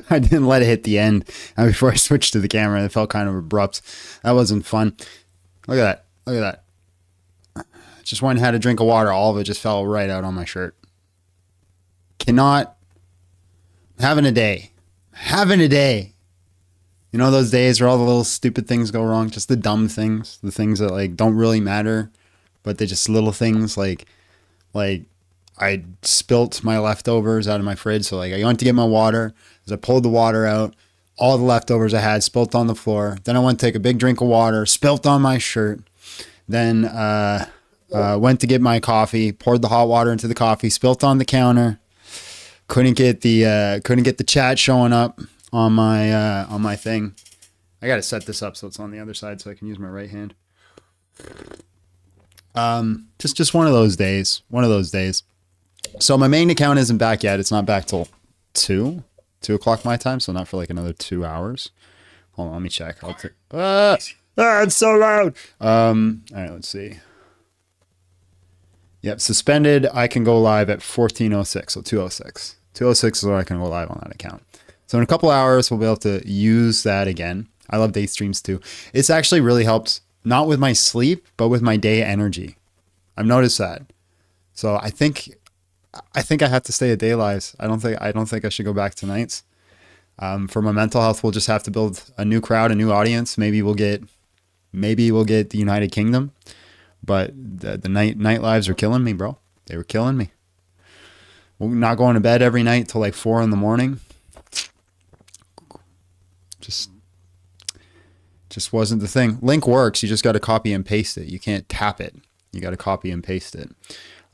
I didn't let it hit the end before I switched to the camera. It felt kind of abrupt. That wasn't fun. Look at that. Look at that. Just went and had a drink of water. All of it just fell right out on my shirt. Cannot. Having a day. Having a day. You know those days where all the little stupid things go wrong? Just the dumb things. The things that like don't really matter. But they're just little things like I spilt my leftovers out of my fridge. So like I went to get my water. As I pulled the water out, all the leftovers I had spilt on the floor. Then I went to take a big drink of water, spilt on my shirt. Then went to get my coffee, poured the hot water into the coffee, spilt on the counter. Couldn't get the chat showing up on my thing. I gotta set this up so it's on the other side so I can use my right hand. Just one of those days. One of those days. So my main account isn't back yet. It's not back till 2 o'clock my time. So not for like another 2 hours. Hold on, let me check. I'll take. It's so loud. All right, let's see. Yep, suspended. I can go live at 14:06, so 2:06. 2:06 is where I can go live on that account. So in a couple hours, we'll be able to use that again. I love day streams too. It's actually really helped, not with my sleep, but with my day energy. I've noticed that. So I think I have to stay at day lives. I don't think I should go back to nights. For my mental health, we'll just have to build a new crowd, a new audience. Maybe we'll get the United Kingdom. But the night lives are killing me, bro. They were killing me. We're not going to bed every night till like 4 a.m. Just wasn't the thing. Link works. You just got to copy and paste it. You can't tap it. You got to copy and paste it.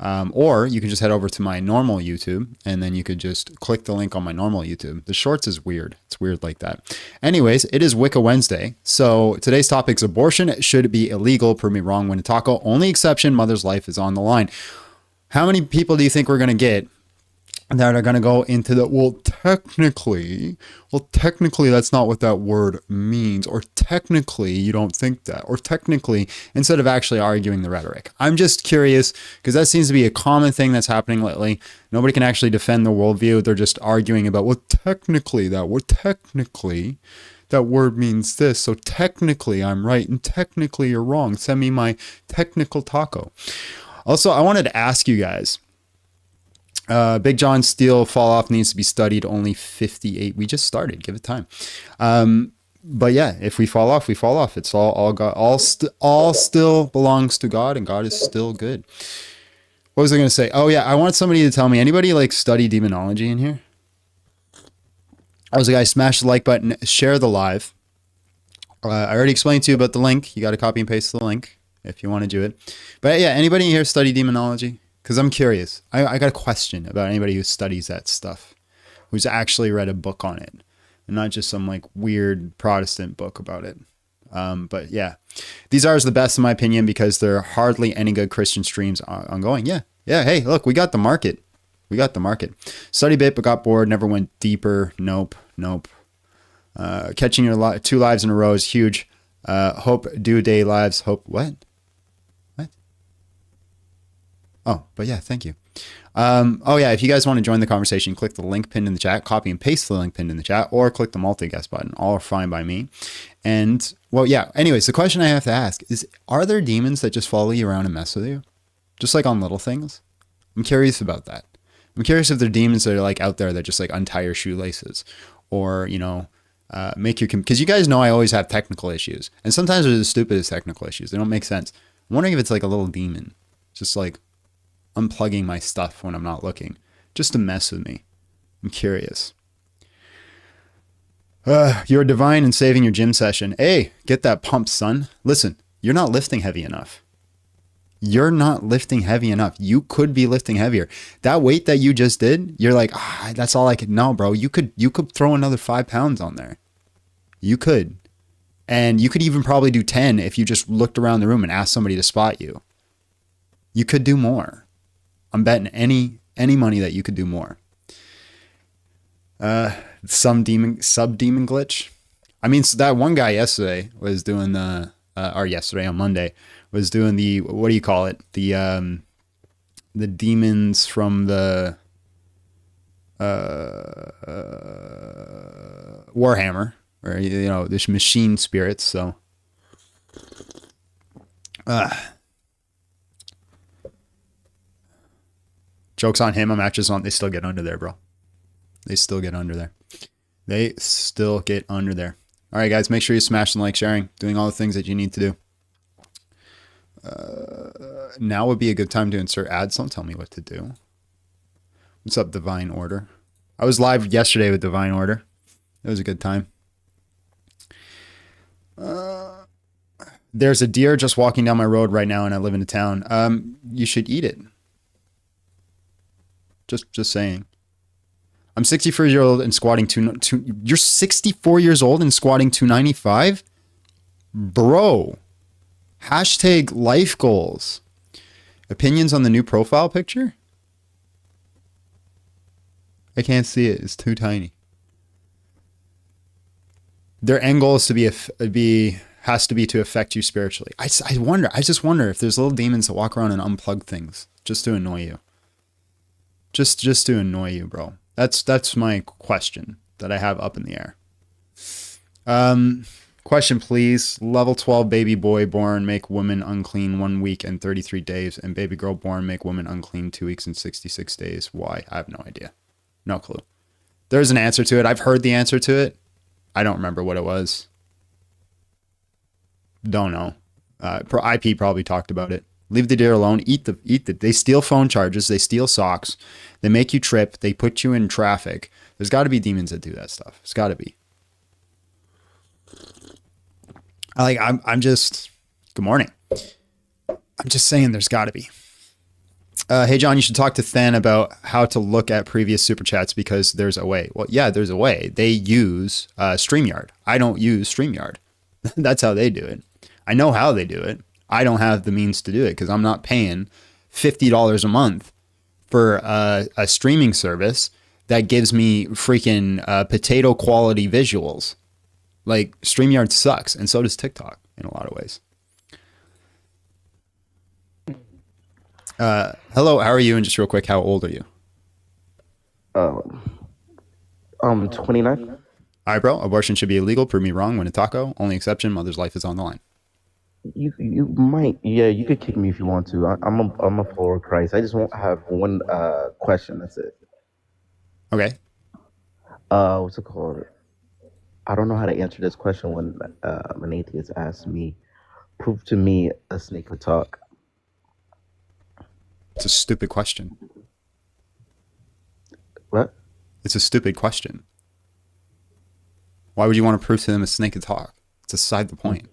Or you can just head over to my normal YouTube and then you could just click the link on my normal YouTube. The shorts is weird. It's weird like that. Anyways, it is Wicca Wednesday. So today's topic is abortion should be illegal. Prove me wrong when to taco. Only exception, mother's life is on the line. How many people do you think we're going to get that are going to go into the, well, technically, that's not what that word means. Or technically, you don't think that. Or technically, instead of actually arguing the rhetoric. I'm just curious, because that seems to be a common thing that's happening lately. Nobody can actually defend the worldview. They're just arguing about, well, technically, that word means this. So technically, I'm right. And technically, you're wrong. Send me my technical taco. Also, I wanted to ask you guys, Big John Steele fall off needs to be studied. Only 58. We just started. Give it time. But yeah, if we fall off, we fall off. It's all God. All still belongs to God, and God is still good. What was I going to say? Oh yeah, I want somebody to tell me. Anybody like study demonology in here? I was like, guys, smash the like button, share the live. I already explained to you about the link. You got to copy and paste the link if you want to do it. But yeah, anybody in here study demonology? Because I'm curious. I got a question about anybody who studies that stuff, who's actually read a book on it, and not just some like weird Protestant book about it. But yeah, these are the best in my opinion because there are hardly any good Christian streams ongoing. Yeah. Hey, look, we got the market. Study bit, but got bored. Never went deeper. Nope. Catching your 2 lives in a row is huge. Hope due day lives. Hope what? Oh, but yeah, thank you. Oh yeah, if you guys want to join the conversation, click the link pinned in the chat, copy and paste the link pinned in the chat, or click the multi-guest button. All are fine by me. And well, yeah, anyways, the question I have to ask is, are there demons that just follow you around and mess with you? Just like on little things? I'm curious about that. I'm curious if there are demons that are like out there that just like untie your shoelaces or, you know, make you, because you guys know I always have technical issues. And sometimes they're the stupidest technical issues. They don't make sense. I'm wondering if it's like a little demon, just like unplugging my stuff when I'm not looking, just to mess with me. I'm curious. You're divine and saving your gym session. Hey, get that pump, son. Listen, you're not lifting heavy enough. You're not lifting heavy enough. You could be lifting heavier. That weight that you just did, you're like, that's all I could. No, bro, you could throw another 5 pounds on there. You could. And you could even probably do 10 if you just looked around the room and asked somebody to spot you. You could do more. I'm betting any money that you could do more. Sub demon glitch. I mean, so that one guy yesterday was doing or yesterday on Monday was doing the, what do you call it? The demons from the Warhammer, or this machine spirits. So joke's on him. I'm matches on. They still get under there, bro. They still get under there. They still get under there. All right, guys, make sure you smash and like, sharing, doing all the things that you need to do. Now would be a good time to insert ads. Don't tell me what to do. What's up, Divine Order? I was live yesterday with Divine Order. It was a good time. There's a deer just walking down my road right now, and I live in a town. You should eat it. Just saying. I'm 64 years old and squatting you're 64 years old and squatting 295? Bro. Hashtag life goals. Opinions on the new profile picture? I can't see it. It's too tiny. Their end goal is to has to be to affect you spiritually. I just wonder if there's little demons that walk around and unplug things just to annoy you. Just to annoy you, bro. That's my question that I have up in the air. Question, please. Level 12 baby boy born make woman unclean 1 week and 33 days, and baby girl born make woman unclean 2 weeks and 66 days. Why? I have no idea. No clue. There's an answer to it. I've heard the answer to it. I don't remember what it was. Don't know. IP probably talked about it. Leave the deer alone. Eat the. They steal phone charges. They steal socks. They make you trip. They put you in traffic. There's got to be demons that do that stuff. It's got to be. I'm just. Good morning. I'm just saying there's got to be. Hey John, you should talk to Than about how to look at previous super chats because there's a way. Well, yeah, there's a way. They use StreamYard. I don't use StreamYard. That's how they do it. I know how they do it. I don't have the means to do it because I'm not paying $50 a month for a streaming service that gives me freaking potato quality visuals. Like, StreamYard sucks, and so does TikTok in a lot of ways. Hello, how are you? And just real quick, how old are you? I'm 29. All right, bro. Abortion should be illegal. Prove me wrong. Win a taco. Only exception: mother's life is on the line. You might, yeah, you could kick me if you want to. I'm a follower of Christ. I just won't have one question. That's it. Okay. What's it called? I don't know how to answer this question when an atheist asks me, "Prove to me a snake could talk." It's a stupid question. What? It's a stupid question. Why would you want to prove to them a snake could talk? It's aside the point.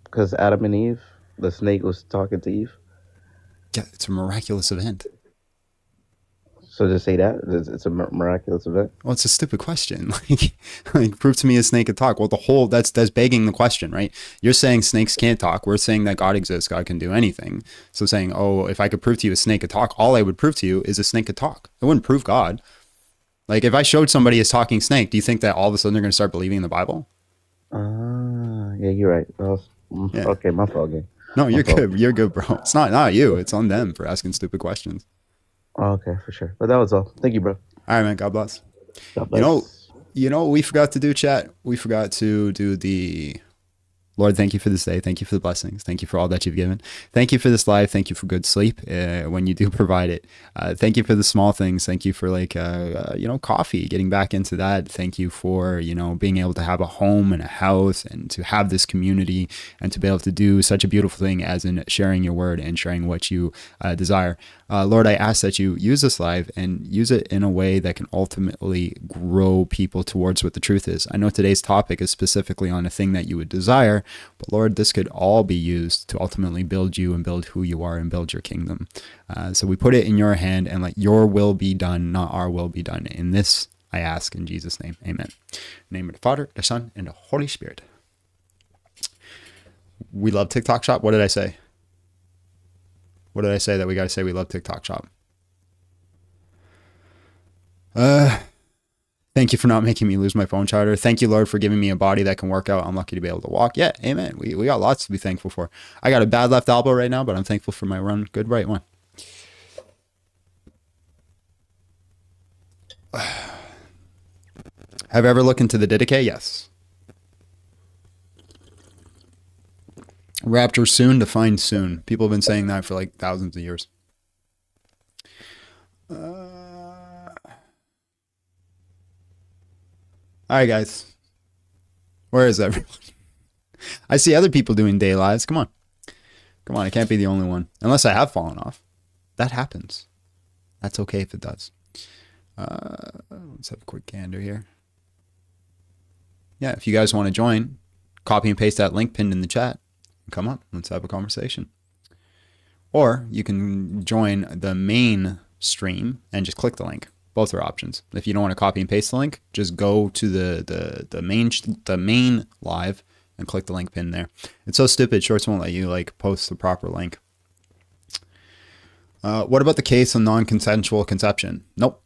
Because Adam and Eve, the snake was talking to Eve. Yeah, it's a miraculous event. So just say that it's a miraculous event. Well, it's a stupid question. Like prove to me a snake could talk. Well, that's begging the question, right? You're saying snakes can't talk. We're saying that God exists. God can do anything. So saying, oh, if I could prove to you a snake could talk, all I would prove to you is a snake could talk. I wouldn't prove God. Like if I showed somebody a talking snake, do you think that all of a sudden they're going to start believing in the Bible? Yeah, you're right. Well, Yeah. Okay, my fault again. No, you're good. You're good, bro. It's not you. It's on them for asking stupid questions. Okay, for sure. But that was all. Thank you, bro. All right, man. God bless. God bless. You know what we forgot to do, chat? We forgot to do the Lord, thank you for this day. Thank you for the blessings. Thank you for all that you've given. Thank you for this life. Thank you for good sleep when you do provide it. Thank you for the small things. Thank you for coffee, getting back into that. Thank you for, being able to have a home and a house and to have this community and to be able to do such a beautiful thing as in sharing your word and sharing what you desire. Lord, I ask that you use this live and use it in a way that can ultimately grow people towards what the truth is. I know today's topic is specifically on a thing that you would desire, but Lord, this could all be used to ultimately build you and build who you are and build your kingdom. So we put it in your hand and let your will be done, not our will be done. In this, I ask in Jesus' name, amen. In the name of the Father, the Son, and the Holy Spirit. We love TikTok Shop. What did I say? What did I say that we got to say we love TikTok Shop? Thank you for not making me lose my phone charger. Thank you, Lord, for giving me a body that can work out. I'm lucky to be able to walk. Yeah, amen. We got lots to be thankful for. I got a bad left elbow right now, but I'm thankful for my good right one. Have you ever looked into the Didache? Yes. Rapture soon, define soon. People have been saying that for like thousands of years. All right, guys. Where is everyone? I see other people doing day lives. Come on. Come on, I can't be the only one. Unless I have fallen off. That happens. That's okay if it does. Let's have a quick gander here. Yeah, if you guys want to join, copy and paste that link pinned in the chat. Come up. Let's have a conversation. Or you can join the main stream and just click the link. Both are options. If you don't want to copy and paste the link, just go to the main live and click the link pin there. It's so stupid. Shorts won't let you like post the proper link. What about the case of non-consensual conception? Nope.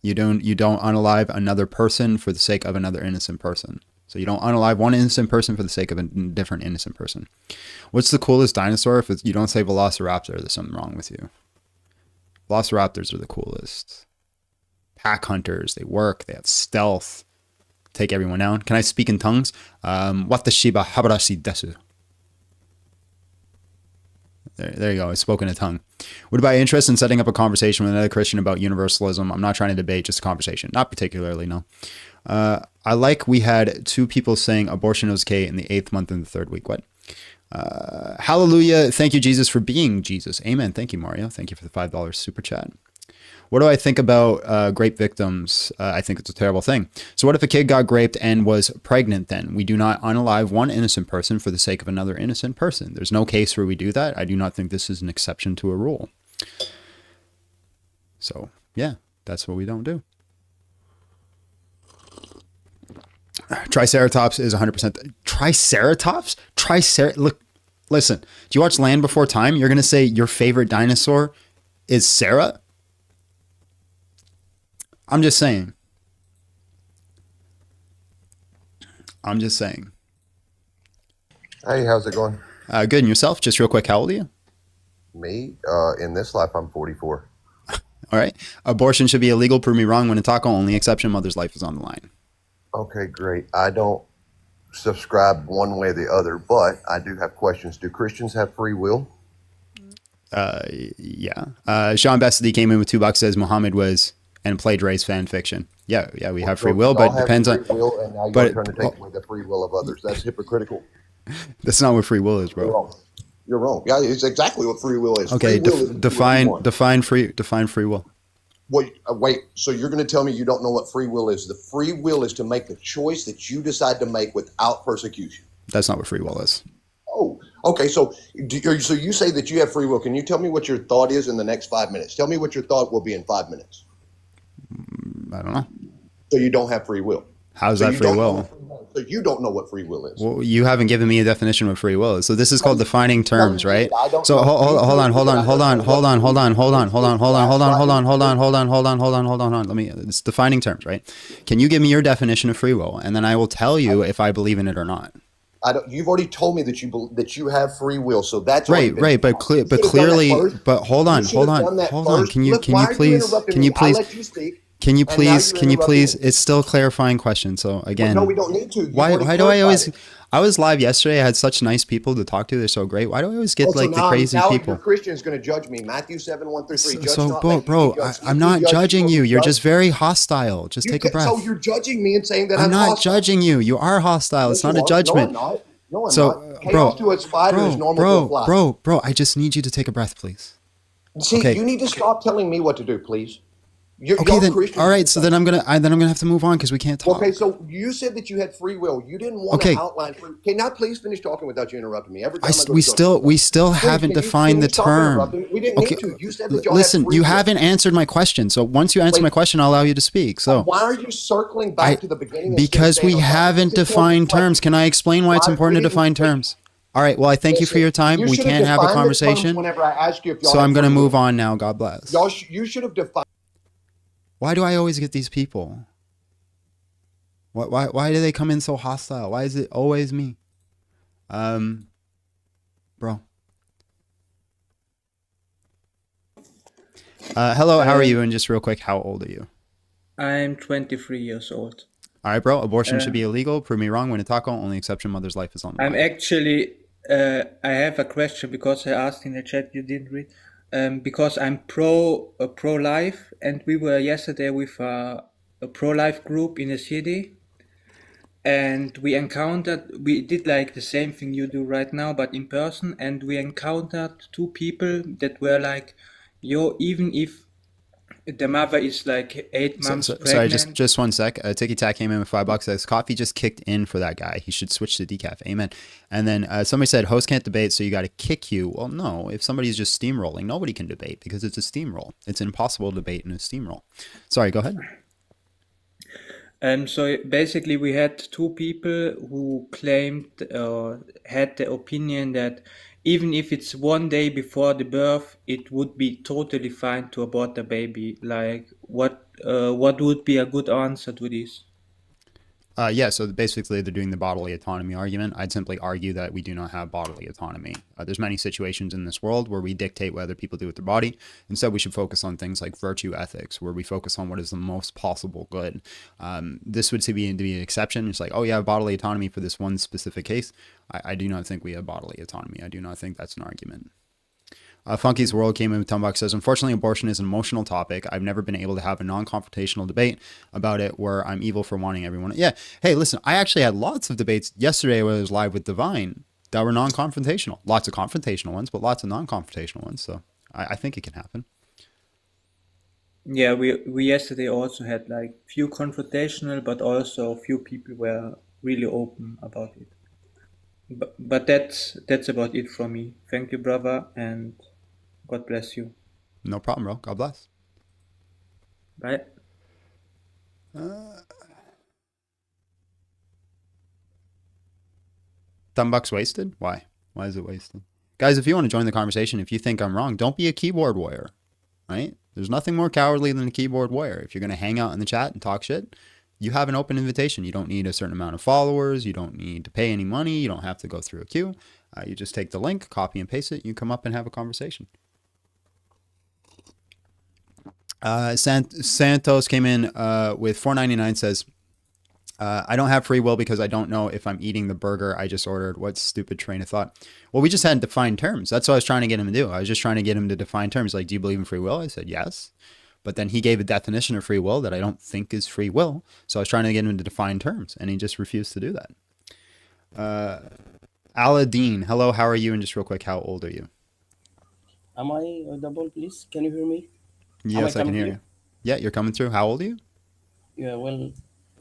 You don't unalive another person for the sake of another innocent person. So you don't unalive one innocent person for the sake of a different innocent person. What's the coolest dinosaur? If you don't say Velociraptor, there's something wrong with you. Velociraptors are the coolest. Pack hunters, they work, they have stealth, take everyone down. Can I speak in tongues? Watashiba habarashi desu. There you go. I spoke in a tongue. Would it be interest in setting up a conversation with another Christian about universalism? I'm not trying to debate, just a conversation. Not particularly, no. I like we had 2 people saying abortion was okay in the 8th month and the 3rd week. What? Hallelujah. Thank you, Jesus, for being Jesus. Amen. Thank you, Mario. Thank you for the $5 super chat. What do I think about grape victims? I think it's a terrible thing. So what if a kid got graped and was pregnant then? We do not unalive one innocent person for the sake of another innocent person. There's no case where we do that. I do not think this is an exception to a rule. So, yeah, that's what we don't do. Triceratops is 100%. Triceratops? Look, listen. Do you watch Land Before Time? You're going to say your favorite dinosaur is Sarah? I'm just saying. I'm just saying. Hey, how's it going? Good. And yourself? Just real quick, how old are you? Me? In this life, I'm 44. All right. Abortion should be illegal. Prove me wrong. When a taco, only exception, mother's life is on the line. Okay, great. I don't subscribe one way or the other, but I do have questions. Do Christians have free will? Yeah. Sean Bessady came in with $2, says Muhammad was and plagiarized fan fiction. Yeah, we have free will, but it depends on. Will, and now you're trying to take away the free will of others. That's hypocritical. That's not what free will is, bro. You're wrong. You're wrong. Yeah, it's exactly what free will is. Okay, free will define free will. Wait. So you're going to tell me you don't know what free will is? The free will is to make the choice that you decide to make without persecution. That's not what free will is. Oh, okay. So you say that you have free will. Can you tell me what your thought is in the next 5 minutes? Tell me what your thought will be in 5 minutes. I don't know. So you don't have free will. How's that free will? So you don't know what free will is. Well, you haven't given me a definition of what free will is. So this is called defining terms, right? So hold on. Let me. It's defining terms, right? Can you give me your definition of free will, and then I will tell you if I believe in it or not. You've already told me that you have free will, so that's right. But clearly, but hold on. Can you please? It's still a clarifying question. So again, no, we don't need to. Why do I always? I was live yesterday. I had such nice people to talk to. They're so great. Why do I always get the crazy people? Now Christian is going to judge me. Matthew 7:1-3. So, bro, I'm not judging you. You're just very hostile. Just take a breath. So you're judging me and saying that I'm not judging you. You are hostile. It's not a judgment. No, I'm not. Chaos to a spider is normal to a fly. Bro, I just need you to take a breath, please. See, you need to stop telling me what to do, please. Okay, then. All right, so then I'm gonna have to move on because we can't talk. Okay, so you said that you had free will. You didn't want to outline. Can I please finish talking without you interrupting me? Every time we still haven't defined the term. We didn't need to. You said that you listen, you haven't answered my question. So once you answer my question, I'll allow you to speak. So why are you circling back to the beginning? Because we haven't defined terms. Can I explain why it's important to define terms? All right. Well, I thank you for your time. We can't have a conversation. Whenever I asked you if y'all so I'm going to move on now. God bless. You should have defined. Why do I always get these people? Why do they come in so hostile? Why is it always me? Bro. Hello, how are you? And just real quick, how old are you? I'm 23 years old. All right, bro. Abortion should be illegal. Prove me wrong. When a taco, only exception mother's life is on the I'm line. actually, I have a question because I asked in the chat, you didn't read. Because I'm pro-life, and we were yesterday with a pro-life group in the city, and we did like the same thing you do right now, but in person, and we encountered two people that were like, yo, even if the mother is like 8 months Sorry, pregnant. just 1 sec. Tiki Tack came in with $5. Says coffee just kicked in for that guy. He should switch to decaf. Amen. And then somebody said host can't debate, so you got to kick you. Well, no. If somebody's just steamrolling, nobody can debate because it's a steamroll. It's impossible to debate in a steamroll. Sorry, go ahead. So basically, we had two people who claimed had the opinion that even if it's 1 day before the birth, it would be totally fine to abort the baby. Like, what would be a good answer to this? Yeah, so basically they're doing the bodily autonomy argument. I'd simply argue that we do not have bodily autonomy. There's many situations in this world where we dictate what other people do with their body. Instead, we should focus on things like virtue ethics, where we focus on what is the most possible good. This would be an exception. It's like, oh, you have bodily autonomy for this one specific case. I do not think we have bodily autonomy. I do not think that's an argument. Funky's World came in with $10. Says, unfortunately, abortion is an emotional topic. I've never been able to have a non-confrontational debate about it where I'm evil for wanting everyone. Yeah. Hey, listen, I actually had lots of debates yesterday when I was live with Divine that were non-confrontational. Lots of confrontational ones, but lots of non-confrontational ones. So I think it can happen. Yeah, we yesterday also had like few confrontational, but also few people were really open about it. But that's about it from me. Thank you, brother, and God bless you. No problem, bro. God bless. Bye. $10 wasted? Why? Why is it wasted? Guys, if you want to join the conversation, if you think I'm wrong, don't be a keyboard warrior, right? There's nothing more cowardly than a keyboard warrior. If you're going to hang out in the chat and talk shit, you have an open invitation. You don't need a certain amount of followers. You don't need to pay any money. You don't have to go through a queue. You just take the link, copy and paste it. You come up and have a conversation. Santos came in with $4.99. Says, I don't have free will because I don't know if I'm eating the burger I just ordered. What stupid train of thought. Well, we just had defined terms. That's what I was trying to get him to do. I was just trying to get him to define terms. Like, do you believe in free will? I said, yes. But then he gave a definition of free will that I don't think is free will. So I was trying to get him to define terms, and he just refused to do that. Aladdin, hello, how are you? And just real quick, how old are you? Am I audible, please? Can you hear me? Yes, I can hear you. Yeah, you're coming through. How old are you? Yeah, well,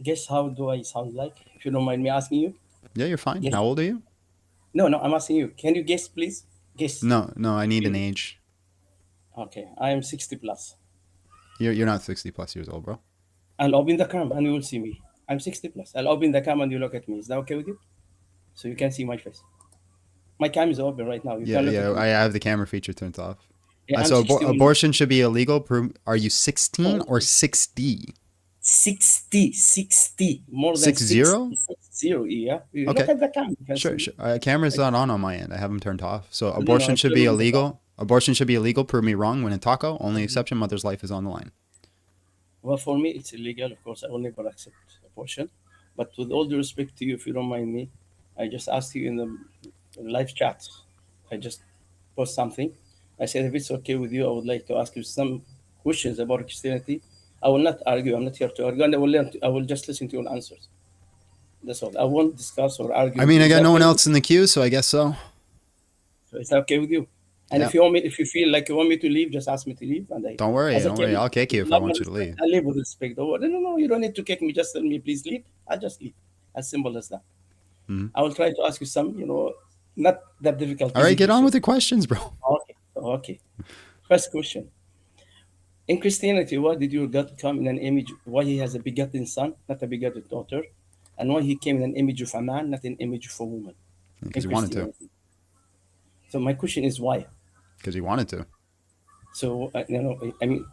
guess how do I sound like? If you don't mind me asking you. Yeah, you're fine. Guess. How old are you? No, I'm asking you. Can you guess, please? Guess. No, I need an age. Okay, I am 60 plus. You're not 60 plus years old, bro. I'll open the cam and you will see me. I'm 60 plus. I'll open the cam and you look at me. Is that okay with you? So you can see my face. My cam is open right now. You can look at me. I have the camera feature turned off. Yeah, so abortion should be illegal. Are you 16 or 60? 60. More than 60? 60, yeah. You Okay. Look at the cam. Sure. Camera's not on my end. I have them turned off. So abortion should be illegal. Abortion should be illegal. Prove me wrong. When in taco, only exception mother's life is on the line. Well, for me, it's illegal. Of course, I will never accept abortion. But with all due respect to you, if you don't mind me, I just asked you in the live chat. I just post something. I said, if it's okay with you, I would like to ask you some questions about Christianity. I will not argue. I'm not here to argue. And I will just listen to your answers. That's all. I won't discuss or argue. I mean, I got no one else in the queue, so I guess so. So it's okay with you. And if you feel like you want me to leave, just ask me to leave. And don't worry. I'll kick you if I want you to leave. I live with respect. No, you don't need to kick me. Just tell me, please leave. I'll just leave. As simple as that. Mm-hmm. I will try to ask you some, not that difficult. All right, get on with the questions, bro. Okay. First question. In Christianity, why did your God come in an image? Why he has a begotten son, not a begotten daughter? And why he came in an image of a man, not an image of a woman? Because he wanted to. So my question is why? Because he wanted to. So, I mean,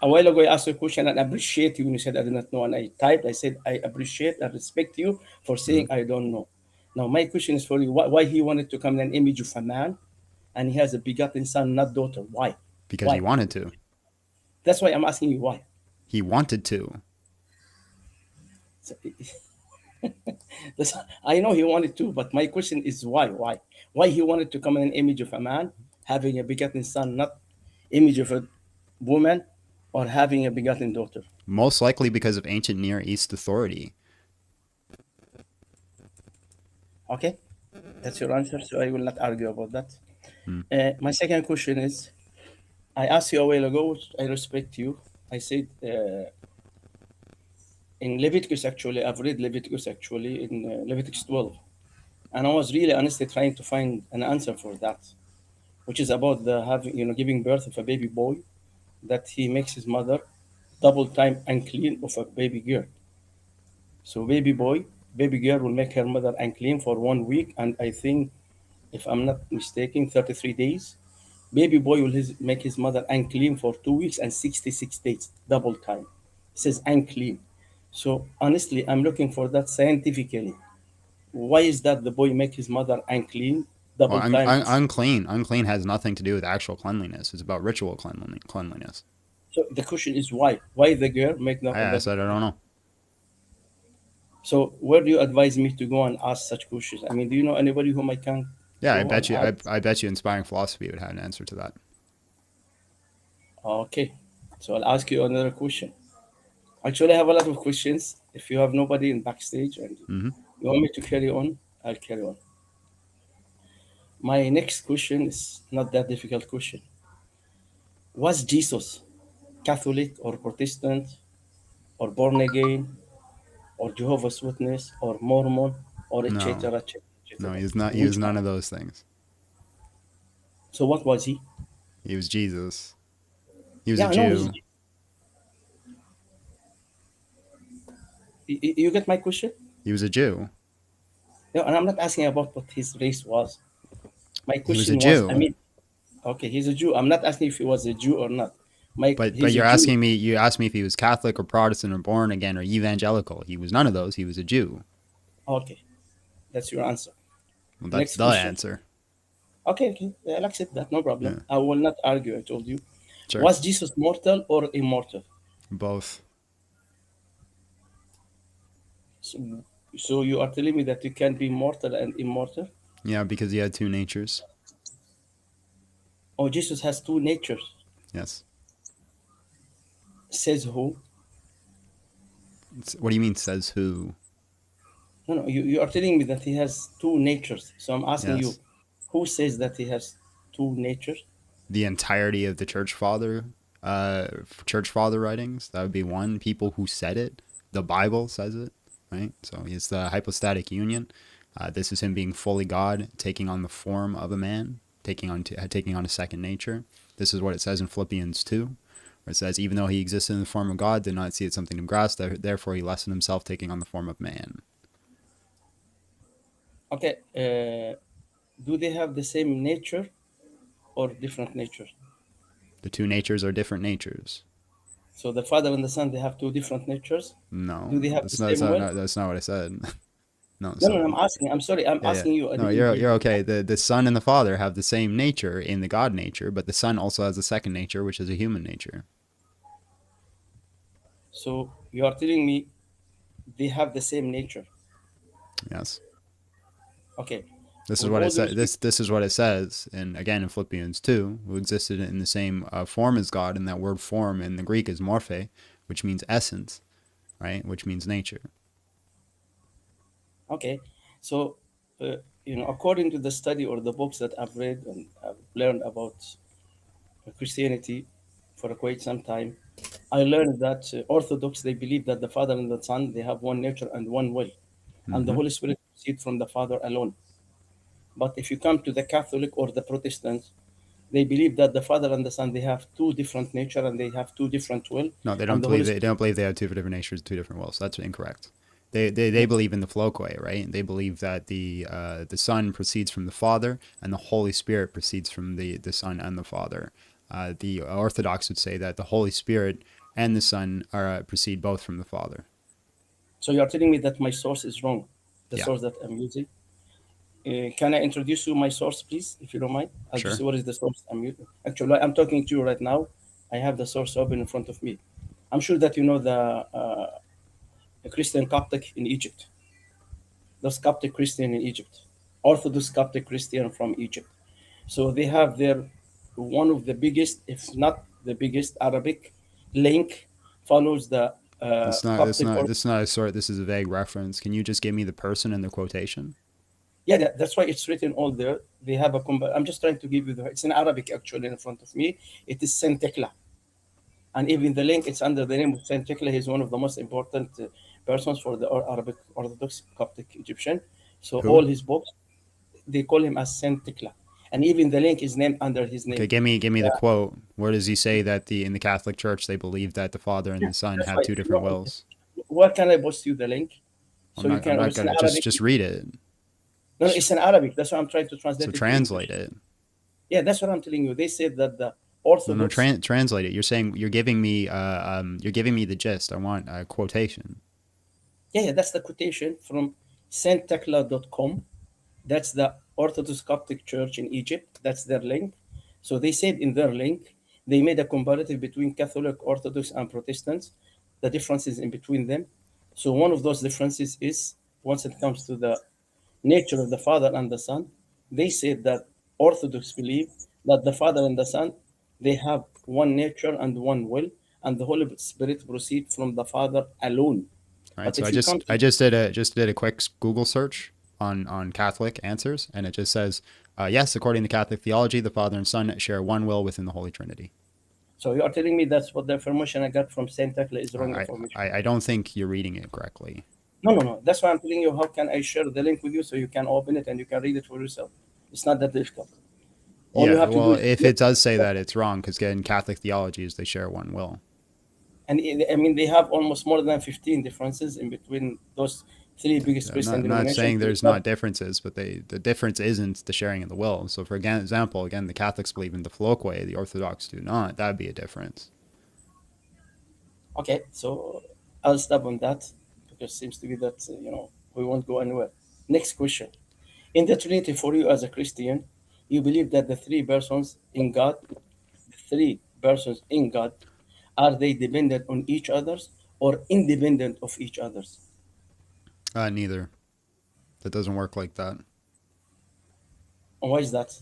a while ago I asked you a question and I appreciate you when you said I did not know. And I typed, I said, I appreciate and respect you for saying I don't know. Now, my question is for you, why he wanted to come in an image of a man and he has a begotten son, not daughter? Why? Because he wanted to. That's why I'm asking you why. He wanted to. I know he wanted to, but my question is why? Why he wanted to come in an image of a man, having a begotten son, not image of a woman, or having a begotten daughter? Most likely because of ancient Near East authority. Okay, that's your answer. So I will not argue about that. Hmm. My second question is, I asked you a while ago, which I respect you. I said in Leviticus, actually, I've read Leviticus actually in Leviticus 12. And I was really honestly trying to find an answer for that, which is about the having, giving birth of a baby boy, that he makes his mother double time unclean of a baby girl. So baby girl will make her mother unclean for 1 week, and I think, if I'm not mistaken, 33 days. Baby boy will make his mother unclean for 2 weeks and 66 days, double time. It says unclean. So honestly, I'm looking for that scientifically. Why is that the boy make his mother unclean Well, double time? unclean has nothing to do with actual cleanliness. It's about ritual cleanliness. So the question is why? Why the girl make I said I don't know. So where do you advise me to go and ask such questions? I mean, do you know anybody whom I can Yeah, go and ask? I bet you inspiring philosophy would have an answer to that. Okay, so I'll ask you another question. Actually, I have a lot of questions. If you have nobody in backstage and Hmm. you want me to carry on, I'll carry on. My next question is not that difficult question. Was Jesus Catholic or Protestant or born again or Jehovah's Witness or Mormon or No, etc. etc. no, etc.? he's not. He was Which one? none of those things. So what was he? He was Jesus. He was a Yeah, no, he's, Jew, you get my question? he was a Jew. No, and I'm not asking about what his race was. My He was a question was, I Jew. mean, okay, he's a Jew. I'm not asking if he was a Jew or not. But He's a you're Jew. asking me. You asked me if he was Catholic or Protestant or born again or evangelical. He was none of those. He was a Jew. Okay, that's your answer. Well, that's Next the question. answer. Okay, okay, I'll accept that. No problem. Yeah, I will not argue. I told you. sure. Was Jesus mortal or immortal? Both. So, so you are telling me that you can be mortal and immortal? Yeah, because he had two natures. Oh, Jesus has two natures. Yes. Says who? What do you mean? Says who? No, no. You are telling me that he has two natures. So I'm asking you, Yes. who says that he has two natures? The entirety of the church father writings. That would be one. People who said it. The Bible says it, right? So it's the hypostatic union. This is him being fully God, taking on the form of a man, taking on a second nature. This is what it says in Philippians 2, where it says, even though he existed in the form of God, did not see it something to grasp, therefore he lessened himself, taking on the form of man. Okay. Do they have the same nature or different natures? The two natures are different natures. So the father and the son, they have two different natures. No, Do they have the same will? that's not what I said. No, No, no, so no, I'm asking. I'm sorry. I'm yeah, yeah. asking you. I No, didn't hear you're you. okay. The Son and the Father have the same nature in the God nature, but the Son also has a second nature, which is a human nature. So you are telling me they have the same nature. Yes. Okay. This is With what all it due says. respect, This is what it says, and again in Philippians 2, who existed in the same form as God, and that word form in the Greek is morphe, which means essence, right? Which means nature. okay. So, according to the study or the books that I've read and I've learned about Christianity for quite some time, I learned that Orthodox, they believe that the Father and the Son, they have one nature and one will, and the Mm-hmm. Holy Spirit proceeds from the Father alone. But if you come to the Catholic or the Protestants, they believe that the Father and the Son, they have two different nature and they have two different will, No, they and don't the Holy believe they Spirit. don't believe they have two different natures, two different wills. That's incorrect. They believe in the floquae, right? They believe that the Son proceeds from the Father and the Holy Spirit proceeds from the Son and the Father. The Orthodox would say that the Holy Spirit and the Son proceed both from the Father. So you are telling me that my source is wrong, the Yeah, source that I'm using. Can I introduce you my source, please, if you don't mind? I'll just sure. say what is the source I'm using. Actually, I'm talking to you right now. I have the source open in front of me. I'm sure that you know a Christian Coptic in Egypt. Those Coptic Christian in Egypt, Orthodox Coptic Christian from Egypt. So they have their one of the biggest, if not the biggest, Arabic link follows the It's not. It's Coptic. not. This is not a sort. This is a vague reference. Can you just give me the person in the quotation? Yeah, that's why it's written all there. They have a. I'm just trying to give you the. It's in Arabic actually in front of me. It is Saint Tekla, and even the link it's under the name of Saint Tekla. He's one of the most important persons for the Arabic Orthodox Coptic Egyptian. So Who? all his books, they call him as Saint Tekla, and even the link is named under his name. Okay, give me the quote. Where does he say that in the Catholic Church they believe that the Father and the Son That's have why, two different wills? where can I post you the link? So you I'm can. not It's in gonna Arabic. just read it. No, it's in Arabic. That's why I'm trying to translate So it. translate it. Yeah, that's what I'm telling you. They said that the No, Orthodox. translate it. You're saying you're giving me the gist. I want a quotation. Yeah, that's the quotation from sainttekla.com. That's the Orthodox Coptic Church in Egypt. That's their link. So they said in their link, they made a comparative between Catholic, Orthodox, and Protestants, the differences in between them. So one of those differences is once it comes to the nature of the Father and the Son, they said that Orthodox believe that the Father and the Son, they have one nature and one will, and the Holy Spirit proceed from the Father alone. All right. But So if you come to just did a quick Google search on Catholic answers, and it just says yes, according to Catholic theology, the Father and Son share one will within the Holy Trinity. So you are telling me that's what the information I got from Saint Tekla is wrong information? I don't think you're reading it correctly. No. That's why I'm telling you. How can I share the link with you so you can open it and you can read it for yourself? It's not that difficult. All you Yeah, have to do well, is, if it does say that, it's wrong because in Catholic theology is they share one will. and I mean they have almost more than 15 differences in between those three biggest I'm Christian not denominations. saying there's not differences, but the difference isn't the sharing of the will. So, for example, again, the Catholics believe in the Filioque, the Orthodox do not. That'd be a difference. Okay, so I'll stop on that because it seems to be that we won't go anywhere. Next question: in the Trinity, for you as a Christian, you believe that the three persons in God, are they dependent on each others or independent of each others? Neither. That doesn't work like that. And why is that?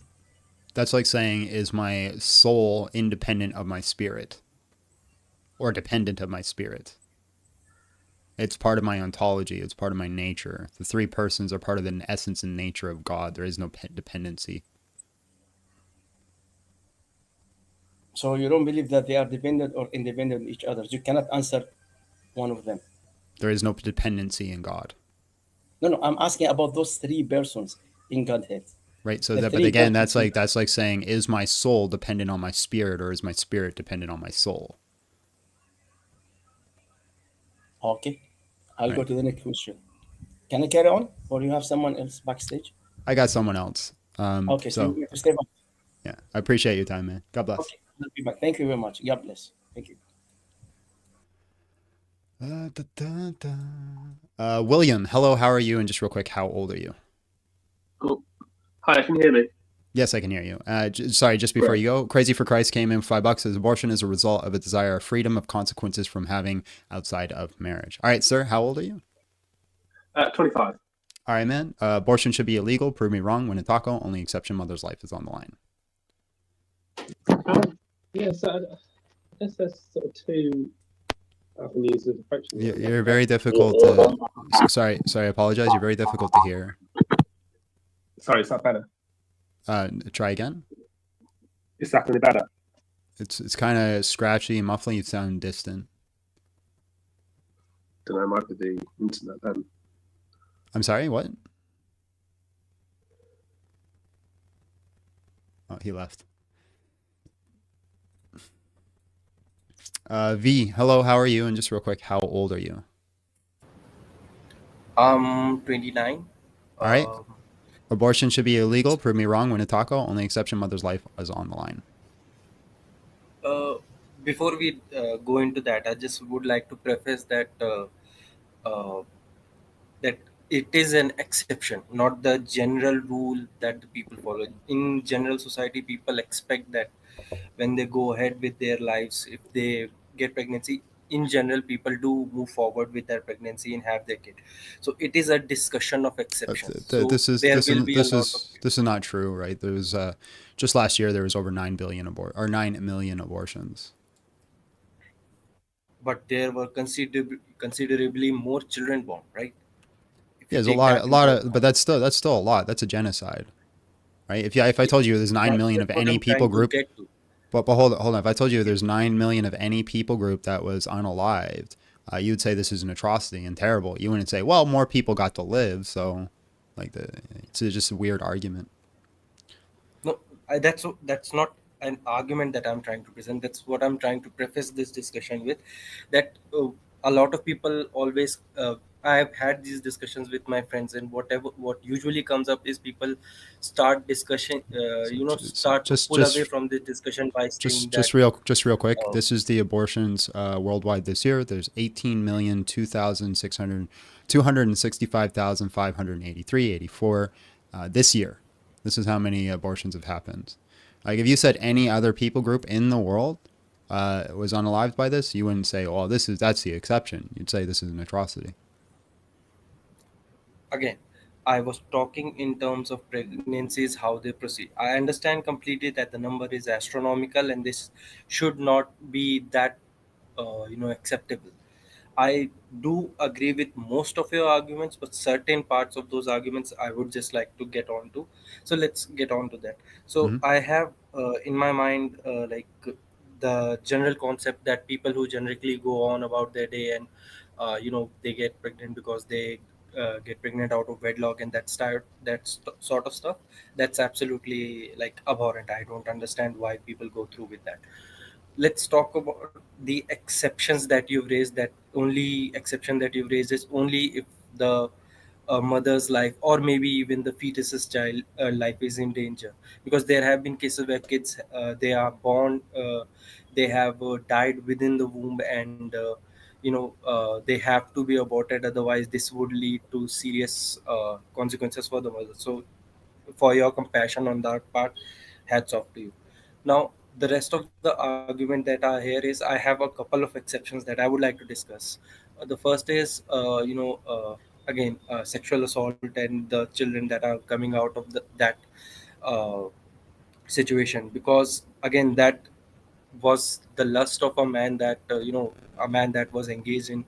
That's like saying, is my soul independent of my spirit or dependent of my spirit? It's part of my ontology. It's part of my nature. The three persons are part of the essence and nature of God. There is no dependency. So you don't believe that they are dependent or independent of each other. You cannot answer one of them. There is no dependency in God. No. I'm asking about those three persons in Godhead. Right. So The but three again, persons. that's like saying, is my soul dependent on my spirit or is my spirit dependent on my soul? Okay. I'll go Right. to the next question. Can I carry on, or you have someone else backstage? I got someone else. Okay, so So you have to stay back. yeah, I appreciate your time, man. God bless. Okay, I'll be back. Thank you very much. God bless. Thank you. William, hello. How are you? And just real quick, how old are you? Oh, hi, can you hear me? Yes, I can hear you. Sorry, just before you go, Crazy for Christ came in $5. Says abortion is a result of a desire of freedom of consequences from having outside of marriage. All right, sir, how old are you? 25. All right, man. Abortion should be illegal. Prove me wrong. When in taco, only exception mother's life is on the line. Yeah, so I guess there's sort of two avenues of approaching it. You're very difficult to. Sorry, I apologize. You're very difficult to hear. Sorry, is that better? Try again. Is that any better? It's kind of scratchy and muffling. You sound distant. Don't know, it might be the internet then. I'm sorry, what? Oh, he left. V, hello, how are you? And just real quick, how old are you? 29. All right. Abortion should be illegal. Prove me wrong. When a taco, only exception mother's life is on the line. Before we go into that, I just would like to preface that that it is an exception, not the general rule that the people follow. In general society, people expect that when they go ahead with their lives, if they get pregnancy, in general people do move forward with their pregnancy and have their kid. So it is a discussion of exceptions, so there will be a lot of This is not true, right? There was just last year there was over 9 million abortions. but there were considerably more children born, right? If Yeah, you there's take a that lot into of, but account. that's still a lot. That's a genocide, right? If I Yeah, told you there's 9 million of that's what any I'm people trying to group, get to. but hold on. If I told you there's 9 million of any people group that was unalived, you would say this is an atrocity and terrible. You wouldn't say, well, more people got to live, so like it's just a weird argument. No, that's not an argument that I'm trying to present. That's what I'm trying to preface this discussion with. That a lot of people always. I have had these discussions with my friends, and what usually comes up is people start discussion. Start to Just pull away just from this discussion by saying just that. just real quick. Uh, This is the abortions worldwide this year. There's 18,265,583 this year. This is how many abortions have happened. Like if you said any other people group in the world was unalived by this, you wouldn't say, "Oh, that's the exception." You'd say this is an atrocity. Again, I was talking in terms of pregnancies, how they proceed. I understand completely that the number is astronomical and this should not be that acceptable. I do agree with most of your arguments, but certain parts of those arguments I would just like to get on to. So let's get on to that. So Mm-hmm. I have in my mind the general concept that people who generally go on about their day and they get pregnant because they get pregnant out of wedlock and sort of stuff. That's absolutely like abhorrent. I don't understand why people go through with that. Let's talk about the exceptions that you've raised. That only exception that you've raised is only if the mother's life or maybe even the fetus's child life is in danger, because there have been cases where kids they are born, they have died within the womb, and they have to be aborted, otherwise this would lead to serious consequences for the mother. So for your compassion on that part, hats off to you. Now, the rest of the argument that are here is I have a couple of exceptions that I would like to discuss. The first is, again, sexual assault and the children that are coming out of that uh, situation, because again, that was the lust of a man that a man that was engaged in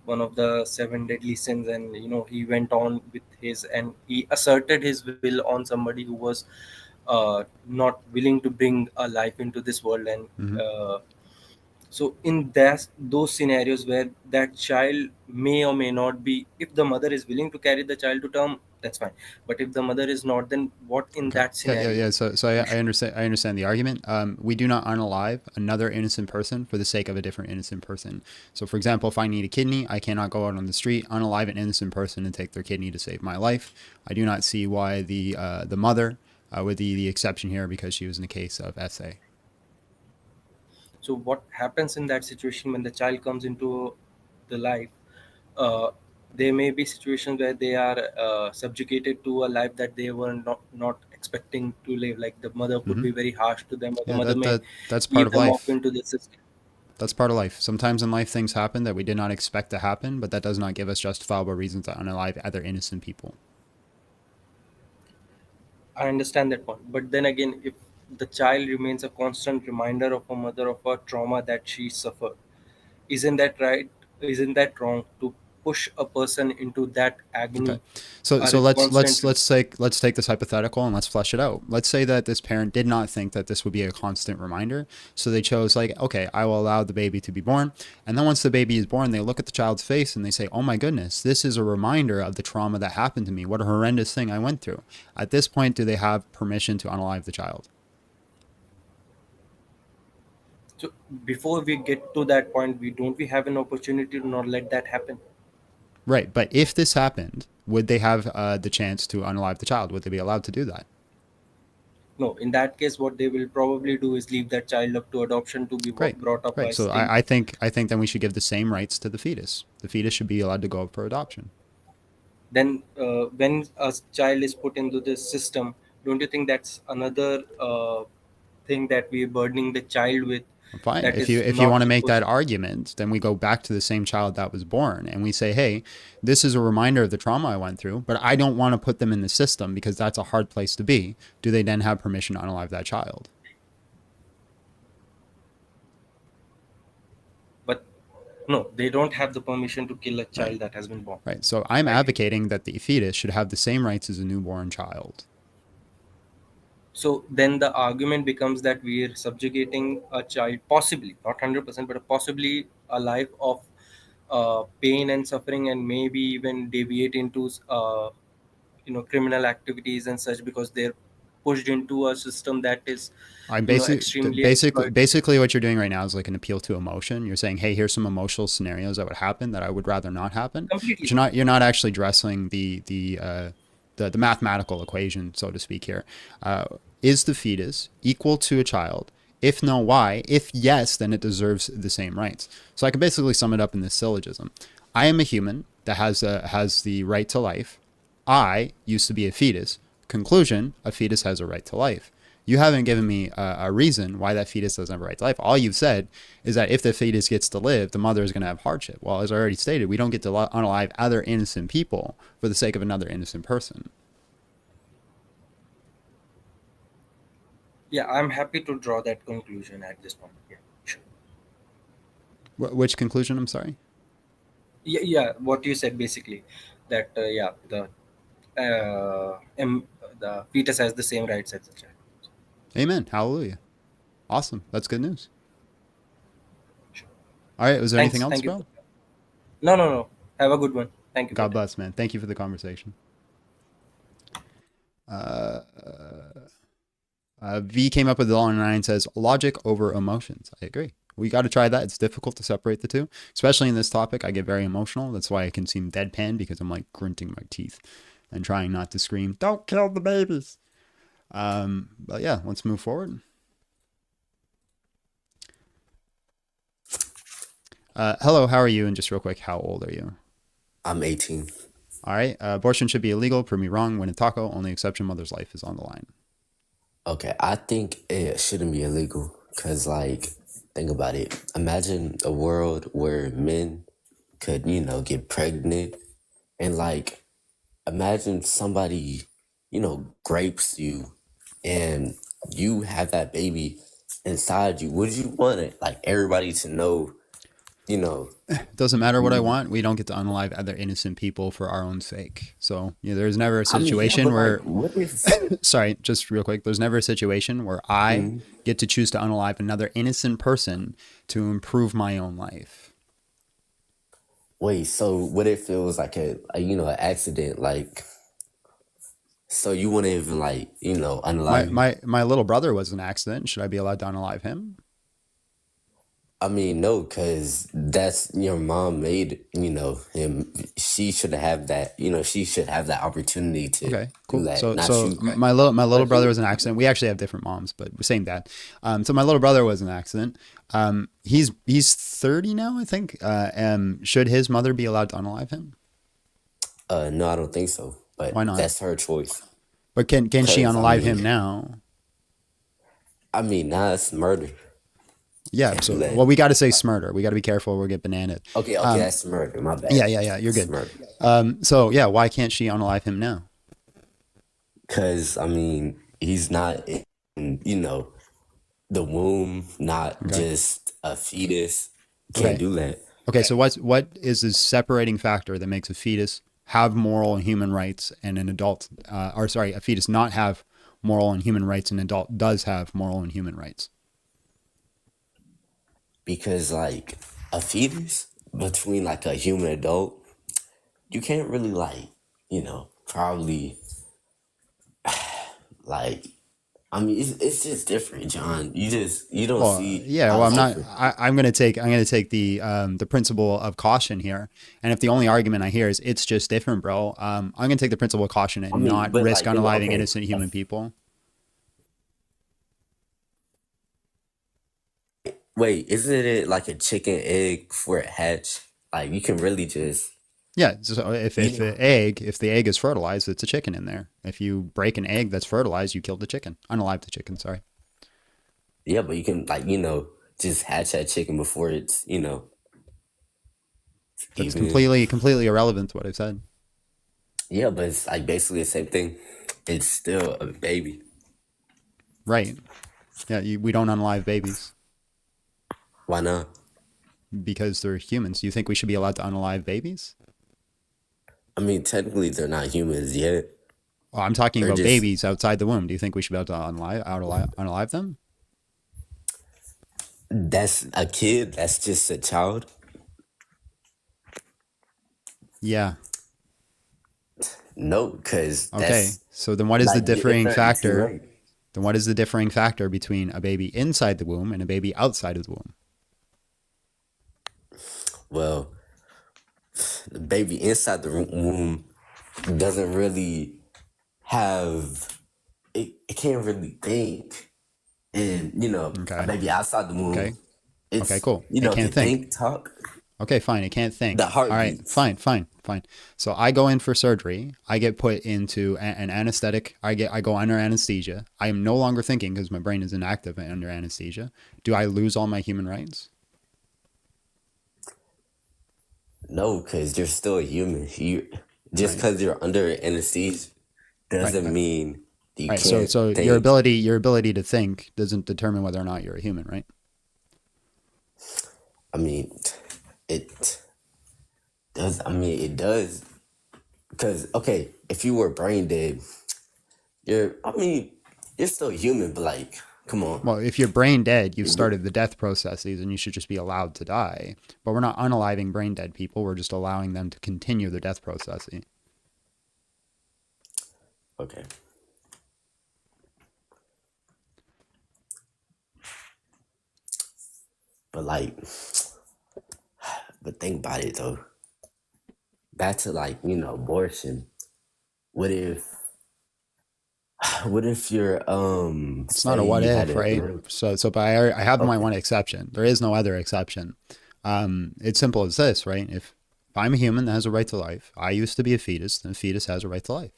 one of the seven deadly sins, and he went on with his, and he asserted his will on somebody who was not willing to bring a life into this world. And Mm-hmm. so in those scenarios where that child may or may not be, if the mother is willing to carry the child to term, that's fine. But if the mother is not, then what in Okay. that Yeah. scenario? So You I should, understand. I understand the argument. We do not unalive another innocent person for the sake of a different innocent person. So, for example, if I need a kidney, I cannot go out on the street, unalive an innocent person, and take their kidney to save my life. I do not see why the mother would be the exception here because she was in the case of SA. so what happens in that situation when the child comes into the life? uh, there may be situations where they are subjugated to a life that they were not expecting to live. Like the mother could Mm-hmm. be very harsh to them, or the Yeah, mother may that's part eat of them off life. into the system. That's part of life. Sometimes in life things happen that we did not expect to happen, but that does not give us justifiable reasons to unalive other innocent people. I understand that point, but then again, if the child remains a constant reminder of a mother of a trauma that she suffered, isn't that right? Isn't that wrong to push a person into that Okay. agony So constantly? let's take this hypothetical and let's flesh it out. Let's say that this parent did not think that this would be a constant reminder, so they chose like, okay, I will allow the baby to be born, and then once the baby is born, they look at the child's face and they say, "Oh my goodness, this is a reminder of the trauma that happened to me. What a horrendous thing I went through." At this point, do they have permission to unalive the child? So before we get to that point, we have an opportunity to not let that happen? Right, but if this happened, would they have the chance to unalive the child? Would they be allowed to do that? No, in that case, what they will probably do is leave that child up to adoption to be Great, brought up by great. So state. I think then we should give the same rights to the fetus. The fetus should be allowed to go up for adoption. Then, when a child is put into this system, don't you think that's another thing that we're burdening the child with? Fine. that If is you want not to make supposed that argument, then we go back to the same child that was born and we say, hey, this is a reminder of the trauma I went through, but I don't want to put them in the system because that's a hard place to be. Do they then have permission to unalive that child? but no, they don't have the permission to kill a child Right. that has been born. Right. So I'm Right. advocating that the fetus should have the same rights as a newborn child. So then the argument becomes that we are subjugating a child, possibly not 100%, but possibly a life of pain and suffering, and maybe even deviate into criminal activities and such, because they're pushed into a system that is I'm extremely exploitative. basically what you're doing right now is like an appeal to emotion. You're saying, hey, here's some emotional scenarios that would happen that I would rather not happen. Completely. But you're not actually addressing the mathematical equation, so to speak here. Is the fetus equal to a child? If no, why? If yes, then it deserves the same rights. So I can basically sum it up in this syllogism. I am a human that has the right to life. I used to be a fetus. Conclusion, a fetus has a right to life. You haven't given me a reason why that fetus doesn't have a right to life. All you've said is that if the fetus gets to live, the mother is going to have hardship. Well, as I already stated, we don't get to unalive other innocent people for the sake of another innocent person. Yeah, I'm happy to draw that conclusion at this point. Yeah, sure. Which conclusion? I'm sorry. Yeah, what you said basically, that the fetus has the same rights as the child. Amen. Hallelujah. Awesome. That's good news. Sure. All right. Was there anything else, Thank you. bro? No. Have a good one. Thank you. God bless, man. Thank you for the conversation. V came up with the law 9 says logic over emotions. I agree. We got to try that. It's difficult to separate the two, especially in this topic. I get very emotional. That's why I can seem deadpan, because I'm like grunting my teeth and trying not to scream, "Don't kill the babies." But yeah, let's move forward. Hello, how are you? And just real quick, how old are you? I'm 18. All right. Abortion should be illegal. Prove me wrong. When in taco, only exception, mother's life is on the line. Okay, I think it shouldn't be illegal because, like, think about it. Imagine a world where men could, get pregnant, and, like, imagine somebody, grapes you and you have that baby inside you. Would you want it, like, everybody to know, It doesn't matter what I want. We don't get to unalive other innocent people for our own sake. So there's never a situation where, what if, sorry, just real quick. There's never a situation where I get to choose to unalive another innocent person to improve my own life. wait, so what if it was like an accident, like, so you wouldn't even, like, unalive? My little brother was an accident. Should I be allowed to unalive him? I mean, no, because that's your mom made, him. She should have that, she should have that opportunity to Okay, cool. do that. So not you. my little brother was an accident. We actually have different moms, but same dad. So my little brother was an accident. He's 30 now, I think. Should his mother be allowed to unalive him? No, I don't think so. But Why not? that's her choice. But can she 'Cause, unalive him now? I mean, nah, it's murder. Yeah. Can't So do that. well, we got to say smurder. We got to be careful. We'll get bananaed. Okay, that's murder. My bad. Yeah. You're good. Murder. So yeah, why can't she unalive him now? Because, I mean, he's not in, the womb, not just a fetus. Can't do that. Okay. So what is the separating factor that makes a fetus have moral and human rights and an adult, a fetus not have moral and human rights and an adult does have moral and human rights? Because, like, a fetus between, like, a human adult, you can't really, like, probably, like, I mean, it's just different, John. You don't see. Yeah. Well, I'm going to take the principle of caution here. And if the only argument I hear is it's just different, bro, I'm going to take the principle of caution and not risk unaliving innocent human people. Wait, isn't it like a chicken egg for a hatch? Like, you can really just. Yeah. So if the egg is fertilized, it's a chicken in there. If you break an egg that's fertilized, you killed the chicken. Unalive the chicken. Sorry. Yeah, but you can, like, just hatch that chicken before it's, That's even. completely irrelevant to what I said. Yeah, but it's like basically the same thing. It's still a baby. Right. Yeah, we don't unalive babies Why not? because they're humans. Do you think we should be allowed to unalive babies? I mean, technically they're not humans yet. Oh, I'm talking They're about just babies outside the womb. Do you think we should be able to unalive them? that's a kid. That's just a child. Yeah. No, because Okay. that's So then what is the like differing if factor? right. Then what is the differing factor between a baby inside the womb and a baby outside of the womb? Well, the baby inside the womb doesn't really have it can't really think, and Okay. a baby outside the womb, Okay. it's Okay, cool. It can can't think. think, talk, Okay, fine. It can't think. the All right, heartbeat. fine. So I go in for surgery. I get put into an anesthetic. I go under anesthesia. I am no longer thinking because my brain is inactive under anesthesia. Do I lose all my human rights? No, because you're still a human. You just Right. because you're under anesthesia doesn't Right. mean you Right. can't So think. your ability to think doesn't determine whether or not you're a human, right? I mean, it does. I mean, it does. Because okay, if you were brain dead, you're still human, but like, come on. Well, if you're brain dead, you've started the death processes and you should just be allowed to die. But we're not unaliving brain dead people. We're just allowing them to continue their death processing. Okay. But like, but think about it though. Back to like, abortion. What if you're It's not a what if, right? But I have my one exception. There is no other exception. It's simple as this, right? If I'm a human that has a right to life, I used to be a fetus, then a fetus has a right to life.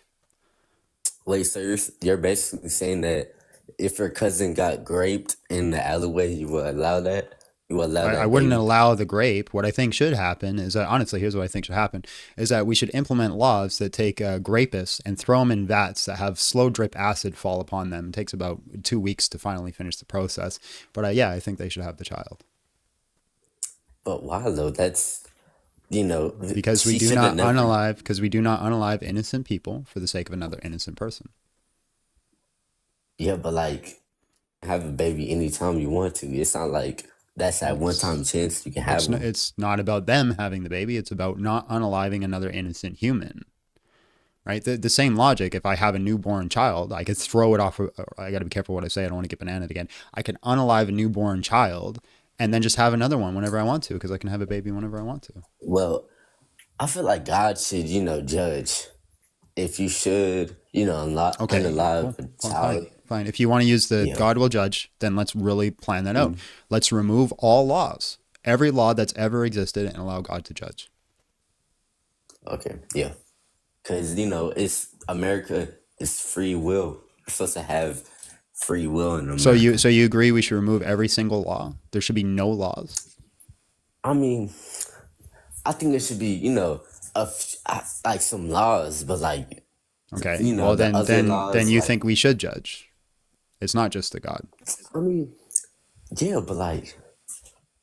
Wait, so you're basically saying that if your cousin got raped in the alleyway, you would allow that? You would allow that I wouldn't baby? allow the grape. What I think should happen is that, honestly, here's what I think should happen, is that we should implement laws that take grapists and throw them in vats that have slow drip acid fall upon them. It takes about 2 weeks to finally finish the process. But yeah, I think they should have the child. But why though? That's Because we do not unalive innocent people for the sake of another innocent person. Yeah, but like have a baby anytime you want to. It's not like that's that one time chance you can have one. It's not about them having the baby. It's about not unaliving another innocent human. Right? The same logic. If I have a newborn child, I could throw it off. I got to be careful what I say. I don't want to get bananaed again. I can unalive a newborn child and then just have another one whenever I want to, because I can have a baby whenever I want to. Well, I feel like God should, judge if you should, unalive a child. Fine. If you want to use the God will judge, then let's really plan that out. Let's remove all laws, every law that's ever existed, and allow God to judge. Okay, yeah. Because, it's America is free will. We're supposed to have free will in America. So you agree we should remove every single law? There should be no laws. I mean, I think there should be, like some laws, but like, okay. Well, then you like, think we should judge? It's not just the God. I mean, yeah, but like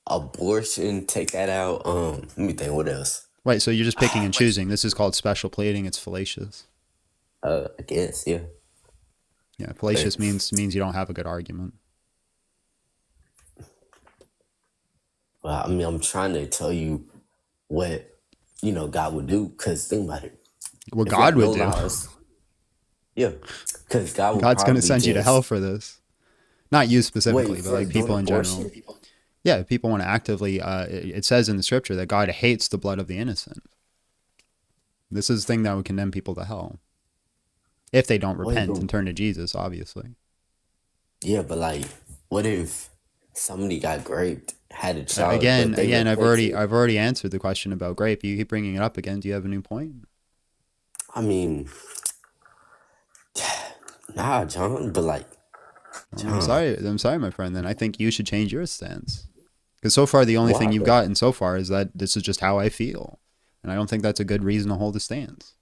abortion, take that out. Let me think. What else? Right. So you're just picking and choosing. This is called special pleading. It's fallacious. I guess, yeah. Yeah, fallacious means you don't have a good argument. Well, I mean, I'm trying to tell you what God would do. Because think about it. What God would do? Laws, yeah, because God's going to send you to hell for this. Not you specifically, but like people in general. Yeah, people want to actively. It says in the scripture that God hates the blood of the innocent. This is the thing that would condemn people to hell if they don't repent and turn to Jesus, obviously. Yeah, but like, what if somebody got raped, had a child? Again, I've already answered the question about grape. You keep bringing it up again. Do you have a new point? I mean, nah, John, but like, I'm sorry, my friend. Then I think you should change your stance. Because so far, the only thing you've gotten so far is that this is just how I feel. And I don't think that's a good reason to hold a stance.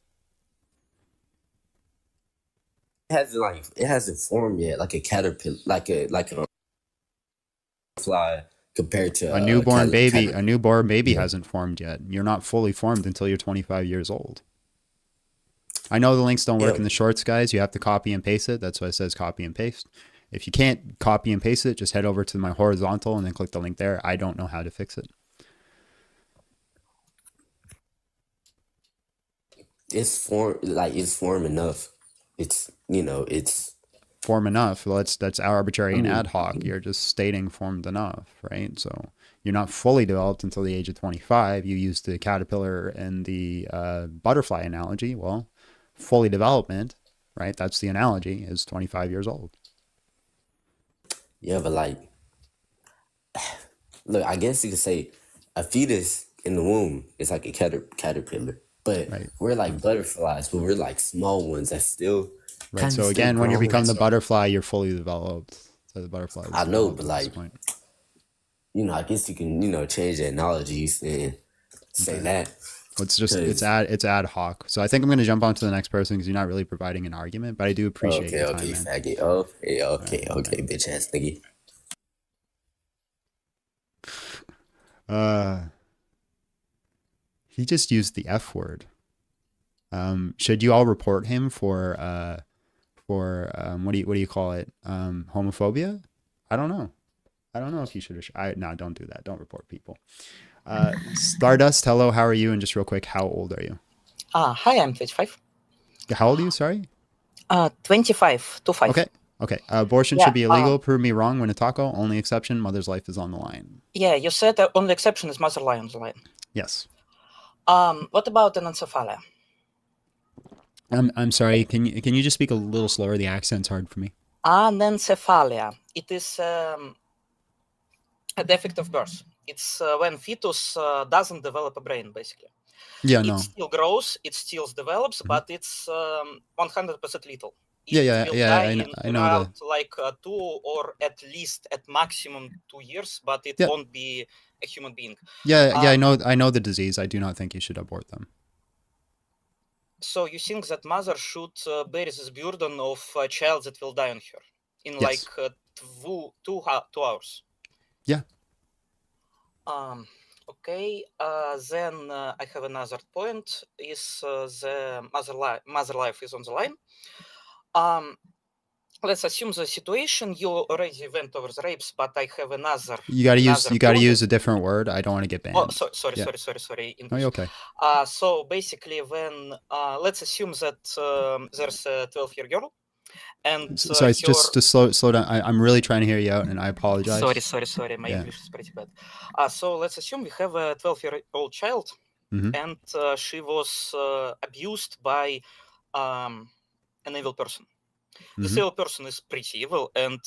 It hasn't formed yet, like a caterpillar, like a fly compared to A newborn baby. caterpillar. A newborn baby hasn't formed yet. You're not fully formed until you're 25 years old. I know the links don't work in the shorts, guys. You have to copy and paste it. That's why it says copy and paste. If you can't copy and paste it, just head over to my horizontal and then click the link there. I don't know how to fix it. It's form enough. It's form enough. Well, that's arbitrary and ad hoc. You're just stating formed enough, right? So you're not fully developed until the age of 25. You use the caterpillar and the butterfly analogy. Well, fully development, right? That's the analogy, is 25 years old. Yeah, but like, look, I guess you could say a fetus in the womb is like a caterpillar, but we're like butterflies, but we're like small ones that still. Right. So again, when you become the butterfly, you're fully developed. So the butterfly. I know, but like, I guess you can, change the analogies and say that. It's just it's ad hoc. So I think I'm going to jump on to the next person because you're not really providing an argument, but I do appreciate your time, man. Faggot. Okay, bitch ass nigga. He just used the F word. Should you all report him for what do you call it? Homophobia? I don't know if you should. No, don't do that. Don't report people. Stardust, hello, how are you? And just real quick, how old are you? Hi, I'm 25. How old are you, sorry? 25. Okay. Abortion should be illegal. Prove me wrong. When a taco. Only exception, mother's life is on the line. Yeah, you said the only exception is mother's life on the line. Yes. What about anencephalia? I'm sorry. Can you just speak a little slower? The accent's hard for me. Anencephalia. It is a defect of birth. It's when fetus doesn't develop a brain, basically. Yeah, it still grows, it still develops, but it's 100% lethal. I know around like 2 or at least at maximum 2 years, but it won't be a human being. I know the disease. I do not think you should abort them. So you think that mother should bear this burden of a child that will die on her in like 2 hours? Yeah. Okay. Then I have another point. Is the mother life is on the line? Let's assume the situation. You already went over the rapes, but I have another. You gotta use a different word. I don't want to get banned. Oh, sorry. English. Oh, okay. So basically, when let's assume that there's a 12-year girl, and sorry, just to slow down. I'm really trying to hear you out, and I apologize. Sorry. My English is pretty bad. So let's assume we have a 12-year-old child, and she was abused by an evil person. This evil person is pretty evil, and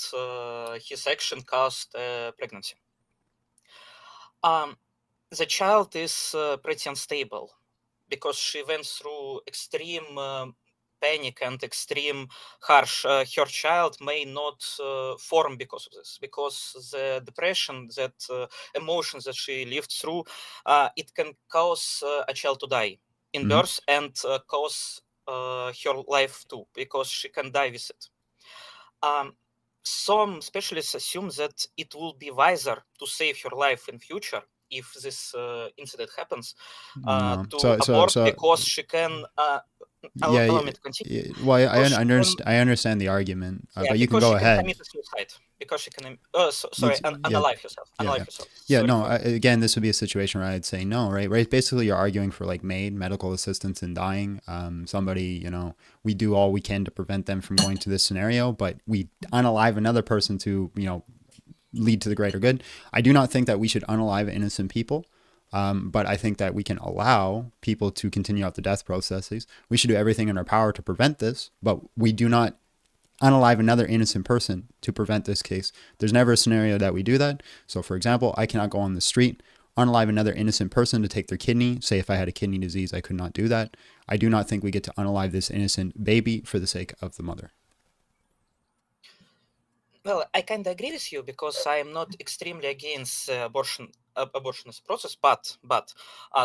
his action caused pregnancy. The child is pretty unstable because she went through extreme panic and extreme harsh. Her child may not form because of this, because the depression, that emotions that she lived through, it can cause a child to die in birth and cause her life too, because she can die with it. Some specialists assume that it will be wiser to save her life in future if this incident happens, to abort because she can. Allow me to continue. Well, I understand the argument, but you can go ahead. Commit suicide because she can. Unalive herself. Again, this would be a situation where I'd say no, right? Right. Basically, you're arguing for like medical assistance in dying. Somebody, we do all we can to prevent them from going to this scenario, but we unalive another person to, lead to the greater good. I do not think that we should unalive innocent people. But I think that we can allow people to continue out the death processes. We should do everything in our power to prevent this, but we do not unalive another innocent person to prevent this case. There's never a scenario that we do that. So, for example, I cannot go on the street, unalive another innocent person to take their kidney. Say if I had a kidney disease, I could not do that. I do not think we get to unalive this innocent baby for the sake of the mother. Well, I kind of agree with you because I am not extremely against abortion as a process, but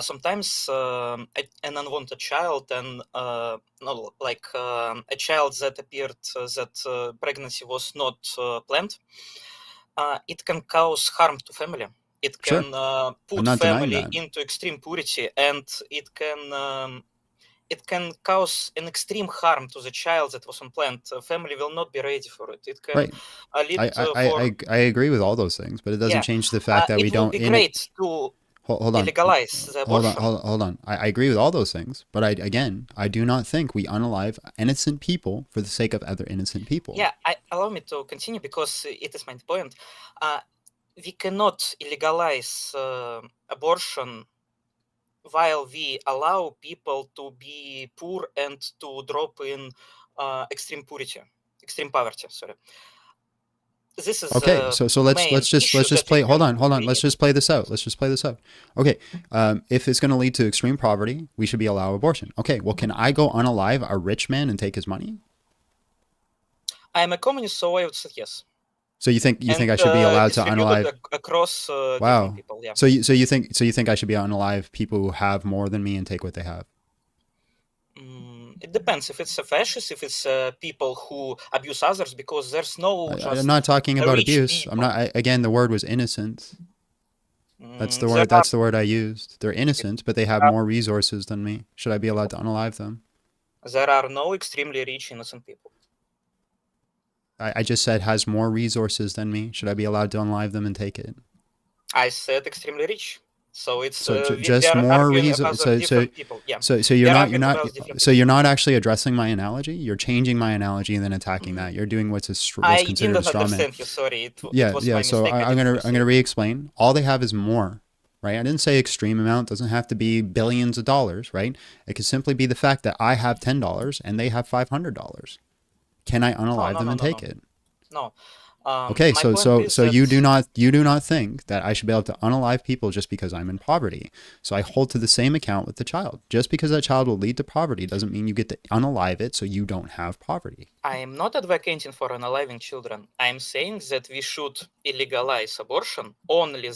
sometimes an unwanted child and no, like a child that appeared that pregnancy was not planned, it can cause harm to family. It Sure. can I'm put not denying family that. into extreme purity, and it can cause an extreme harm to the child that was unplanned. Family will not be ready for it. It can Right. lead I agree with all those things, but it doesn't yeah. change the fact that we It will don't be great to hold on. illegalize the abortion. Hold on. I agree with all those things, but I do not think we unalive innocent people for the sake of other innocent people. Yeah, allow me to continue because it is my point. We cannot illegalize abortion while we allow people to be poor and to drop in extreme poverty. Sorry. This is Okay, so let's just play. Hold on. Let's just play this out. Okay, if it's going to lead to extreme poverty, we should be allowed abortion. Okay, well, can I go unalive a rich man and take his money? I am a communist, so I would say yes. So you think I should be allowed to unalive across wow. different people? Yeah. So you think I should be unalive people who have more than me and take what they have? It depends if it's a fascist, if it's people who abuse others, because there's no. I'm not talking about abuse. People. I'm not. Again, the word was innocent. That's the word. That's the word I used. They're innocent, but they have more resources than me. Should I be allowed to unalive them? There are no extremely rich innocent people. I just said has more resources than me. Should I be allowed to unalive them and take it? I said extremely rich. So it's just more resources. So you're not actually addressing my analogy. You're changing my analogy and then attacking that. You're doing what's considered a straw man. I didn't understand you. Sorry. It was yeah. My So mistake. I'm gonna re-explain. All they have is more. Right? I didn't say extreme amount. It doesn't have to be billions of dollars. Right? It could simply be the fact that I have $10 and they have $500. Can I unalive them and take it? No. Okay, so you do not think that I should be able to unalive people just because I'm in poverty. So I hold to the same account with the child. Just because that child will lead to poverty doesn't mean you get to unalive it so you don't have poverty. I am not advocating for unaliving children. I'm saying that we should illegalize abortion only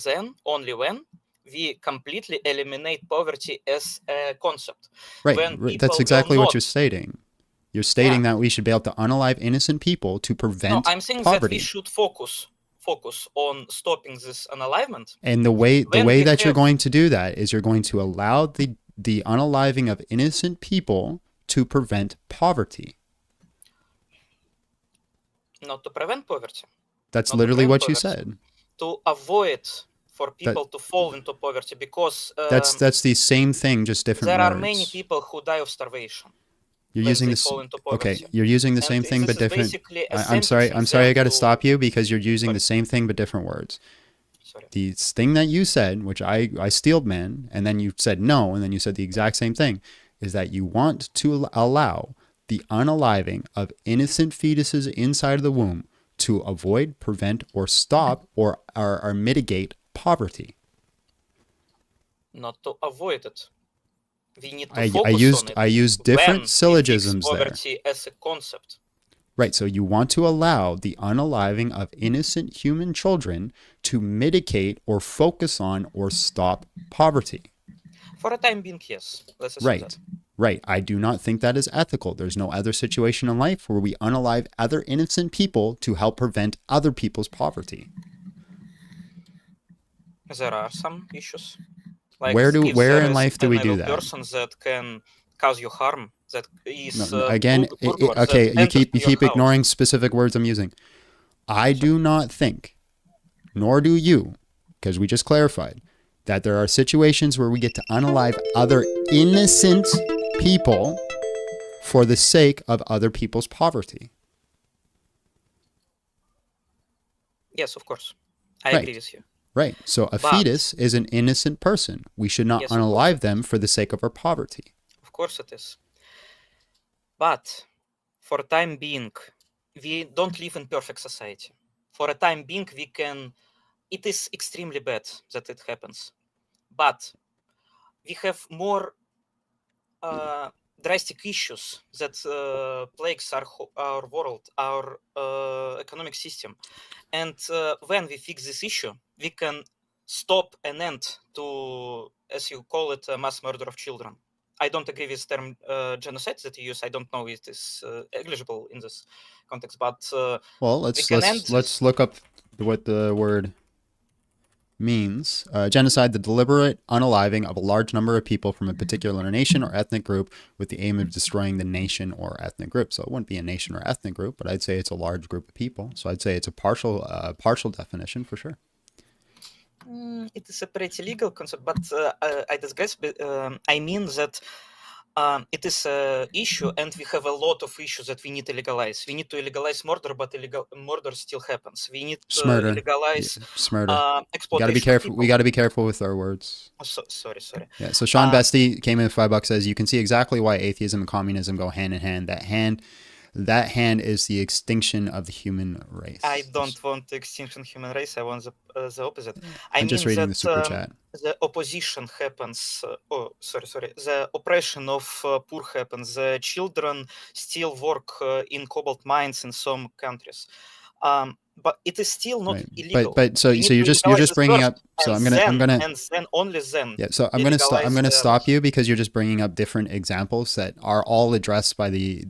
when we completely eliminate poverty as a concept. Right. That's exactly what you're stating. You're stating that we should be able to unalive innocent people to prevent poverty. No, I'm saying that we should focus on stopping this unalivement. And the way that you're going to do that is you're going to allow the unaliving of innocent people to prevent poverty. Not to prevent poverty. That's literally what you said. To avoid for people to fall into poverty because that's the same thing, just different words. There are many people who die of starvation. You're using this. Okay, you're using the same thing but different. I'm sorry. I got to stop you because you're using the same thing but different words. Sorry. The thing that you said, which I steeled, man, and then you said no, and then you said the exact same thing, is that you want to allow the unaliving of innocent fetuses inside of the womb to avoid, prevent, or stop or mitigate poverty. Not to avoid it. We need to focus on it. I used different syllogisms poverty there. As a concept. Right, so you want to allow the unaliving of innocent human children to mitigate or focus on or stop poverty. For a time being, yes. Let's assume that. Right. I do not think that is ethical. There's no other situation in life where we unalive other innocent people to help prevent other people's poverty. There are some issues. Like where in life do we do that? Persons that can cause you harm. That is okay. You keep ignoring specific words I'm using. I do not think, nor do you, because we just clarified that there are situations where we get to unalive other innocent people for the sake of other people's poverty. Yes, of course. I agree with you. Right. So a fetus is an innocent person. We should not unalive them for the sake of our poverty. Of course it is. But for a time being, we don't live in perfect society. For a time being, it is extremely bad that it happens. But we have more drastic issues that plagues our world, our economic system. And when we fix this issue, we can stop an end to, as you call it, mass murder of children. I don't agree with the term genocide that you use. I don't know if it is eligible in this context, but Well, we can end this. let's look up what the word means. Genocide, the deliberate unaliving of a large number of people from a particular nation or ethnic group with the aim of destroying the nation or ethnic group. So it wouldn't be a nation or ethnic group, but I'd say it's a large group of people. So I'd say it's a partial definition for sure. It is a pretty legal concept, but I digress. I mean that it is an issue, and we have a lot of issues that we need to legalize. We need to legalize murder, but murder still happens. We need to Smurder. legalize Smurder. We gotta be exploitation of careful. people. We gotta be careful with our words. Oh, sorry. Yeah. So Sean Bestie came in with $5, says you can see exactly why atheism and communism go hand in hand. That hand is the extinction of the human race. I don't want the extinction of human race. I want the opposite. I I'm mean just reading that the super chat. the opposition happens. The oppression of poor happens. The children still work in cobalt mines in some countries. But it is still not Right. illegal. But so We need you're to just legalize this bringing first, up. So and I'm gonna and then only then. Yeah, so I'm we gonna stop. I'm legalize gonna the stop others. you because you're just bringing up different examples that are all addressed by the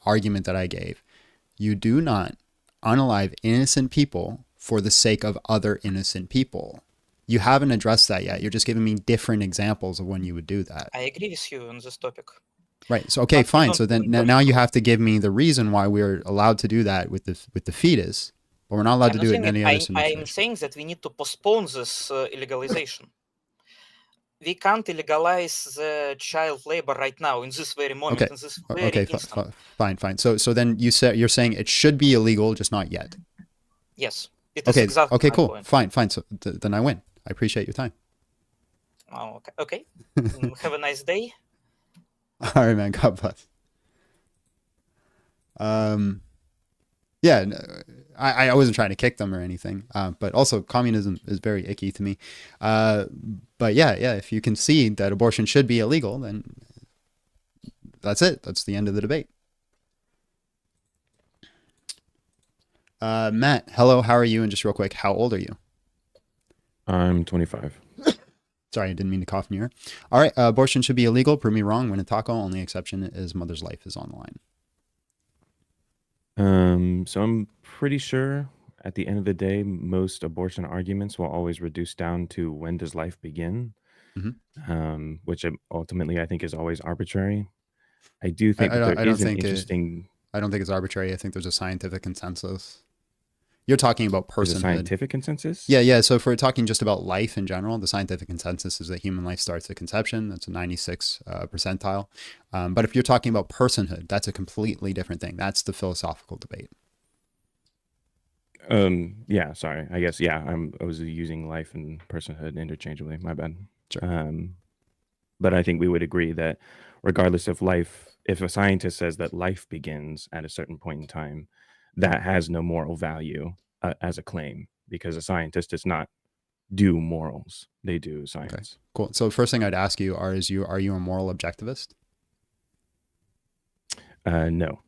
argument that I gave. You do not unalive innocent people for the sake of other innocent people. You haven't addressed that yet. You're just giving me different examples of when you would do that. I agree with you on this topic. Right. So okay, But we fine. don't So then do it now you have to give me the reason why we're allowed to do that with the fetus, but we're not allowed I'm to not do it in saying any it. other I'm situation. saying that we need to postpone this illegalization. We can't illegalize the child labor right now in this very moment, Okay. in this very Okay. instant. Fine. So then you're saying it should be illegal, just not yet. Yes, it is Okay. exactly Okay. my Cool. point. Fine. So then I win. I appreciate your time. Oh, okay. Have a nice day. All right, man. God bless. Yeah, I wasn't trying to kick them or anything, but also communism is very icky to me. But yeah, if you concede that abortion should be illegal, then that's it. That's the end of the debate. Matt, hello. How are you? And just real quick, how old are you? I'm 25. Sorry, I didn't mean to cough in your ear. All right, abortion should be illegal. Prove me wrong. Win a taco. Only exception is mother's life is on the line. So I'm pretty sure at the end of the day, most abortion arguments will always reduce down to when does life begin, which ultimately I think is always arbitrary. I do think that there is an interesting. I don't think it's arbitrary. I think there's a scientific consensus. You're talking about personhood. There's a scientific consensus? Yeah. So if we're talking just about life in general, the scientific consensus is that human life starts at conception. That's a 96 percentile. But if you're talking about personhood, that's a completely different thing. That's the philosophical debate. Yeah, sorry. I guess, yeah, I was using life and personhood interchangeably. My bad. Sure. But I think we would agree that regardless of life, if a scientist says that life begins at a certain point in time, that has no moral value as a claim, because a scientist does not do morals. They do science. Okay, cool. So first thing I'd ask you are you a moral objectivist? No.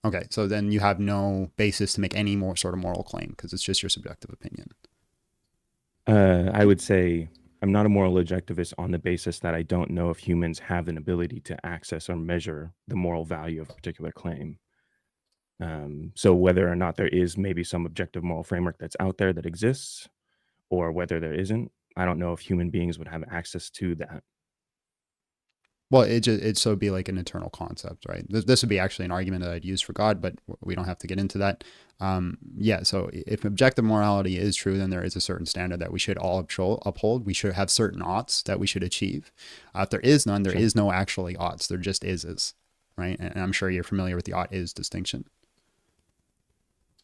Okay, so then you have no basis to make any more sort of moral claim because it's just your subjective opinion. I would say I'm not a moral objectivist on the basis that I don't know if humans have an ability to access or measure the moral value of a particular claim. So whether or not there is maybe some objective moral framework that's out there that exists, or whether there isn't, I don't know if human beings would have access to that. Well, it'd so be like an eternal concept, right? This would be actually an argument that I'd use for God, but we don't have to get into that. Yeah, so if objective morality is true, then there is a certain standard that we should all uphold. We should have certain oughts that we should achieve. If there is none, there is no actually oughts. There just is, right? And I'm sure you're familiar with the ought is distinction.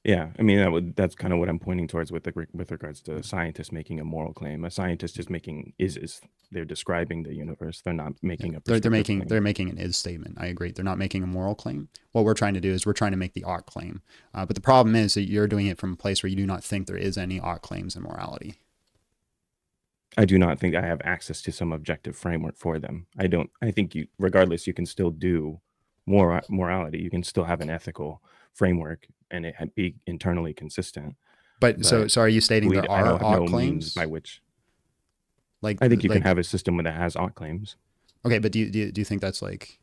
Yeah, I mean that's kind of what I'm pointing towards with regards to scientists making a moral claim. A scientist is making is. They're describing the universe. They're not making a. They're making an is statement. I agree. They're not making a moral claim. What we're trying to do is we're trying to make the ought claim. But the problem is that you're doing it from a place where you do not think there is any ought claims in morality. I do not think I have access to some objective framework for them. I think you, regardless, you can still do morality. You can still have an ethical framework and it be internally consistent. But so are you stating there I are don't have no ought means claims? by which. Like I think you can have a system that has ought claims. Okay, but do you think that's like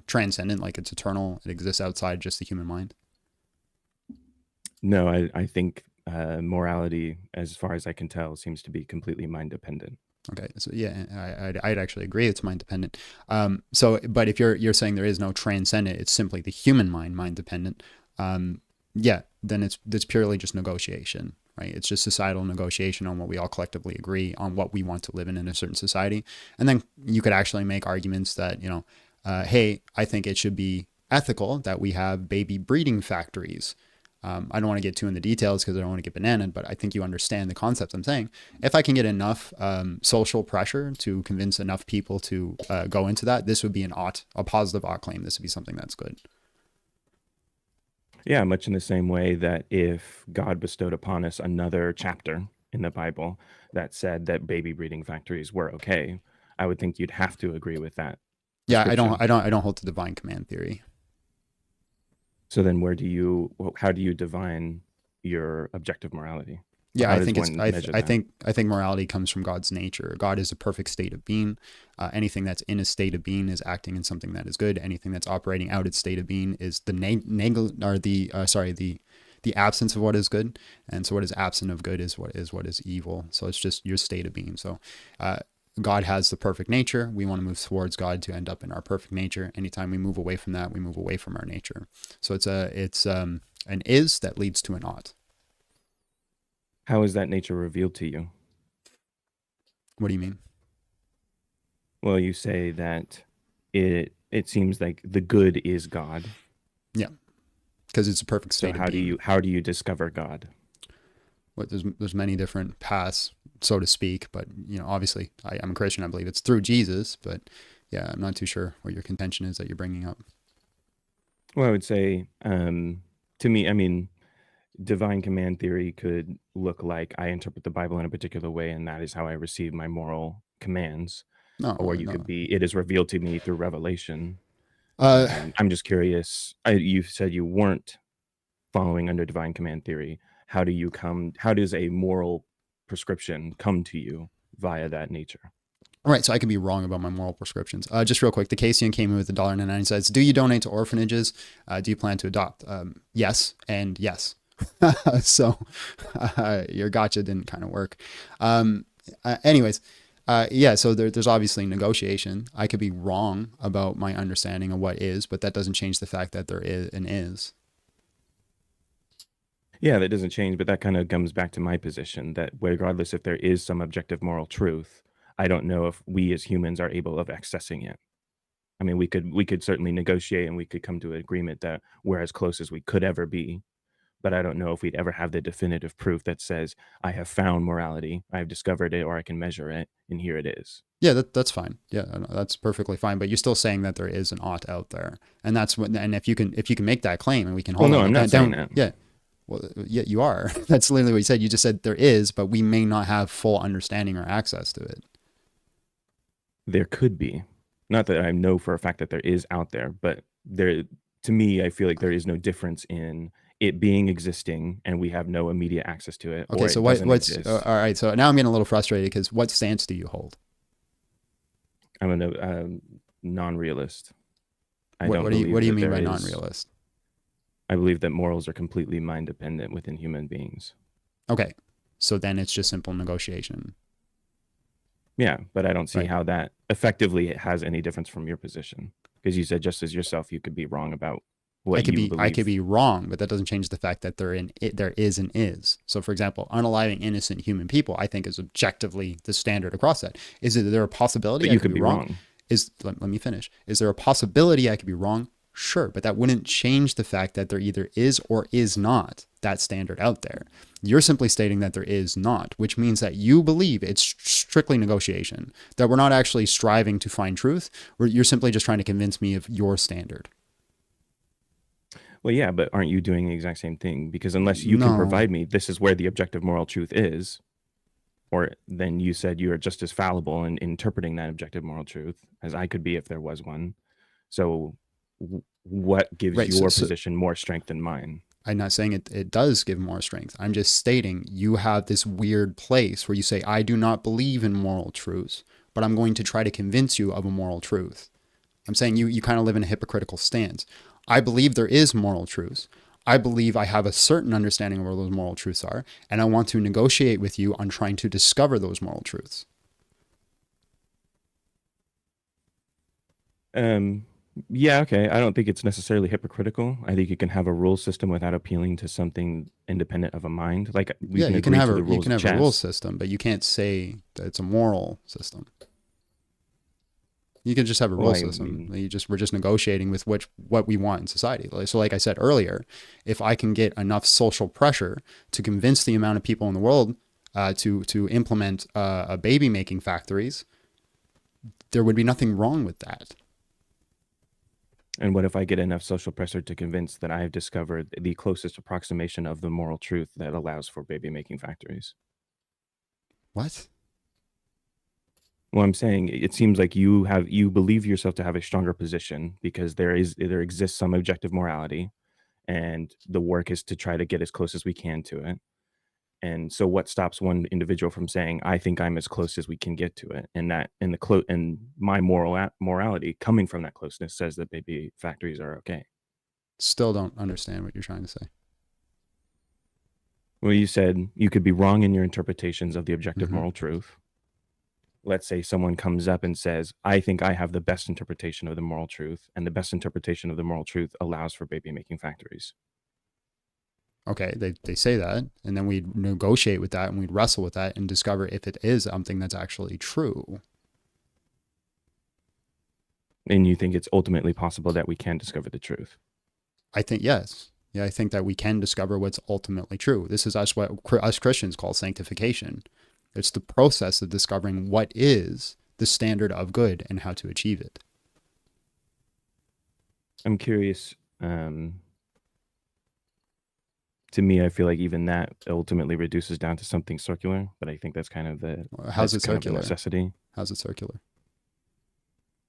transcendent, like it's eternal, it exists outside just the human mind? No, I think morality, as far as I can tell, seems to be completely mind dependent. Okay, so yeah, I'd actually agree it's mind dependent. So, but if you're saying there is no transcendent, it's simply the human mind dependent. Yeah, then it's purely just negotiation, right? It's just societal negotiation on what we all collectively agree on what we want to live in a certain society, and then you could actually make arguments that hey, I think it should be ethical that we have baby breeding factories. I don't want to get too into details because I don't want to get bananaed, but I think you understand the concept I'm saying. If I can get enough social pressure to convince enough people to go into that, this would be a positive ought claim. This would be something that's good. Yeah, much in the same way that if God bestowed upon us another chapter in the Bible that said that baby breeding factories were okay, I would think you'd have to agree with that. Yeah, I don't hold to divine command theory. So then how do you define your objective morality? Yeah, I think morality comes from God's nature. God is a perfect state of being. Anything that's in a state of being is acting in something that is good. Anything that's operating out its state of being is the absence of what is good. And so what is absent of good is what is evil. So it's just your state of being. So God has the perfect nature. We want to move towards God to end up in our perfect nature. Anytime we move away from that, we move away from our nature. So it's an is that leads to an ought. How is that nature revealed to you? What do you mean? Well, you say that it seems like the good is God. Yeah, because it's a perfect state. So how do you discover God? Well, there's many different paths, so to speak, but obviously I'm a Christian. I believe it's through Jesus, but yeah, I'm not too sure what your contention is that you're bringing up. Well, I would say, to me, I mean, divine command theory could look like I interpret the Bible in a particular way, and that is how I receive my moral commands. Could be, it is revealed to me through revelation. I'm just curious. You said you weren't following under divine command theory. How does a moral prescription come to you via that nature? All right, so I could be wrong about my moral prescriptions. Just real quick, the Casian came in with $1.99. Says, "Do you donate to orphanages? Do you plan to adopt?" Yes, and yes. So your gotcha didn't kind of work. Anyways, so there's obviously negotiation. I could be wrong about my understanding of what is, but that doesn't change the fact that there is an is. Yeah, that doesn't change, but that kind of comes back to my position that regardless if there is some objective moral truth, I don't know if we as humans are able of accessing it. I mean, we could certainly negotiate and we could come to an agreement that we're as close as we could ever be, but I don't know if we'd ever have the definitive proof that says, I have found morality, I've discovered it, or I can measure it, and here it is. Yeah, that's fine. Yeah, that's perfectly fine. But you're still saying that there is an ought out there, and that's what. And if you can make that claim, and we can hold. Well, no, I'm not saying that. Yeah. Well, yeah, you are. That's literally what you said. You just said there is, but we may not have full understanding or access to it. There could be. Not that I know for a fact that there is out there, but to me, I feel like there is no difference in it being existing and we have no immediate access to it. Okay, so what's all right? So now I'm getting a little frustrated because what stance do you hold? I'm a non-realist. What do you mean by non-realist? I believe that morals are completely mind dependent within human beings. Okay, so then it's just simple negotiation. Yeah, but I don't see how that effectively has any difference from your position, because you said just as yourself, you could be wrong about what you believe. I could be wrong, but that doesn't change the fact that there is and is. So, for example, unaliving innocent human people, I think is objectively the standard across that. Is there a possibility but you could be wrong? Let me finish. Is there a possibility I could be wrong? Sure, but that wouldn't change the fact that there either is or is not that standard out there. You're simply stating that there is not, which means that you believe it's strictly negotiation, that we're not actually striving to find truth. You're simply just trying to convince me of your standard. Well, yeah, but aren't you doing the exact same thing? Because unless you can provide me, this is where the objective moral truth is. or then you said you are just as fallible in interpreting that objective moral truth as I could be if there was one. So what gives Right. your position more strength than mine? I'm not saying it does give more strength. I'm just stating you have this weird place where you say, I do not believe in moral truths, but I'm going to try to convince you of a moral truth. I'm saying you kind of live in a hypocritical stance. I believe there is moral truths. I believe I have a certain understanding of where those moral truths are, and I want to negotiate with you on trying to discover those moral truths. Yeah, okay. I don't think it's necessarily hypocritical. I think you can have a rule system without appealing to something independent of a mind. Like we Yeah, can you can agree have to the rules of a rule chess. system, but you can't say that it's a moral system. You can just have a Well, rule I system. mean, We're just negotiating with what we want in society. So like I said earlier, if I can get enough social pressure to convince the amount of people in the world to implement a baby making factories, there would be nothing wrong with that. and what if I get enough social pressure to convince that I have discovered the closest approximation of the moral truth that allows for baby making factories? What? Well, I'm saying it seems like you believe yourself to have a stronger position because there exists some objective morality, and the work is to try to get as close as we can to it. And so what stops one individual from saying, I think I'm as close as we can get to it? And that and my morality coming from that closeness says that baby factories are okay. Still don't understand what you're trying to say. Well, you said you could be wrong in your interpretations of the objective Mhm. moral truth. Let's say someone comes up and says, I think I have the best interpretation of the moral truth, and the best interpretation of the moral truth allows for baby making factories. Okay, they say that, and then we'd negotiate with that and we'd wrestle with that and discover if it is something that's actually true. And you think it's ultimately possible that we can discover the truth? I think yes. Yeah, I think that we can discover what's ultimately true. This is what us Christians call sanctification. It's the process of discovering what is the standard of good and how to achieve it. I'm curious. To me, I feel like even that ultimately reduces down to something circular, but I think that's kind of How's it kind of a circular? necessity. How's it circular?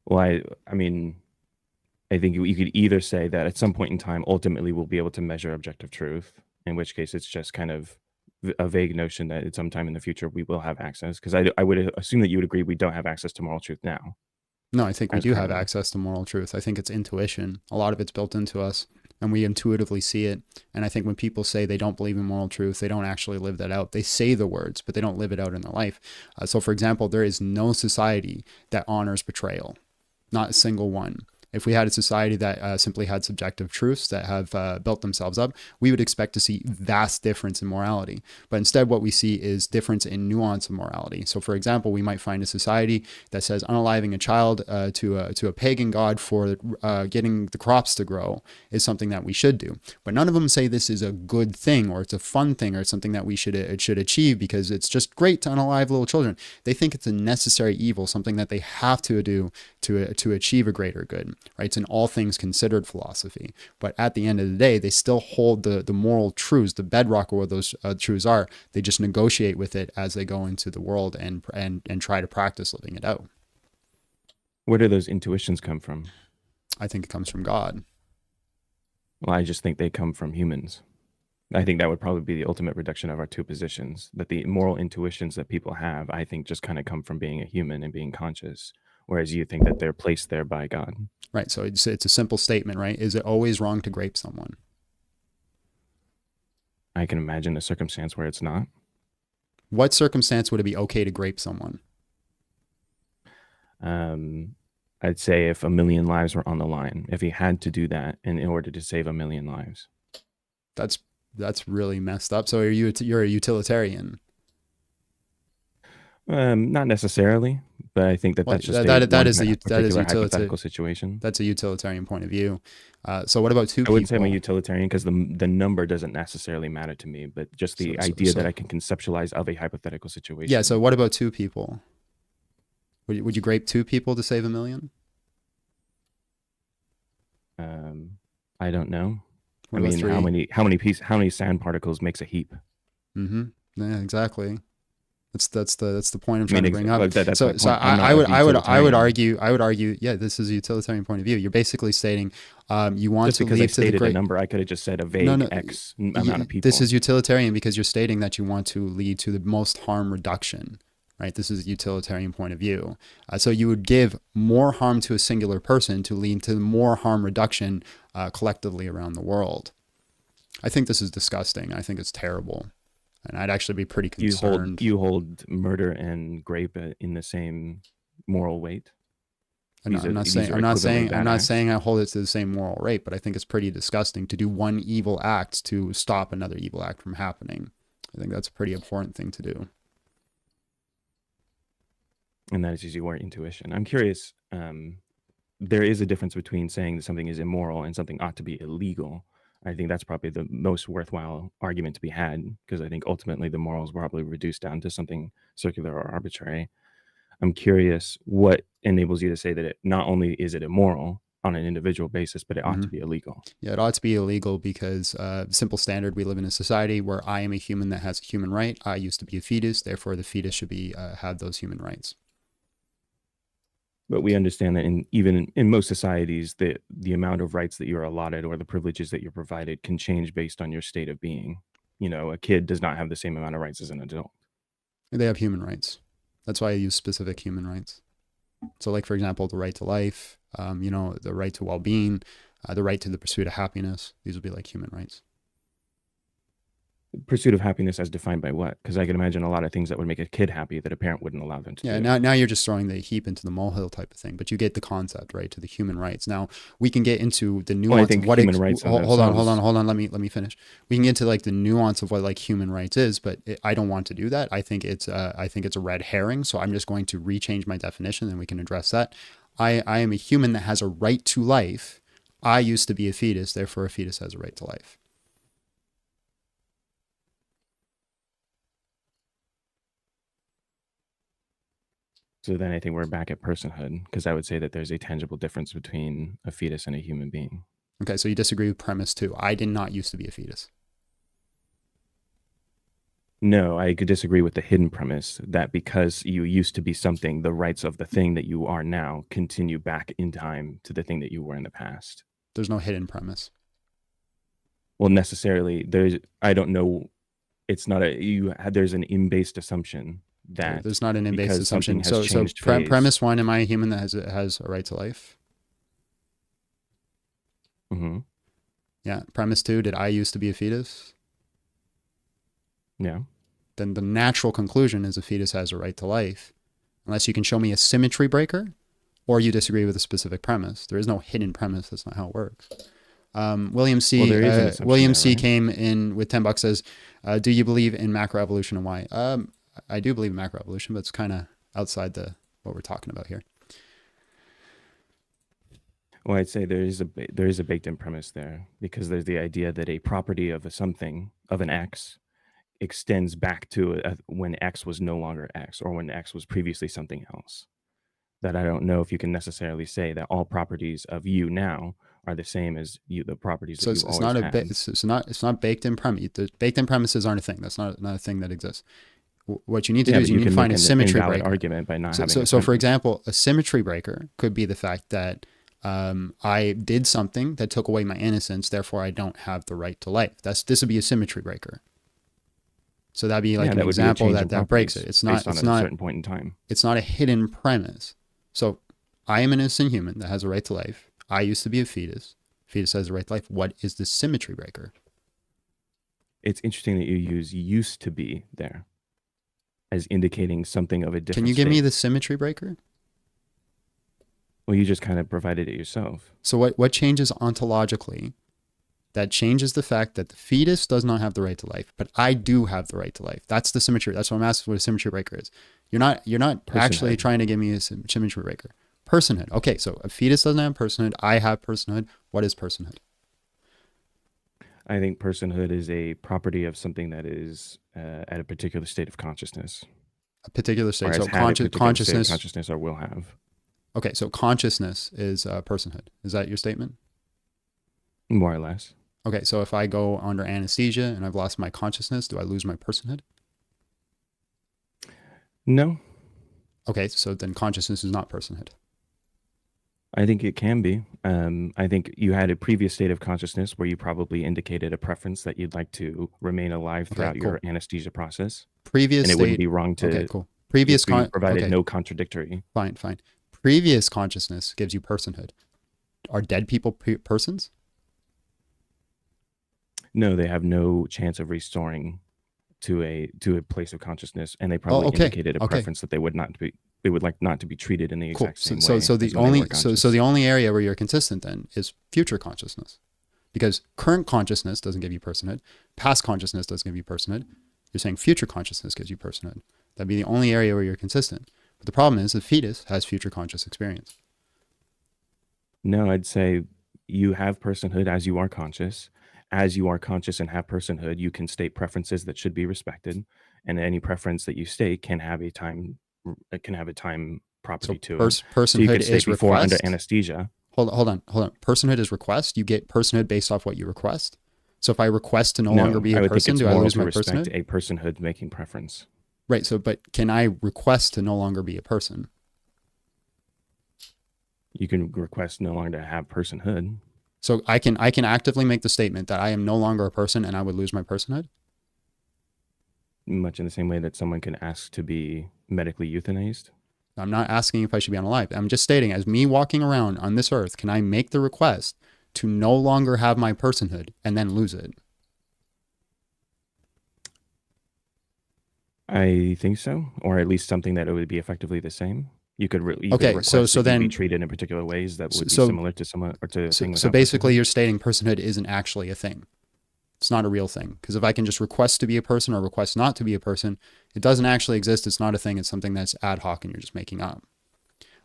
Well, I mean, I think you could either say that at some point in time, ultimately we'll be able to measure objective truth, in which case it's just kind of a vague notion that at some time in the future we will have access. Because I would assume that you would agree we don't have access to moral truth now. No, I think we As do have currently. access to moral truth. I think it's intuition. A lot of it's built into us, and we intuitively see it. And I think when people say they don't believe in moral truth, they don't actually live that out. They say the words, but they don't live it out in their life. So, for example, there is no society that honors betrayal, not a single one. If we had a society that simply had subjective truths that have built themselves up, we would expect to see vast difference in morality. But instead, what we see is difference in nuance of morality. So, for example, we might find a society that says unaliving a child to a pagan god for getting the crops to grow is something that we should do. But none of them say this is a good thing or it's a fun thing or it's something that we should achieve because it's just great to unalive little children. They think it's a necessary evil, something that they have to do to achieve a greater good. Right? It's an all things considered philosophy. But at the end of the day, they still hold the moral truths, the bedrock of what those truths are. They just negotiate with it as they go into the world and try to practice living it out. Where do those intuitions come from? I think it comes from God. Well, I just think they come from humans. I think that would probably be the ultimate reduction of our two positions, that the moral intuitions that people have, I think just kind of come from being a human and being conscious, whereas you think that they're placed there by God. Right. So it's a simple statement, right? Is it always wrong to grape someone? I can imagine a circumstance where it's not. What circumstance would it be okay to grape someone? I'd say if 1 million lives were on the line, if he had to do that in order to save 1 million lives. That's really messed up. So you're a utilitarian? Not necessarily, but I think that's just that is a hypothetical situation. That's a utilitarian point of view. So what about two people? I wouldn't say I'm a utilitarian because the number doesn't necessarily matter to me, but just the idea that I can conceptualize of a hypothetical situation. Yeah. So what about two people? Would you grape two people to save 1 million? I don't know. What I about mean, three? how many sand particles makes a heap? Mm-hmm. Yeah, exactly. That's the point I'm trying to bring up. That's my point. So I'm not I a would utilitarian. argue, yeah, this is a utilitarian point of view. You're basically stating you want Just to because I leave to the stated a great. number, I could have just said a vague No, X amount of people. this is utilitarian because you're stating that you want to lead to the most harm reduction, right? This is a utilitarian point of view. So you would give more harm to a singular person to lead to more harm reduction collectively around the world. I think this is disgusting. I think it's terrible. And I'd actually be pretty concerned. You hold murder and grape in the same moral weight? I'm not saying I hold it to the same moral rate, but I think it's pretty disgusting to do one evil act to stop another evil act from happening. I think that's a pretty important thing to do. And that is your intuition. I'm curious, there is a difference between saying that something is immoral and something ought to be illegal. I think that's probably the most worthwhile argument to be had, because I think ultimately the morals were probably reduced down to something circular or arbitrary. I'm curious what enables you to say that it not only is it immoral on an individual basis, but it ought to be illegal. Yeah, it ought to be illegal because simple standard, we live in a society where I am a human that has a human right. I used to be a fetus, therefore the fetus should be have those human rights. But we understand that even in most societies, the amount of rights that you're allotted or the privileges that you're provided can change based on your state of being. You know, a kid does not have the same amount of rights as an adult. They have human rights. That's why I use specific human rights. So like, for example, the right to life, the right to well-being, the right to the pursuit of happiness. These would be like human rights. Pursuit of happiness as defined by what? Because I can imagine a lot of things that would make a kid happy that a parent wouldn't allow them to do. Yeah, now you're just throwing the heap into the molehill type of thing, but you get the concept, right, to the human rights. Now we can get into the nuance of what human rights. Hold on. Let me finish. We can get into like the nuance of what like human rights is, but I don't want to do that. I think it's a red herring. So I'm just going to rechange my definition, and we can address that. I am a human that has a right to life. I used to be a fetus, therefore a fetus has a right to life. So then I think we're back at personhood, because I would say that there's a tangible difference between a fetus and a human being. Okay, so you disagree with premise 2. I did not used to be a fetus. No, I could disagree with the hidden premise that because you used to be something, the rights of the thing that you are now continue back in time to the thing that you were in the past. There's no hidden premise. Well, necessarily, I don't know. It's not there's an in-based assumption that there's not an in-based assumption. So premise 1, am I a human that has a right to life? Mm-hmm. Yeah. Premise 2, did I used to be a fetus? Yeah. Then the natural conclusion is a fetus has a right to life, unless you can show me a symmetry breaker, or you disagree with a specific premise. There is no hidden premise. That's not how it works. William C. Came in with $10, says, do you believe in macroevolution and why? I do believe in macroevolution, but it's kind of outside what we're talking about here. Well, I'd say there is a baked-in premise there, because there's the idea that a property of something, of an X, extends back to when X was no longer X, or when X was previously something else. That I don't know if you can necessarily say that all properties of you now are the same as the properties that you always had. It's not baked-in premise. The baked-in premises aren't a thing. That's not a thing that exists. What you need to do is you need to find a symmetry breaker. Argument by not having so for example, a symmetry breaker could be the fact that I did something that took away my innocence, therefore I don't have the right to life. This would be a symmetry breaker. So that'd be like an example that breaks it. It's not a certain point in time. It's not a hidden premise. So I am an innocent human that has a right to life. I used to be a fetus. Fetus has a right to life. What is the symmetry breaker? It's interesting that you use "used to be" there as indicating something of a different. Can you give me the symmetry breaker? Well, you just kind of provided it yourself. So what changes ontologically that changes the fact that the fetus does not have the right to life, but I do have the right to life? That's the symmetry. That's what I'm asking, what a symmetry breaker is. You're not actually trying to give me a symmetry breaker. Personhood. Okay, so a fetus doesn't have personhood. I have personhood. What is personhood? I think personhood is a property of something that is at a particular state of consciousness. A particular state. So consciousness or will have. Okay, so consciousness is personhood. Is that your statement? More or less. Okay, so if I go under anesthesia and I've lost my consciousness, do I lose my personhood? No, Okay, so then consciousness is not personhood. I think it can be. I think you had a previous state of consciousness where you probably indicated a preference that you'd like to remain alive throughout Okay, your cool. anesthesia process, Previous and it wouldn't state. be wrong Okay, to. cool. Previous if you provided okay, no contradictory. fine. Previous consciousness gives you personhood. Are dead people persons? No, they have no chance of restoring to a place of consciousness, and they probably indicated a preference that they would like not to be treated in the Cool. exact same So way. the only so the only area where you're consistent then is future consciousness, because current consciousness doesn't give you personhood, past consciousness doesn't give you personhood. You're saying future consciousness gives you personhood. That'd be the only area where you're consistent. But the problem is the fetus has future conscious experience. No, I'd say you have personhood as you are conscious. As you are conscious and have personhood, you can state preferences that should be respected, and any preference that you state can have a time property to it. Personhood So you could state is before request. under anesthesia. Hold on. Personhood is request. You get personhood based off what you request. So if I request to no longer be a person, do I lose my personhood? A personhood making preference. Right. So, but can I request to no longer be a person? You can request no longer to have personhood. So I can actively make the statement that I am no longer a person and I would lose my personhood? Much in the same way that someone can ask to be medically euthanized. I'm not asking if I should be unalive. I'm just stating, as me walking around on this earth, can I make the request to no longer have my personhood and then lose it? I think so, or at least something that it would be effectively the same. You could so then be treated in particular ways that would be similar to someone or to a thing. So basically, you're stating personhood isn't actually a thing. It's not a real thing, because if I can just request to be a person or request not to be a person, it doesn't actually exist. It's not a thing. It's something that's ad hoc and you're just making up.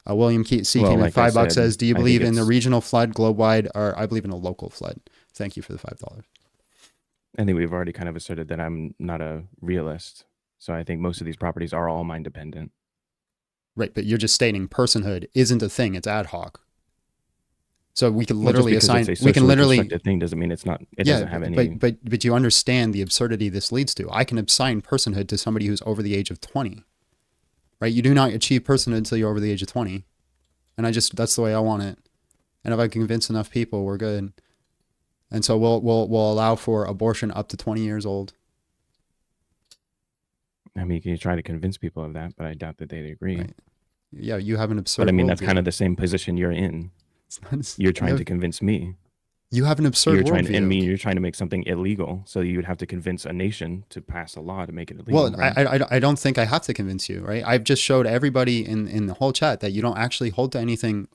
William C. came in $5 says, "Do you believe in the regional flood, globe wide, or I believe in a local flood?" Thank you for the $5. I think we've already kind of asserted that I'm not a realist, so I think most of these properties are all mind dependent. Right, but you're just stating personhood isn't a thing; it's ad hoc. So we can literally assign. We can literally. A thing doesn't mean it's not. It doesn't have any. But you understand the absurdity this leads to. I can assign personhood to somebody who's over the age of 20. Right, you do not achieve personhood until you're over the age of 20, and that's the way I want it. And if I convince enough people, we're good. And so we'll allow for abortion up to 20 years old. I mean, you try to convince people of that, but I doubt that they'd agree. Right. Yeah, you have an absurd. But I mean, that's kind of the same position you're in. You're trying to convince me. You have an absurd worldview. You're trying to make something illegal, so you would have to convince a nation to pass a law to make it illegal. Well, right? I don't think I have to convince you, right? I've just showed everybody in the whole chat that you don't actually hold to anything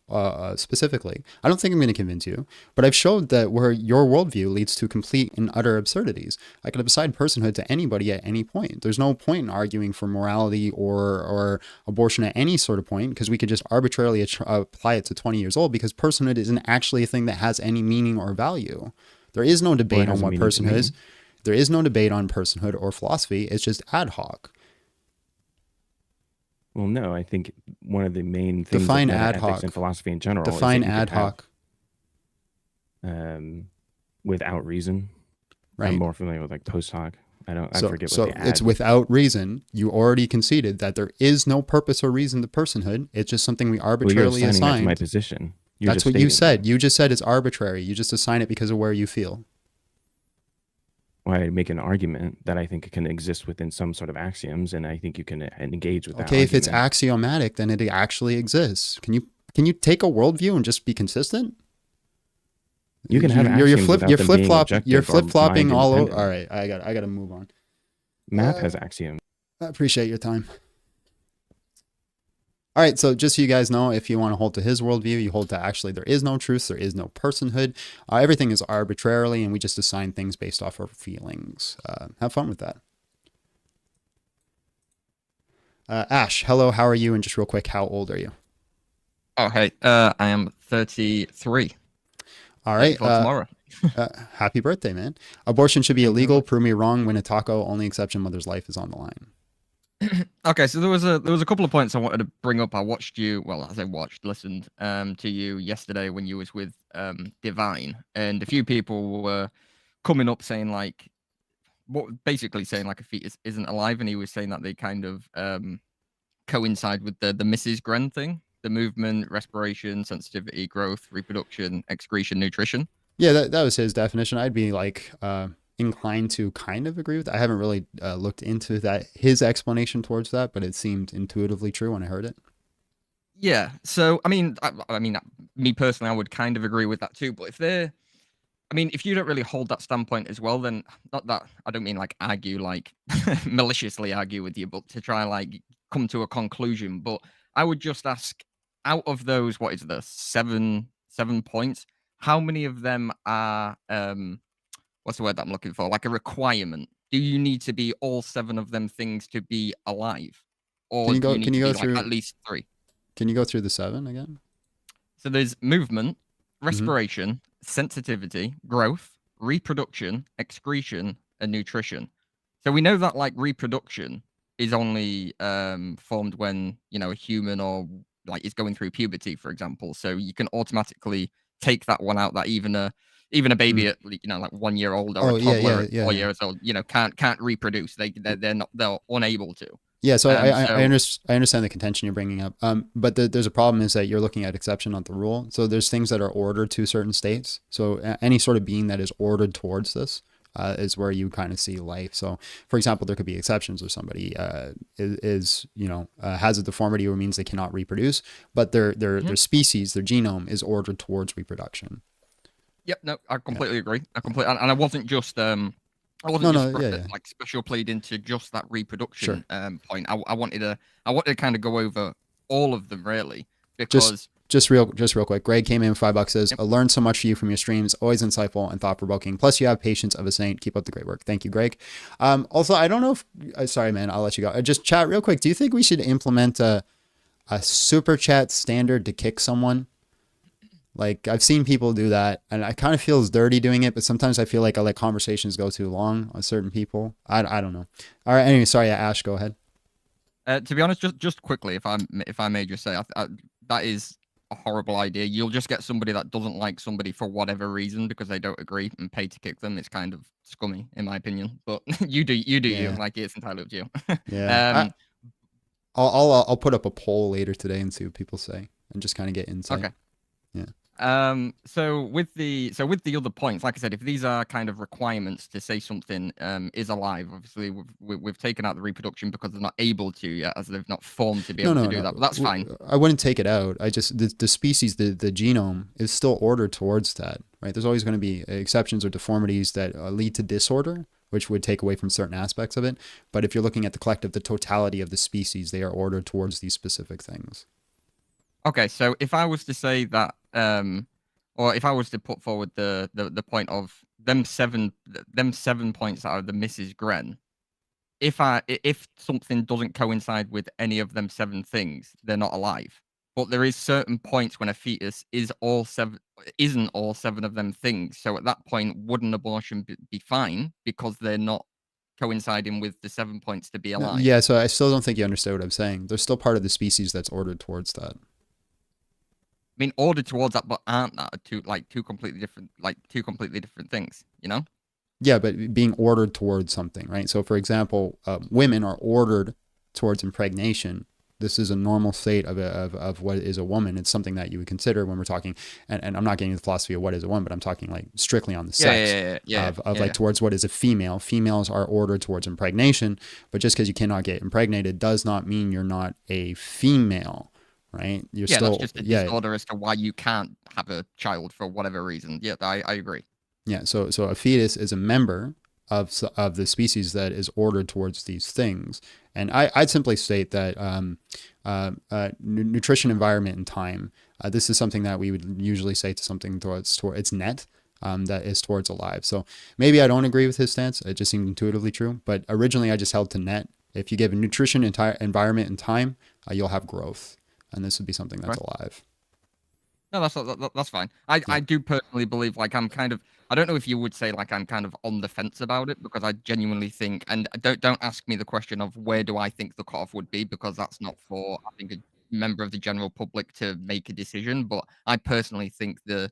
specifically. I don't think I'm going to convince you, but I've showed that where your worldview leads to complete and utter absurdities. I could assign personhood to anybody at any point. There's no point in arguing for morality or abortion at any sort of point, because we could just arbitrarily apply it to 20 years old, because personhood isn't actually a thing that has any meaning or value. There is no debate on what personhood is. There is no debate on personhood or philosophy. It's just ad hoc. Well, no, I think one of the main things define of ad ethics hoc and philosophy in general define is ad hoc without reason. Right. I'm more familiar with like post hoc. I forget what the it's without reason. You already conceded that there is no purpose or reason to personhood. It's just something we arbitrarily assign. That's my position. That's what you said. You just said it's arbitrary. You just assign it because of where you feel. Well, I make an argument that I think it can exist within some sort of axioms, and I think you can engage with that. Okay, if it's axiomatic, then it actually exists. Can you take a worldview and just be consistent? You can have you're flip flopping all over. All right, I got to move on. Math has axioms. I appreciate your time. All right, so just so you guys know, if you want to hold to his worldview, you hold to actually there is no truth, there is no personhood. Everything is arbitrarily, and we just assign things based off our feelings. Have fun with that. Ash, hello, how are you? And just real quick, how old are you? Oh, hey, I am 33. All right. Tomorrow. Happy birthday, man. Abortion should be illegal. Prove me wrong. Win a taco. Only exception, mother's life is on the line. Okay, so there was a couple of points I wanted to bring up. I watched you, well, as I listened to you yesterday when you was with Divine, and a few people were coming up saying basically saying like a fetus isn't alive, and he was saying that they kind of coincide with the Mrs. Gren thing? The movement, respiration, sensitivity, growth, reproduction, excretion, nutrition. Yeah, that was his definition. I'd be like inclined to kind of agree with that. I haven't really looked into that, his explanation towards that, but it seemed intuitively true when I heard it. Yeah. So I mean, me personally, I would kind of agree with that too. But if you don't really hold that standpoint as well, then not that I don't mean like argue, like maliciously argue with you, but to try like come to a conclusion. But I would just ask, out of those, what is the seven points? How many of them are what's the word that I'm looking for? Like a requirement. Do you need to be all 7 of them things to be alive, or do you need to be like at least 3? Can you go through the 7 again? So there's movement, respiration, sensitivity, growth, reproduction, excretion, and nutrition. So we know that like reproduction is only formed when a human or like is going through puberty, for example. So you can automatically take that one out. That even a baby at like 1 year old or a toddler at 4 years old, can't reproduce. They're unable to. Yeah, so I understand the contention you're bringing up, but there's a problem is that you're looking at exception, not the rule. So there's things that are ordered to certain states. So any sort of being that is ordered towards this is where you kind of see life. So, for example, there could be exceptions where somebody has a deformity, or means they cannot reproduce, but their species, their genome is ordered towards reproduction. Yep, no, I completely agree. And I wasn't just like special played into just that reproduction point. I wanted to kind of go over all of them really, because just real quick. Greg came in with $5, says, I learned so much from you from your streams, always insightful and thought provoking. Plus you have patience of a saint. Keep up the great work. Thank you, Greg. Also, I don't know if sorry man, I'll let you go. Just chat real quick. Do you think we should implement a super chat standard to kick someone? Like, I've seen people do that, and I kind of feel dirty doing it, but sometimes I feel like I let conversations go too long on certain people. I don't know. All right. Anyway, sorry, Ash, go ahead. To be honest, just quickly, if I may just say, that is a horrible idea. You'll just get somebody that doesn't like somebody for whatever reason because they don't agree and pay to kick them. It's kind of scummy, in my opinion. But you do you. Like, it's entirely up to you. Yeah. I'll put up a poll later today and see what people say and just kind of get insight. Okay. Yeah. So with the other points, like I said, if these are kind of requirements to say something is alive, obviously we've taken out the reproduction because they're not able to yet, as they've not formed to be able to do that. But that's fine. I wouldn't take it out. I just the species, the genome is still ordered towards that, right? There's always going to be exceptions or deformities that lead to disorder, which would take away from certain aspects of it. But if you're looking at the collective, the totality of the species, they are ordered towards these specific things. Okay, so if I was to say that, or if I was to put forward the point of them 7 points out of the Mrs. Gren, if something doesn't coincide with any of them 7 things, they're not alive. But there is certain points when a fetus isn't all 7 of them things. So at that point, would an abortion be fine because they're not coinciding with the 7 points to be alive? Yeah, so I still don't think you understand what I'm saying. They're still part of the species that's ordered towards that. I mean, ordered towards that, but aren't that two completely different things, you know? Yeah, but being ordered towards something, right? So, for example, women are ordered towards impregnation. This is a normal state of what is a woman. It's something that you would consider when we're talking, and I'm not getting into the philosophy of what is a woman, but I'm talking like strictly on the sex towards what is a female. Females are ordered towards impregnation, but just because you cannot get impregnated does not mean you're not a female. Right? You're still that's just a disorder as to why you can't have a child for whatever reason. Yeah, I agree. Yeah, so a fetus is a member of the species that is ordered towards these things, and I'd simply state that nutrition, environment, and time. This is something that we would usually say to something towards its net. That is towards alive. So maybe I don't agree with his stance. It just seemed intuitively true, but originally I just held to net. If you give nutrition, environment, and time, you'll have growth. And this would be something that's alive. No, that's fine. I do personally believe, like, I'm kind of, I don't know if you would say like I'm kind of on the fence about it, because I genuinely think, and don't ask me the question of where do I think the cutoff would be, because that's not for, I think, a member of the general public to make a decision. But I personally think the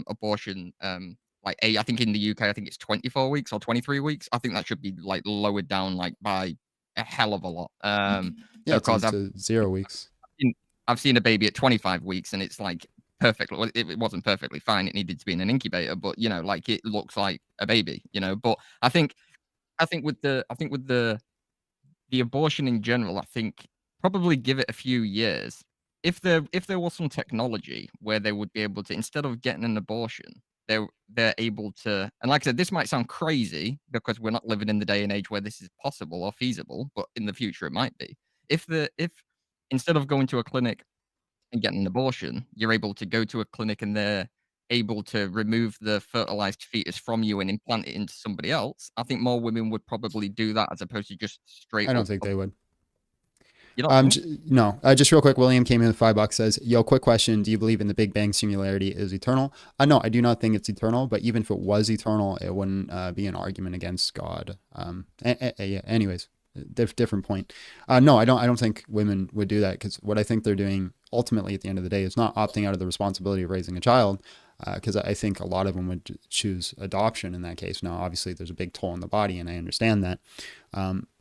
abortion, I think in the UK, I think it's 24 weeks or 23 weeks. I think that should be like lowered down like by a hell of a lot. Yeah, Because to 0 weeks. I've seen a baby at 25 weeks, and it's like perfect. Well, it wasn't perfectly fine. It needed to be in an incubator, but like it looks like a baby. But I think with the abortion in general, I think probably give it a few years. If there was some technology where they would be able to, instead of getting an abortion, they're able to, and like I said, this might sound crazy because we're not living in the day and age where this is possible or feasible, but in the future it might be. If instead of going to a clinic and getting an abortion, you're able to go to a clinic and they're able to remove the fertilized fetus from you and implant it into somebody else, I think more women would probably do that as opposed to just straight I don't up. think they would. You don't think? No, just real quick. William came in with $5. Says, "Yo, quick question: do you believe in the Big Bang singularity is eternal?" No, I do not think it's eternal. But even if it was eternal, it wouldn't be an argument against God. Yeah. Anyways, different point. No, I don't think women would do that, because what I think they're doing ultimately at the end of the day is not opting out of the responsibility of raising a child. Because I think a lot of them would choose adoption in that case. Now, obviously, there's a big toll on the body, and I understand that.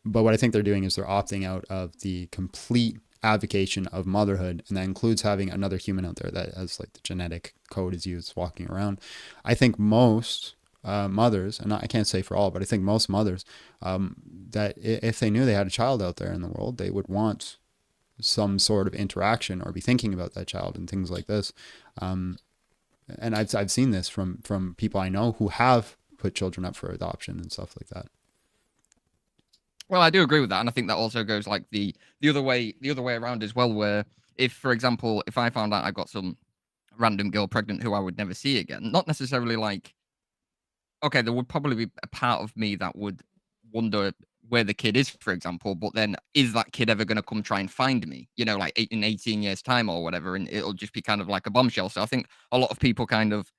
But what I think they're doing is they're opting out of the complete advocacy of motherhood, and that includes having another human out there that has like the genetic code is used walking around. I think most mothers, and I can't say for all, but I think most mothers, that if they knew they had a child out there in the world, they would want some sort of interaction or be thinking about that child and things like this. And I've seen this from people I know who have put children up for adoption and stuff like that. Well, I do agree with that, and I think that also goes like the other way around as well. Where if, for example, if I found out I got some random girl pregnant who I would never see again, not necessarily like, okay, there would probably be a part of me that would wonder where the kid is, for example, but then is that kid ever going to come try and find me, like in 18 years time or whatever, and it'll just be kind of like a bombshell. So I think a lot of people kind of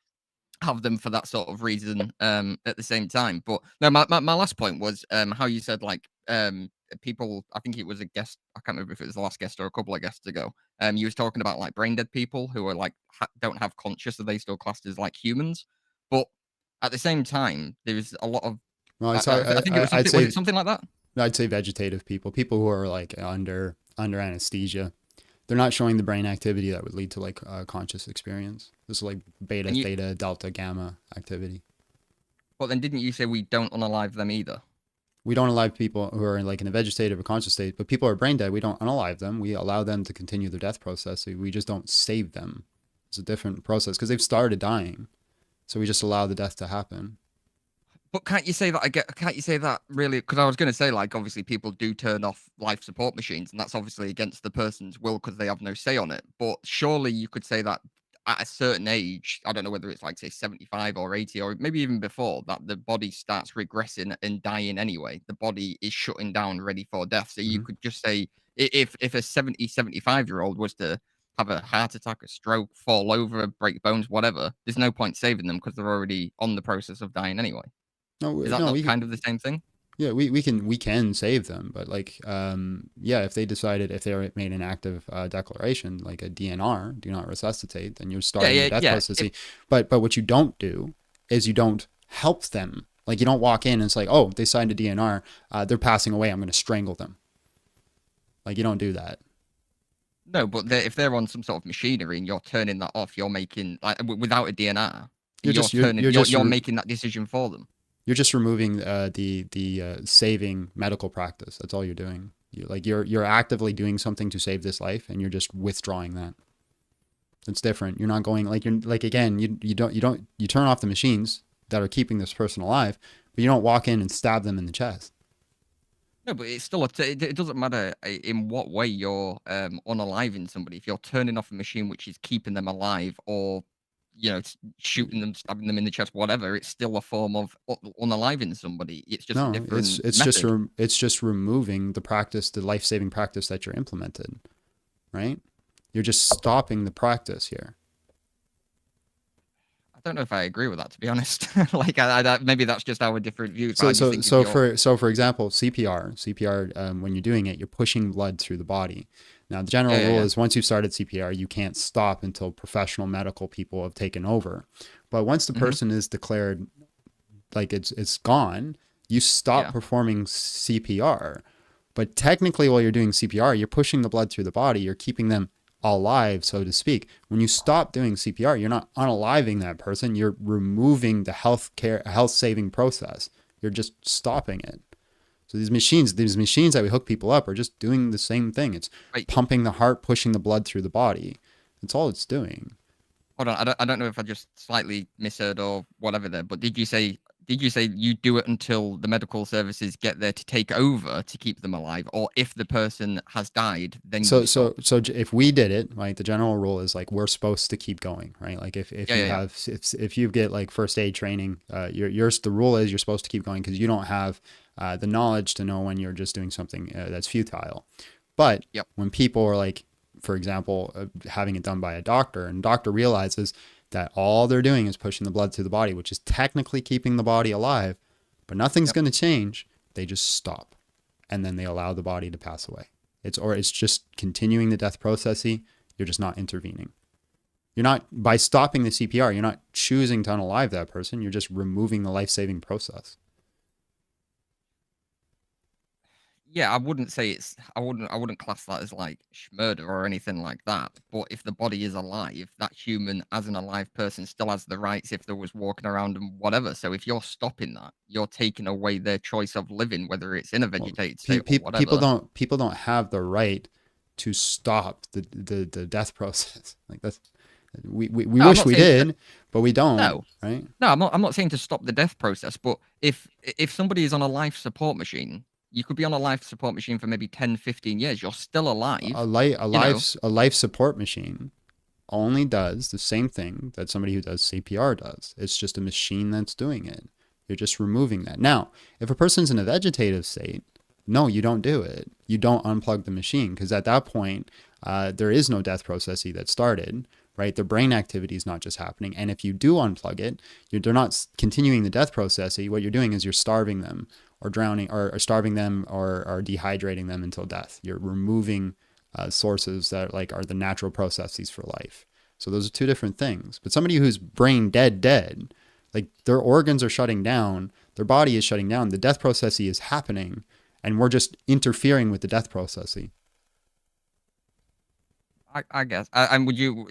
have them for that sort of reason at the same time. But no, my last point was how you said like people, I think it was a guest, I can't remember if it was the last guest or a couple of guests ago, you was talking about like brain dead people who are like don't have conscious, so they still classed as like humans. But at the same time, there's a lot of Well, I think it was something, was it something like that? I'd say vegetative people who are like under anesthesia. They're not showing the brain activity that would lead to like a conscious experience. This is like beta, theta, delta, gamma activity. Well, then didn't you say we don't unalive them either? We don't alive people who are like in a vegetative or conscious state, but people who are brain dead, we don't unalive them. We allow them to continue their death process. We just don't save them. It's a different process because they've started dying. So we just allow the death to happen. But can't you say that can't you say that really? Because I was going to say, like, obviously people do turn off life support machines, and that's obviously against the person's will because they have no say on it. But surely you could say that at a certain age, I don't know whether it's like say 75 or 80 or maybe even before, that the body starts regressing and dying anyway. The body is shutting down, ready for death. So you could just say if a 75-year-old was to have a heart attack, a stroke, fall over, break bones, whatever, there's no point saving them because they're already on the process of dying anyway. Is that not kind of the same thing? Yeah, we can save them, but like, if they decided, if they made an active declaration, like a DNR, do not resuscitate, then you're starting the death process. But what you don't do is you don't help them. Like you don't walk in and it's like, oh, they signed a DNR, they're passing away, I'm going to strangle them. Like you don't do that. No, but if they're on some sort of machinery and you're turning that off, you're making like without a DNR, you're making that decision for them. You're just removing the saving medical practice. That's all you're doing. You're actively doing something to save this life, and you're just withdrawing that. It's different. You're not going you turn off the machines that are keeping this person alive, but you don't walk in and stab them in the chest. No, but it's still it doesn't matter in what way you're unaliving somebody. If you're turning off a machine which is keeping them alive, or shooting them, stabbing them in the chest, whatever, it's still a form of unaliving somebody. It's just a different method. It's just removing the practice, the life-saving practice that you're implemented, right? You're just stopping the practice here. I don't know if I agree with that, to be honest. Like, maybe that's just our different views. For example, CPR, when you're doing it, you're pushing blood through the body. Now, the general rule is once you've started CPR, you can't stop until professional medical people have taken over. But once the person is declared like it's gone, you stop performing CPR. But technically, while you're doing CPR, you're pushing the blood through the body. You're keeping them alive, so to speak. When you stop doing CPR, you're not unaliving that person. You're removing the health saving process. You're just stopping it. So these machines that we hook people up are just doing the same thing. It's pumping the heart, pushing the blood through the body. That's all it's doing. Hold on, I don't know if I just slightly misheard or whatever there, but did you say you do it until the medical services get there to take over to keep them alive, or if the person has died, then so you stop? so if we did it, right, the general rule is like we're supposed to keep going, right? Like if you get like first aid training, the rule is you're supposed to keep going because you don't have the knowledge to know when you're just doing something that's futile. But when people are like, for example, having it done by a doctor, and doctor realizes that all they're doing is pushing the blood through the body, which is technically keeping the body alive, but nothing's going to change. They just stop, and then they allow the body to pass away. It's just continuing the death process. You're just not intervening. You're not, by stopping the CPR, you're not choosing to unalive that person. You're just removing the life-saving process. Yeah, I wouldn't class that as like murder or anything like that. But if the body is alive, that human as an alive person still has the rights if there was walking around and whatever. So if you're stopping that, you're taking away their choice of living, whether it's in a vegetated state or whatever. People don't have the right to stop the death process. Like that's we wish we did, but we don't. No, right? No, I'm not saying to stop the death process, but if somebody is on a life support machine, you could be on a life support machine for maybe 10, 15 years. You're still alive. A life support machine only does the same thing that somebody who does CPR does. It's just a machine that's doing it. You're just removing that. Now, if a person's in a vegetative state, no, you don't do it. You don't unplug the machine because at that point, there is no death process that started, right? The brain activity is not just happening. And if you do unplug it, they're not continuing the death process. What you're doing is you're starving them or drowning or starving them or dehydrating them until death. You're removing sources that like are the natural processes for life. So those are two different things. But somebody who's brain dead, like their organs are shutting down, their body is shutting down, the death process is happening, and we're just interfering with the death process. I guess. And would you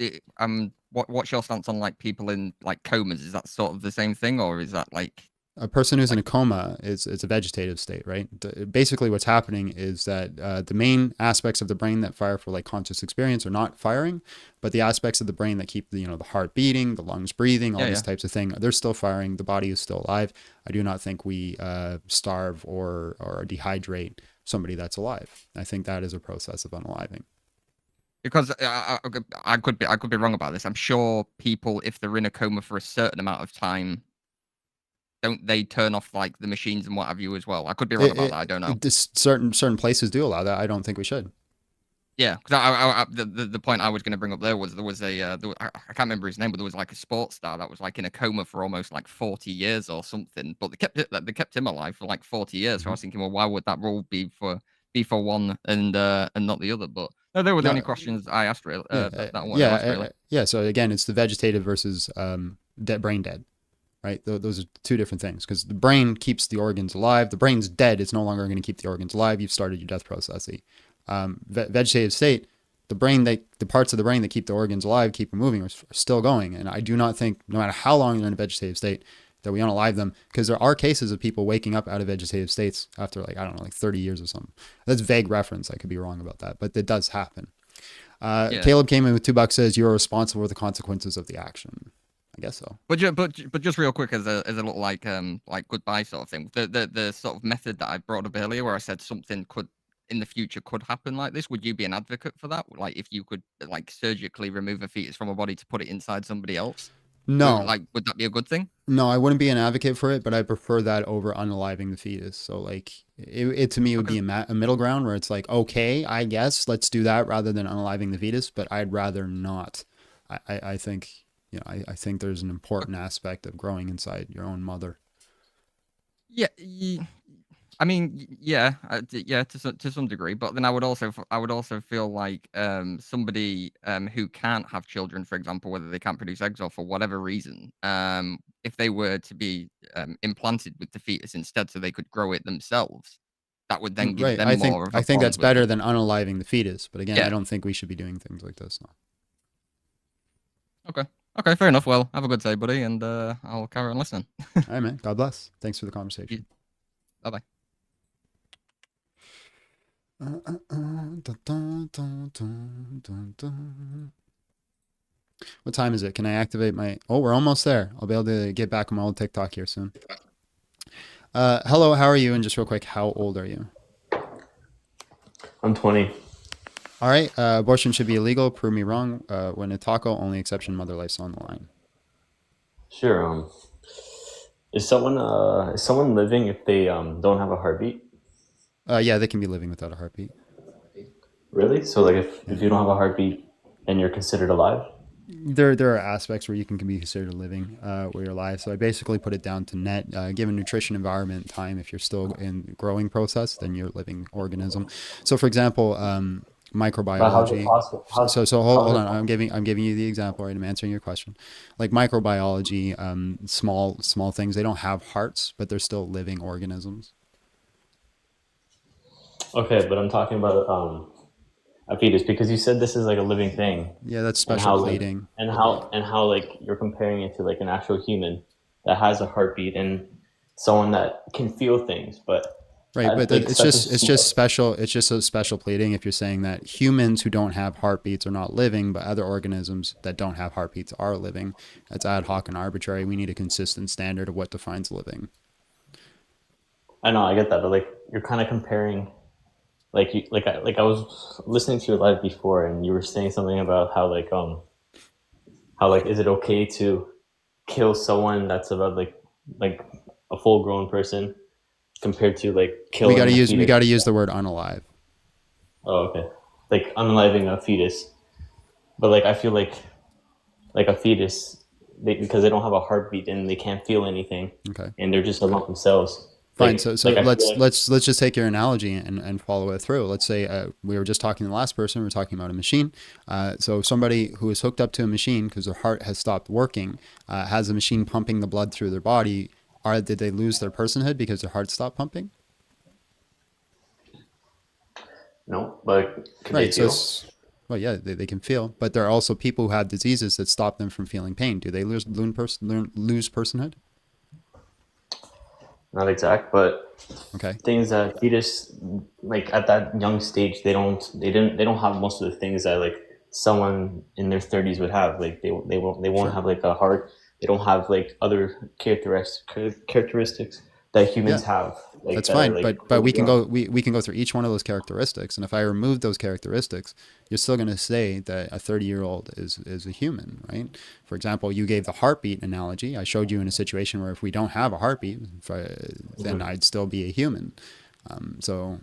what's your stance on like people in like comas? Is that sort of the same thing, or is that like a person who's in a coma is a vegetative state, right? Basically what's happening is that the main aspects of the brain that fire for like conscious experience are not firing, but the aspects of the brain that keep the heart beating, the lungs breathing, all these types of things, they're still firing. The body is still alive. I do not think we starve or dehydrate somebody that's alive. I think that is a process of unaliving. Because I could be wrong about this. I'm sure people, if they're in a coma for a certain amount of time, don't they turn off like the machines and what have you as well? I could be wrong about that. I don't know. Certain places do allow that. I don't think we should. Yeah, because the point I was going to bring up there was I can't remember his name, but there was like a sports star that was like in a coma for almost like 40 years or something. But they kept him alive for like 40 years. Mm-hmm. So I was thinking, well, why would that rule be for one and not the other? But no, they were the only questions I asked. Really, yeah. So again, it's the vegetative versus brain dead. Right, those are two different things because the brain keeps the organs alive. The brain's dead; it's no longer going to keep the organs alive. You've started your death process. Vegetative state, the parts of the brain that keep the organs alive, keep them moving, are still going. And I do not think, no matter how long you're in a vegetative state, that we unalive them because there are cases of people waking up out of vegetative states after like 30 years or something. That's vague reference. I could be wrong about that, but it does happen. Caleb came in with $2, says you are responsible for the consequences of the action. I guess so. But just real quick as a little like goodbye sort of thing. The sort of method that I brought up earlier where I said something could in the future could happen like this. Would you be an advocate for that? Like if you could like surgically remove a fetus from a body to put it inside somebody else? No. Would that be a good thing? No, I wouldn't be an advocate for it, but I prefer that over unaliving the fetus. So like it to me would be a middle ground where it's like, okay, I guess let's do that rather than unaliving the fetus, but I'd rather not. I think I think there's an important aspect of growing inside your own mother. Yeah, I mean, yeah, to some degree. But then I would also feel like somebody who can't have children, for example, whether they can't produce eggs or for whatever reason, if they were to be implanted with the fetus instead, so they could grow it themselves, that would then give Right. them I more of a think that's bond with better it. than unaliving the fetus. But again, Yeah. I don't think we should be doing things like this. No. Okay, fair enough. Well, have a good day, buddy, and I'll carry on listening. All right, man. God bless. Thanks for the conversation. Bye bye. What time is it? Can I activate my... Oh, we're almost there. I'll be able to get back on my old TikTok here soon. Hello, how are you? And just real quick, how old are you? I'm 20. All right. Abortion should be illegal. Prove me wrong. When a taco, only exception, mother life's on the line. Sure. Is someone living if they don't have a heartbeat? Yeah, they can be living without a heartbeat. Really? So like if you don't have a heartbeat, then you're considered alive? There are aspects where you can be considered living where you're alive. So I basically put it down to net. Given nutrition, environment, time, if you're still in growing process, then you're a living organism. So for example, microbiology. Hold on. I'm giving you the example, right? I'm answering your question. Like microbiology, small things. They don't have hearts, but they're still living organisms. Okay, but I'm talking about a fetus because you said this is like a living thing. Yeah, that's special plating. And how like you're comparing it to like an actual human that has a heartbeat and someone that can feel things, but right, but it's just special. It's just a special plating if you're saying that humans who don't have heartbeats are not living, but other organisms that don't have heartbeats are living. That's ad hoc and arbitrary. We need a consistent standard of what defines living. I know, I get that, but like you're kind of comparing. Like I was listening to your live before, and you were saying something about how is it okay to kill someone that's about like a full grown person compared to like killing. We gotta use the word unalive. Oh, okay. Like unaliving a fetus, but like I feel like a fetus, because they don't have a heartbeat and they can't feel anything. Okay. And they're just among themselves. Fine. So let's just take your analogy and follow it through. Let's say we were just talking to the last person. We were talking about a machine. So somebody who is hooked up to a machine because their heart has stopped working, has a machine pumping the blood through their body. Did they lose their personhood because their heart stopped pumping? No, but can right. They feel? Well, yeah, they can feel, but there are also people who have diseases that stop them from feeling pain. Do they lose personhood? Not exact, but okay. Things that fetus, like at that young stage, they don't have most of the things that like someone in their 30s would have. Like they won't have like a heart. They don't have like other characteristics that humans have. Like, that's fine, but we can go through each one of those characteristics, and if I remove those characteristics, you're still going to say that a 30-year-old is a human, right? For example, you gave the heartbeat analogy. I showed you in a situation where if we don't have a heartbeat, then I'd still be a human. So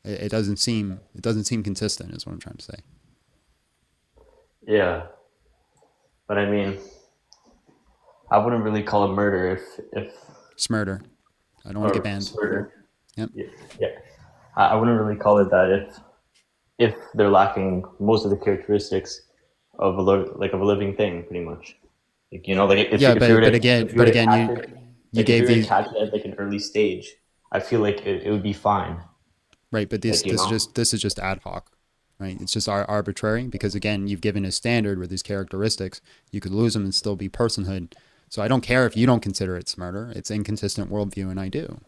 it doesn't seem consistent, is what I'm trying to say. Yeah, but I mean, I wouldn't really call it murder if it's murder. I don't want to get banned. Murder. Yep. Yeah. I wouldn't really call it that if they're lacking most of the characteristics of a living thing, pretty much. Like, you know, like if you gave these catch it at like an early stage, I feel like it would be fine. Right, but this is just ad hoc, right? It's just arbitrary because again, you've given a standard with these characteristics. You could lose them and still be personhood. So I don't care if you don't consider it's murder. It's inconsistent worldview, and I do.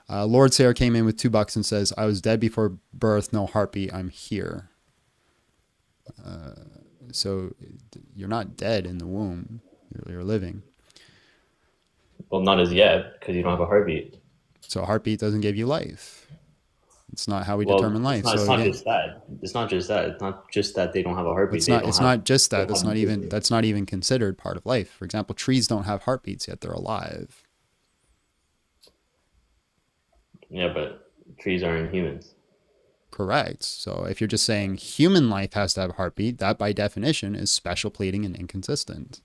Lord Sarah came in with $2 and says, I was dead before birth, no heartbeat, I'm here. So you're not dead in the womb. You're living. Well, not as yet, because you don't have a heartbeat. So a heartbeat doesn't give you life. It's not how we determine life. It's not just that. It's not just that. It's not just that they don't have a heartbeat. It's not just that. That's not even considered part of life. For example, trees don't have heartbeats yet they're alive. Yeah, but trees aren't humans. Correct. So if you're just saying human life has to have a heartbeat, that by definition is special pleading and inconsistent.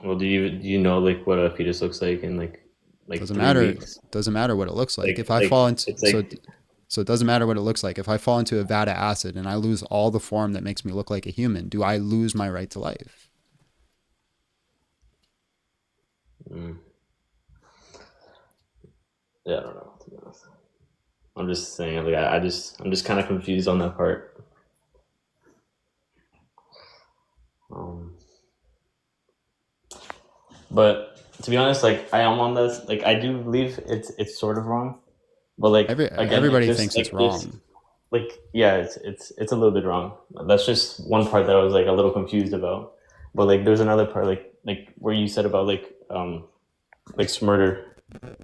Well, do you know like what a fetus looks like in like doesn't matter. Doesn't matter what it looks like. If I fall into so it doesn't matter what it looks like. If I fall into a vat of acid and I lose all the form that makes me look like a human, do I lose my right to life? Yeah, I don't know, to be honest. I'm just saying, like, I'm just kind of confused on that part. But to be honest, like, I am on this. Like, I do believe it's sort of wrong, but like again, Everybody thinks it's wrong. Like, yeah, it's a little bit wrong. That's just one part that I was like a little confused about. But like, there's another part, like where you said about like smurder,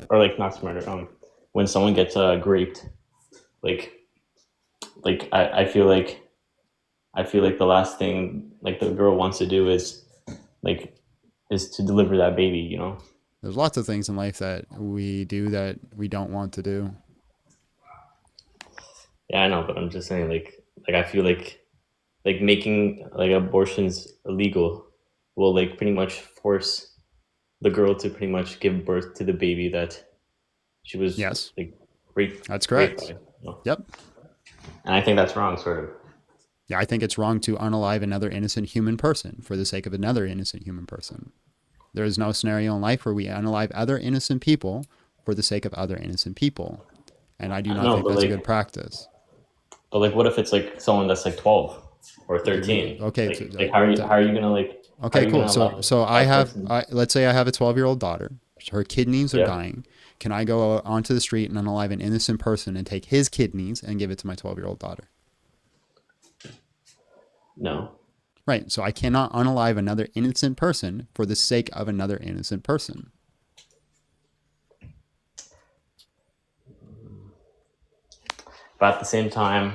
or like not smurder. When someone gets raped, like I feel like the last thing like the girl wants to do is to deliver that baby, you know. There's lots of things in life that we do that we don't want to do. Yeah, I know, but I'm just saying, like I feel like making like abortions illegal will like pretty much force the girl to pretty much give birth to the baby that she was like raped. That's correct. Raped by, you know? Yep. And I think that's wrong, sort of. Yeah, I think it's wrong to unalive another innocent human person for the sake of another innocent human person. There is no scenario in life where we unalive other innocent people for the sake of other innocent people. And I do not think that's a good practice. But like, what if it's like someone that's like 12 or 13? Okay. Like how are you gonna like? Okay, cool. So let's say I have a 12-year-old daughter. Her kidneys are dying. Can I go onto the street and unalive an innocent person and take his kidneys and give it to my 12-year-old daughter? No. Right. So I cannot unalive another innocent person for the sake of another innocent person. But at the same time,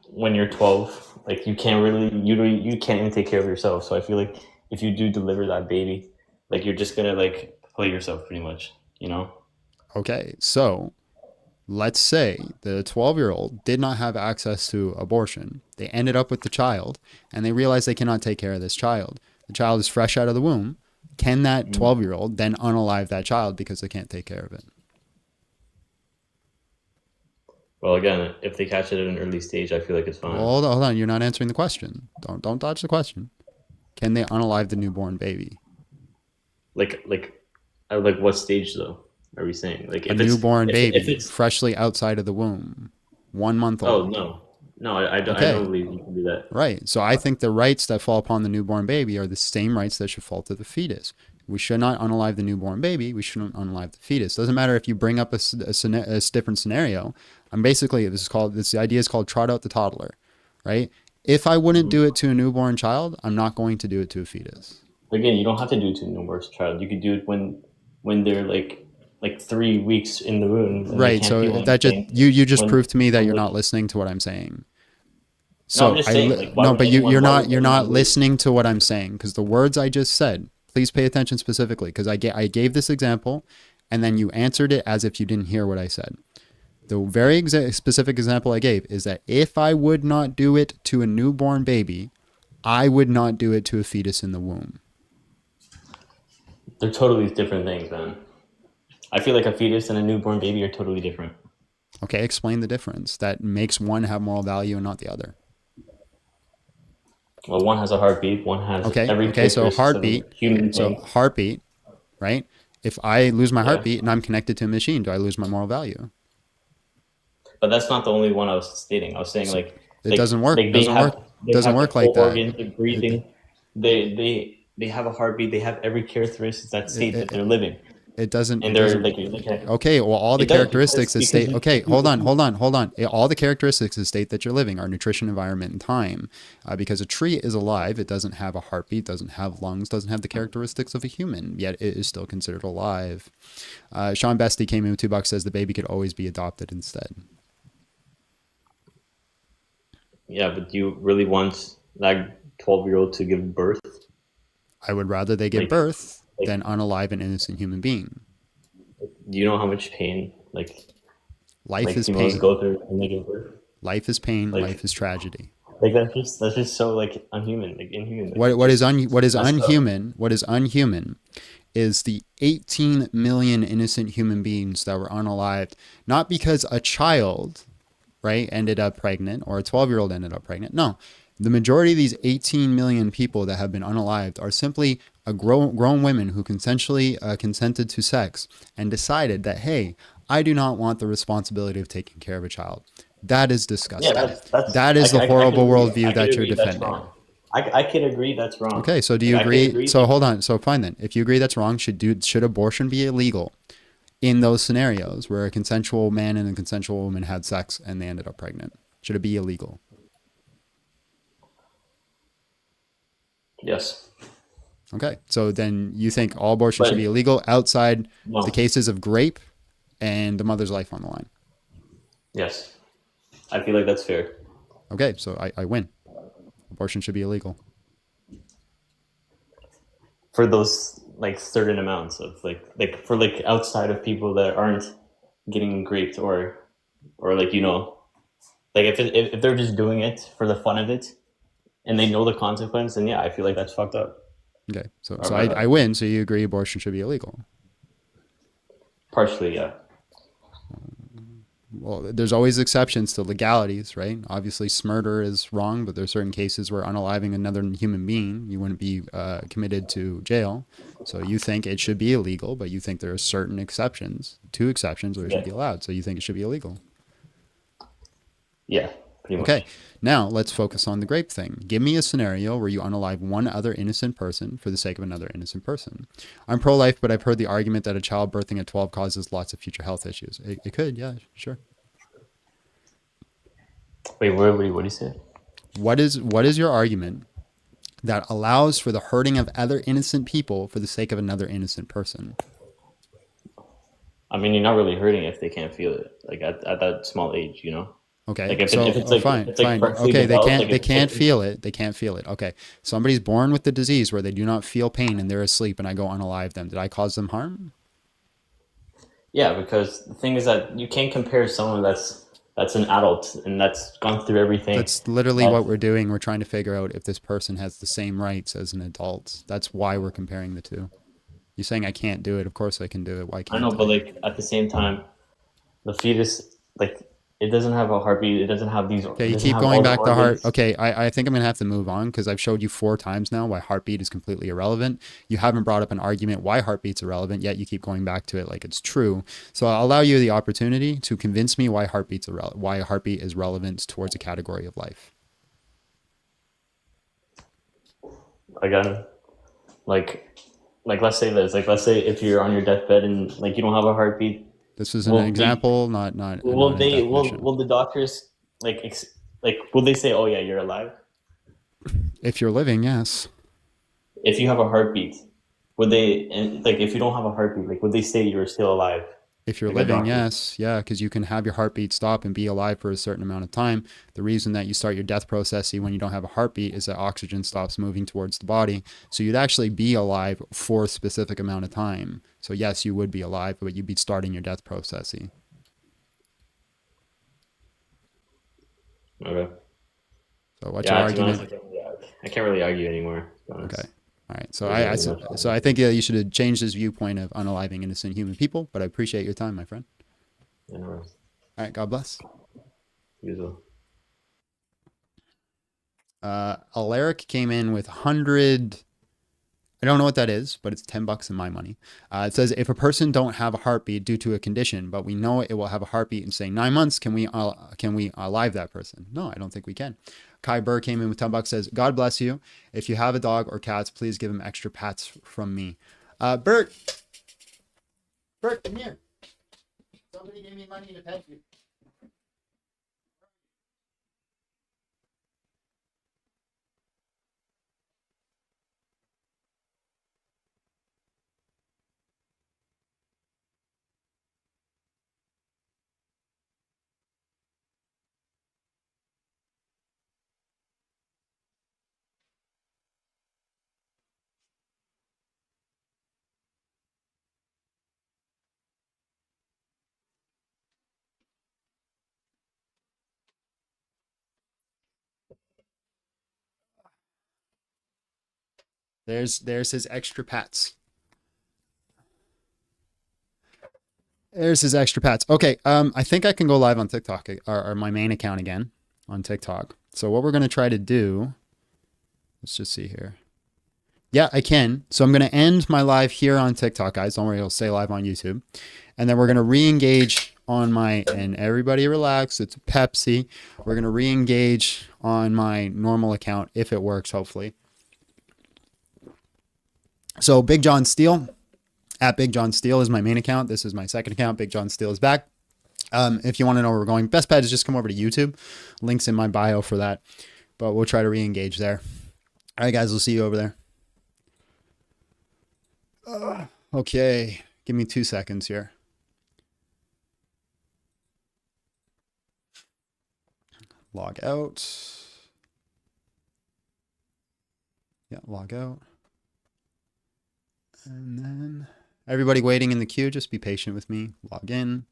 when you're 12, like you can't you can't even take care of yourself. So I feel like if you do deliver that baby, like you're just gonna like play yourself pretty much, you know? Okay. So let's say the 12-year-old did not have access to abortion. They ended up with the child and they realize they cannot take care of this child. The child is fresh out of the womb. Can that 12-year-old then unalive that child because they can't take care of it? Well, again, if they catch it at an early stage, I feel like it's fine. Well, hold on. You're not answering the question. Don't dodge the question. Can they unalive the newborn baby? Like what stage though? Are we saying like a newborn baby, if it's freshly outside of the womb, 1 month old? Oh no, I don't believe you can do that. Right. So I think the rights that fall upon the newborn baby are the same rights that should fall to the fetus. We should not unalive the newborn baby. We shouldn't unalive the fetus. Doesn't matter if you bring up a different scenario. I'm basically, this idea is called trot out the toddler, right? If I wouldn't do it to a newborn child, I'm not going to do it to a fetus. Again, you don't have to do it to a newborn child. You could do it when they're like 3 weeks in the womb. Right. So that you just proved to me that you're not listening to what I'm saying. So no, I'm just saying, you're not listening to what I'm saying, because the words I just said, please pay attention specifically, because I gave this example and then you answered it as if you didn't hear what I said. The very specific example I gave is that if I would not do it to a newborn baby, I would not do it to a fetus in the womb. They're totally different things, man. I feel like a fetus and a newborn baby are totally different. Okay, explain the difference that makes one have moral value and not the other. Well, one has a heartbeat, one has so heartbeat. Heartbeat, right? If I lose my heartbeat and I'm connected to a machine, do I lose my moral value? But that's not the only one I was stating. I was saying it doesn't work. It doesn't work like that. Organs, breathing. They have a heartbeat. They have every characteristic that state that they're living. It doesn't. And they're okay. Well, all the characteristics that state. Okay, hold on. All the characteristics that state that you're living are nutrition, environment, and time. Because a tree is alive. It doesn't have a heartbeat. Doesn't have lungs. Doesn't have the characteristics of a human. Yet it is still considered alive. Sean Bestie came in with $2. Says the baby could always be adopted instead. Yeah, but do you really want that 12-year-old to give birth? I would rather they give birth than unalive an innocent human being. Do you know how much pain life is pain go through when they give birth? Life is pain. Life is tragedy. Like that's just so unhuman, inhuman. What is unhuman? What is unhuman is the 18 million innocent human beings that were unalived, not because a child, right, ended up pregnant or a 12-year-old ended up pregnant. No, The majority of these 18 million people that have been unalived are simply grown women who consensually consented to sex and decided that, hey, I do not want the responsibility of taking care of a child. That is disgusting. Yeah, that's That is the I horrible could agree. worldview I could that you're agree that's defending. wrong. I could agree that's wrong. Okay, so do you Like, I could agree? agree So that- hold on. So fine then. If you agree that's wrong, should abortion be illegal in those scenarios where a consensual man and a consensual woman had sex and they ended up pregnant? Should it be illegal? Yes. Okay, so then you think all abortion But- should be illegal outside No. the cases of rape and the mother's life on the line. Yes. I feel like that's fair. Okay, so I win. Abortion should be illegal. For those like certain amounts of like for like outside of people that aren't getting raped or like, you know, like if they're just doing it for the fun of it and they know the consequence, then yeah, I feel like that's fucked up. Okay, so I win. So you agree abortion should be illegal? Partially, yeah. Well, there's always exceptions to legalities, right? Obviously, murder is wrong, but there's certain cases where unaliving another human being, you wouldn't be committed to jail. So you think it should be illegal, but you think there are certain exceptions, 2 exceptions where it should be allowed. So you think it should be illegal. Yeah, pretty much. Okay, now let's focus on the grape thing. Give me a scenario where you unalive one other innocent person for the sake of another innocent person. I'm pro-life, but I've heard the argument that a child birthing at 12 causes lots of future health issues. It could, yeah, sure. Wait, what do you say? What is your argument that allows for the hurting of other innocent people for the sake of another innocent person? I mean, you're not really hurting if they can't feel it, like at that small age, you know. Okay, Like if so it's like, fine, if it's like fine. freshly Okay, developed, like they can't feel it. They can't feel it. Okay, somebody's born with the disease where they do not feel pain and they're asleep, and I go unalive them. Did I cause them harm? Yeah, because the thing is that you can't compare someone that's an adult and that's gone through everything. That's literally what we're doing. We're trying to figure out if this person has the same rights as an adult. That's why we're comparing the two. You're saying I can't do it. Of course I can do it. Why can't I know, but like at the same time, the fetus, like, it doesn't have a heartbeat. It doesn't have these. Okay, you keep going back to heart. Okay, I think I'm gonna have to move on because I've showed you 4 times now why heartbeat is completely irrelevant. You haven't brought up an argument why heartbeat's irrelevant, yet you keep going back to it like it's true. So I'll allow you the opportunity to convince me why why a heartbeat is relevant towards a category of life. Again, like let's say this. Like, let's say if you're on your deathbed and like you don't have a heartbeat. This is an example, not. Will the doctors will they say, oh yeah, you're alive? If you're living, yes. If you have a heartbeat, would they, and like if you don't have a heartbeat, like would they say you're still alive? If you're Like a living, doctor? yes, yeah, because you can have your heartbeat stop and be alive for a certain amount of time. The reason that you start your death process when you don't have a heartbeat is that oxygen stops moving towards the body. So you'd actually be alive for a specific amount of time. So yes, you would be alive, but you'd be starting your death process. Okay. So what's your argument? I can't really argue anymore. Okay. All right. So I think you should change this viewpoint of unaliving innocent human people, but I appreciate your time, my friend. Yeah, no worries. All right. God bless. You as well. Alaric came in with 100. I don't know what that is, but it's $10 in my money. It says, if a person don't have a heartbeat due to a condition, but we know it will have a heartbeat in say 9 months, can we alive that person? No, I don't think we can. Kai Burr came in with $10, says, God bless you. If you have a dog or cats, please give him extra pats from me. Bert, come here. Somebody gave me money to pet you. There's his extra pats. There's his extra pats. Okay, I think I can go live on TikTok or my main account again on TikTok. So what we're going to try to do, let's just see here. Yeah, I can. So I'm going to end my live here on TikTok, guys. Don't worry, it'll stay live on YouTube. And then we're going to re-engage on my, and everybody relax, it's Pepsi. We're going to re-engage on my normal account if it works, hopefully. So Big John Steele, at Big John Steele is my main account. This is my second account. Big John Steele is back. If you want to know where we're going, best bet is just come over to YouTube. Links in my bio for that. But we'll try to re-engage there. All right, guys, we'll see you over there. Okay, give me 2 seconds here. Log out. Yeah, log out. And then everybody waiting in the queue, just be patient with me. Log in.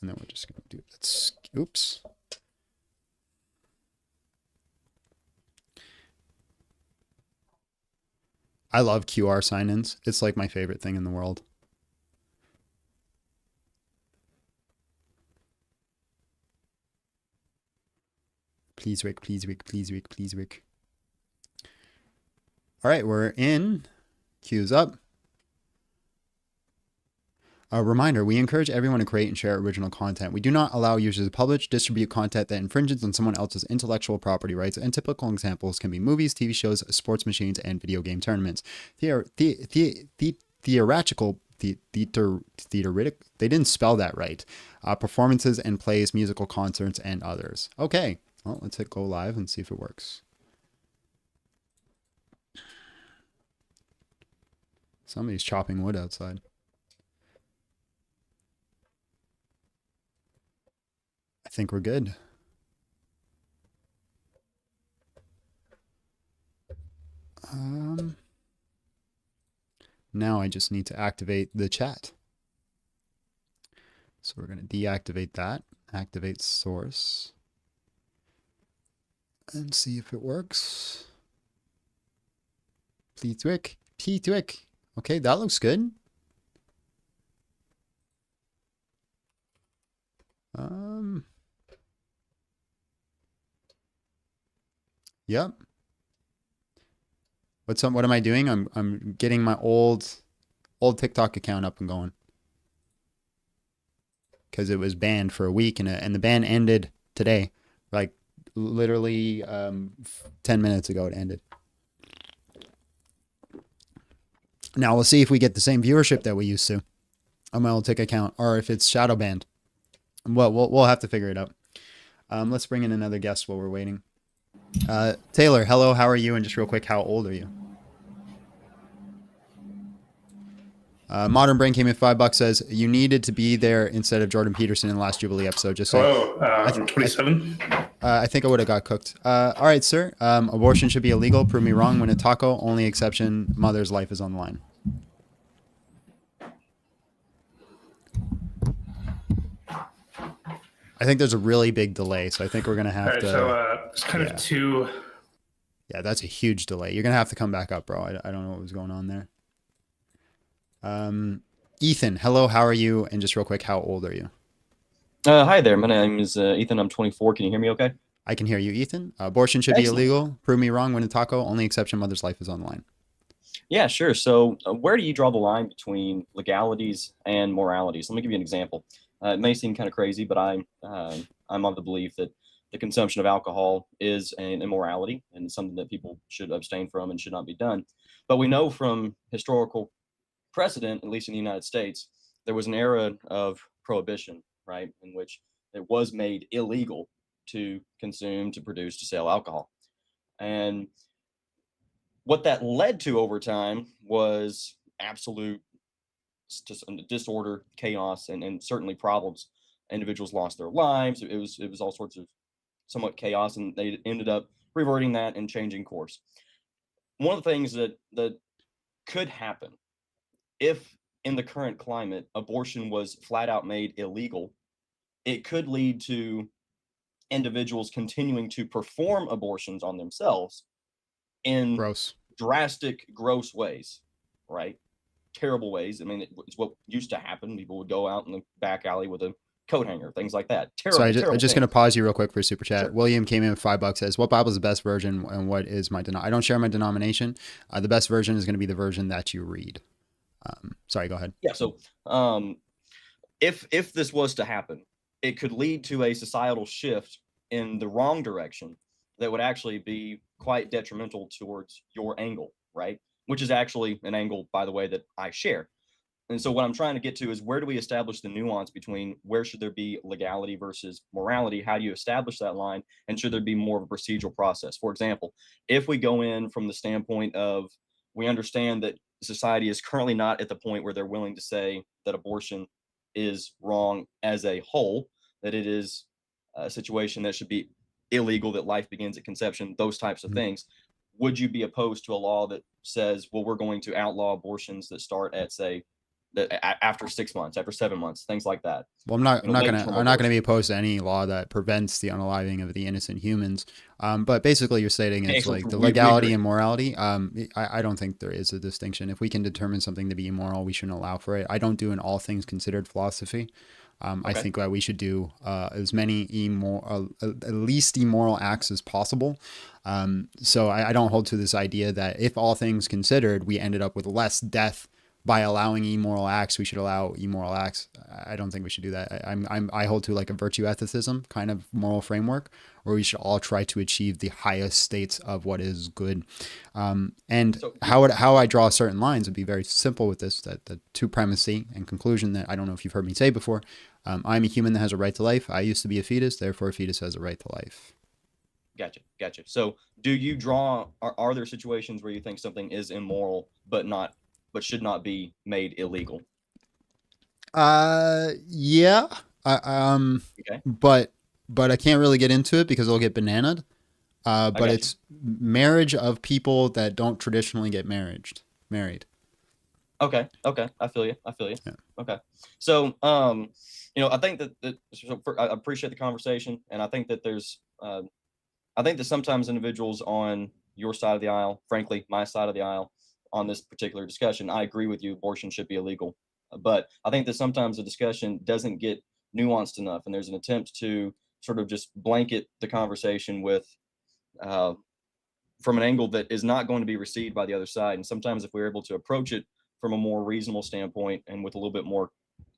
And then we're just going to do this. Oops. I love QR sign-ins. It's like my favorite thing in the world. Please, Rick, please, Rick, please, Rick, please, Rick. All right, we're in. Queue's up. A reminder, we encourage everyone to create and share original content. We do not allow users to publish, distribute content that infringes on someone else's intellectual property rights, and typical examples can be movies, TV shows, sports machines, and video game tournaments. Theoretical, they didn't spell that right. Performances and plays, musical concerts, and others. Okay, well, let's hit go live and see if it works. Somebody's chopping wood outside. I think we're good. Now I just need to activate the chat. So we're going to deactivate that, activate source, and see if it works. Please, Rick. Okay, that looks good. Yep. What am I doing? I'm getting my old TikTok account up and going. Because it was banned for a week and the ban ended today. Like literally 10 minutes ago it ended. Now we'll see if we get the same viewership that we used to on my old TikTok account, or if it's shadow banned. Well, we'll have to figure it out. Let's bring in another guest while we're waiting. Taylor, hello, how are you? And just real quick, how old are you? Modern Brain came in $5, says you needed to be there instead of Jordan Peterson in the last Jubilee episode. Just hello, I'm 27. I think I would have got cooked. All right, sir. Abortion should be illegal. Prove me wrong. When a taco, only exception, mother's life is on the line. I think there's a really big delay, so I think we're gonna have to. So it's kind of two. Yeah, that's a huge delay. You're gonna have to come back up, bro. I don't know what was going on there. Ethan, hello, how are you? And just real quick, how old are you? Hi there, my name is Ethan. I'm 24. Can you hear me okay? I can hear you, Ethan. Abortion should be illegal. Prove me wrong. When a taco, only exception, mother's life is on the line. Yeah, sure. So where do you draw the line between legalities and moralities? Let me give you an example. It may seem kind of crazy, but I'm of the belief that the consumption of alcohol is an immorality and something that people should abstain from and should not be done. But we know from historical precedent, at least in the United States, there was an era of prohibition, right, in which it was made illegal to consume, to produce, to sell alcohol. And what that led to over time was absolute disorder, chaos, and certainly problems. Individuals lost their lives. It was all sorts of somewhat chaos, and they ended up reverting that and changing course. One of the things that could happen if in the current climate abortion was flat out made illegal, it could lead to individuals continuing to perform abortions on themselves in drastic, gross ways, right? Terrible ways. I mean, it's what used to happen. People would go out in the back alley with a coat hanger, things like that. So Terrible, I'm terrible just going to things. pause you real quick for super chat. Sure. William came in with $5, says, what Bible is the best version and what is my I don't share my denomination. The best version is going to be the version that you read. Sorry, go ahead. Yeah. So if this was to happen, it could lead to a societal shift in the wrong direction that would actually be quite detrimental towards your angle, right? Which is actually an angle, by the way, that I share. And so what I'm trying to get to is, where do we establish the nuance between where should there be legality versus morality? How do you establish that line? And should there be more of a procedural process? For example, if we go in from the standpoint of, we understand that society is currently not at the point where they're willing to say that abortion is wrong as a whole, that it is a situation that should be illegal, that life begins at conception, those types of things. Would you be opposed to a law that says, well, we're going to outlaw abortions that start at, say, after 6 months, after 7 months, things like that? Well, I'm not going to be opposed to any law that prevents the unaliving of the innocent humans. But basically, you're stating it's like the legality and morality. I don't think there is a distinction. If we can determine something to be immoral, we shouldn't allow for it. I don't do an all things considered philosophy. I think that we should do as many at least immoral acts as possible. So I don't hold to this idea that if all things considered, we ended up with less death by allowing immoral acts, we should allow immoral acts. I don't think we should do that. I hold to like a virtue ethicism kind of moral framework, where we should all try to achieve the highest states of what is good. And how I draw certain lines would be very simple with this, that the two primacy and conclusion that I don't know if you've heard me say before. I'm a human that has a right to life. I used to be a fetus, therefore a fetus has a right to life. Gotcha. So do you draw, are there situations where you think something is immoral, but should not be made illegal? Yeah. Okay. But I can't really get into it because it'll get bananaed. But it's marriage of people that don't traditionally get married. Okay. I feel you. Yeah. Okay. So, I think that I appreciate the conversation, and I think that I think that sometimes individuals on your side of the aisle, frankly, my side of the aisle, on this particular discussion, I agree with you, abortion should be illegal. But I think that sometimes the discussion doesn't get nuanced enough, and there's an attempt to sort of just blanket the conversation with from an angle that is not going to be received by the other side. And sometimes if we're able to approach it from a more reasonable standpoint and with a little bit more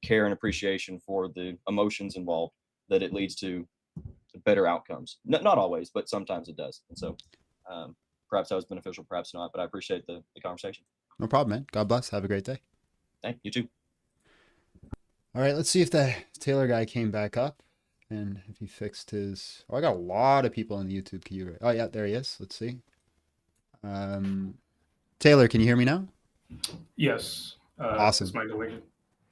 care and appreciation for the emotions involved, that it leads to better outcomes. Not always, but sometimes it does. And so perhaps that was beneficial, perhaps not, but I appreciate the conversation. No problem, man. God bless. Have a great day. Thank you too. All right, let's see if the Taylor guy came back up and if he fixed his. Oh, I got a lot of people in the YouTube queue. Oh yeah, there he is. Let's see. Taylor, can you hear me now? Yes. Awesome. Is my delay?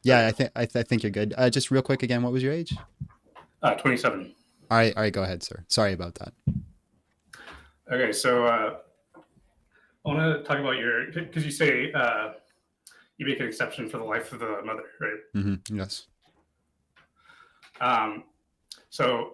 Yeah, I think you're good. Just real quick again, what was your age? 27. All right, go ahead, sir. Sorry about that. Okay, so I want to talk about because you say you make an exception for the life of the mother, right? Mm-hmm. Yes. So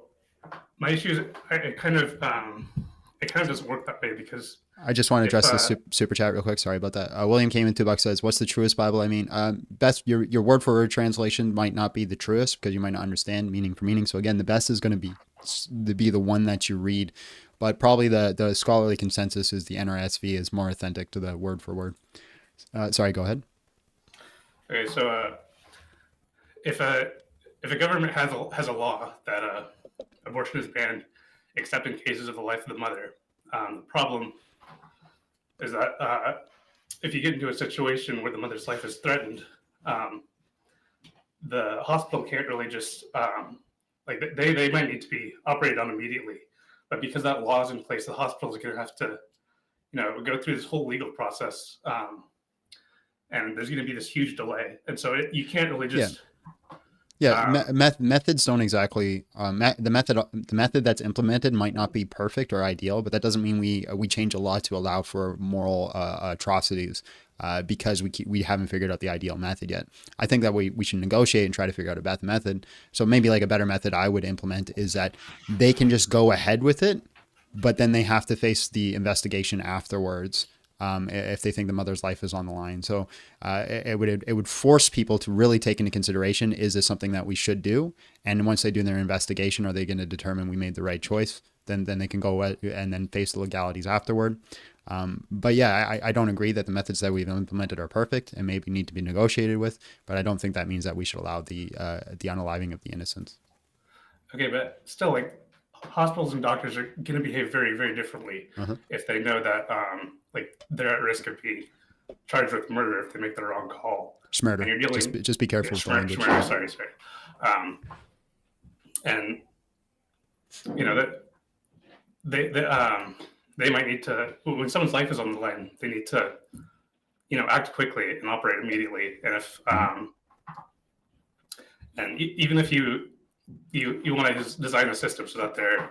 my issue is it kind of doesn't work that way, because I just want to address this super chat real quick. Sorry about that. William came in $2, says, "What's the truest Bible?" I mean, best your word for word translation might not be the truest because you might not understand meaning for meaning. So again, the best is going to be the one that you read, but probably the scholarly consensus is the NRSV is more authentic to the word for word. Sorry, go ahead. Okay, so if a government has a law that abortion is banned except in cases of the life of the mother, the problem is that if you get into a situation where the mother's life is threatened, the hospital can't really just they might need to be operated on immediately, but because that law is in place, the hospital is going to have to go through this whole legal process, and there's going to be this huge delay, and so you can't really just methods don't exactly the method that's implemented might not be perfect or ideal, but that doesn't mean we change a law to allow for moral atrocities because we haven't figured out the ideal method yet. I think that we should negotiate and try to figure out a better method. So maybe like a better method I would implement is that they can just go ahead with it, but then they have to face the investigation afterwards if they think the mother's life is on the line. So it would force people to really take into consideration, is this something that we should do? And once they do their investigation, are they going to determine we made the right choice? Then they can go and then face the legalities afterward. But yeah, I don't agree that the methods that we've implemented are perfect and maybe need to be negotiated with, but I don't think that means that we should allow the unaliving of the innocents. Okay, but still, like, hospitals and doctors are going to behave very, very differently if they know that like they're at risk of being charged with murder if they make the wrong call. Murder. And you're dealing, just be careful with the language. Sorry. And you know that they might need to, when someone's life is on the line, they need to, you know, act quickly and operate immediately. And if and even if you want to design a system so that they're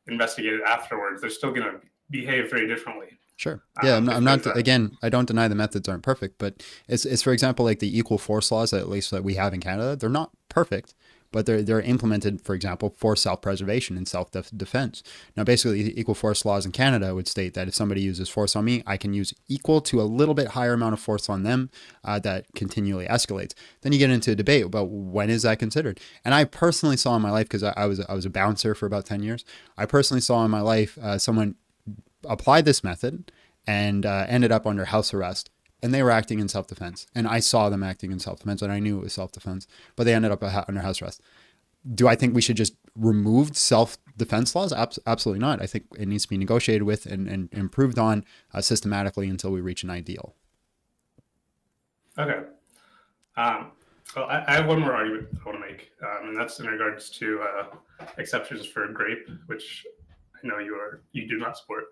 investigated afterwards, they're still going to behave very differently. Sure. Yeah, I'm not again, I don't deny the methods aren't perfect, but it's for example, like the equal force laws, at least that we have in Canada, they're not perfect, but they're implemented, for example, for self-preservation and self-defense. Now, basically, the equal force laws in Canada would state that if somebody uses force on me, I can use equal to a little bit higher amount of force on them that continually escalates. Then you get into a debate about when is that considered. And I personally saw in my life, because I was a bouncer for about 10 years, I personally saw in my life someone applied this method and ended up under house arrest. And they were acting in self-defense. And I saw them acting in self-defense, and I knew it was self-defense. But they ended up under house arrest. Do I think we should just remove self-defense laws? Absolutely not. I think it needs to be negotiated with and improved on systematically until we reach an ideal. Okay. Well, I have one more argument I want to make, and that's in regards to exceptions for grape, which I know you do not support.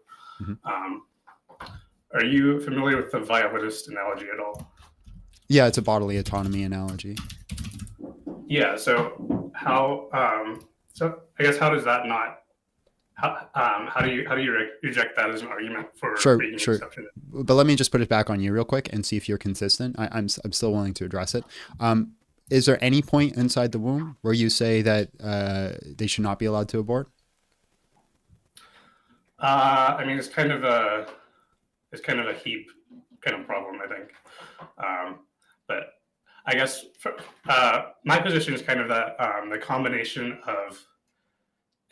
Are you familiar with the violinist analogy at all? Yeah, it's a bodily autonomy analogy. Yeah. So how? So I guess how does that not? How do you reject that as an argument for making an exception? But let me just put it back on you real quick and see if you're consistent. I'm still willing to address it. Is there any point inside the womb where you say that they should not be allowed to abort? I mean, it's kind of a heap kind of problem, I think. But I guess my position is kind of that the combination of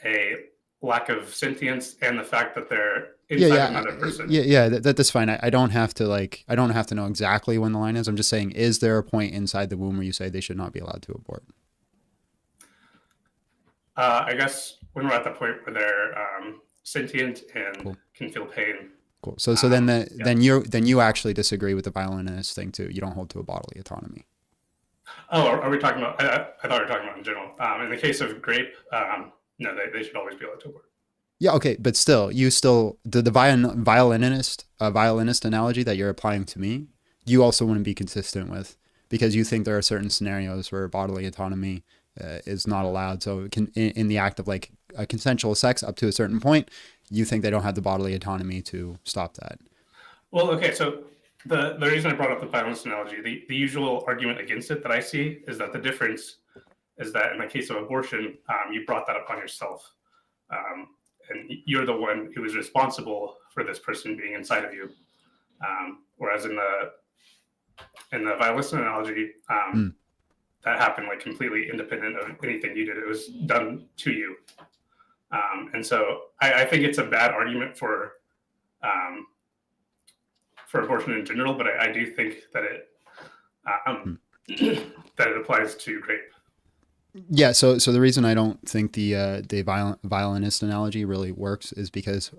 a lack of sentience and the fact that they're inside another person. Yeah, that's fine. I don't have to know exactly when the line is. I'm just saying, is there a point inside the womb where you say they should not be allowed to abort? I guess when we're at the point where they're sentient and can feel pain. Cool. So then you actually disagree with the violinist thing too. You don't hold to a bodily autonomy. Oh, are we talking about? I thought we were talking about in general. In the case of grape, no, they should always be allowed to abort. Yeah. Okay, but still, the violinist analogy that you're applying to me, you also wouldn't be consistent with, because you think there are certain scenarios where bodily autonomy is not allowed. So in the act of like a consensual sex up to a certain point, you think they don't have the bodily autonomy to stop that. Well, okay, so the reason I brought up the violence analogy, the usual argument against it that I see is that the difference is that in the case of abortion, you brought that upon yourself. And you're the one who is responsible for this person being inside of you. Whereas in the violence analogy, that happened like completely independent of anything you did. It was done to you. And so I think it's a bad argument for abortion in general, but I do think that it applies to grape. Yeah, so the reason I don't think the violinist analogy really works is because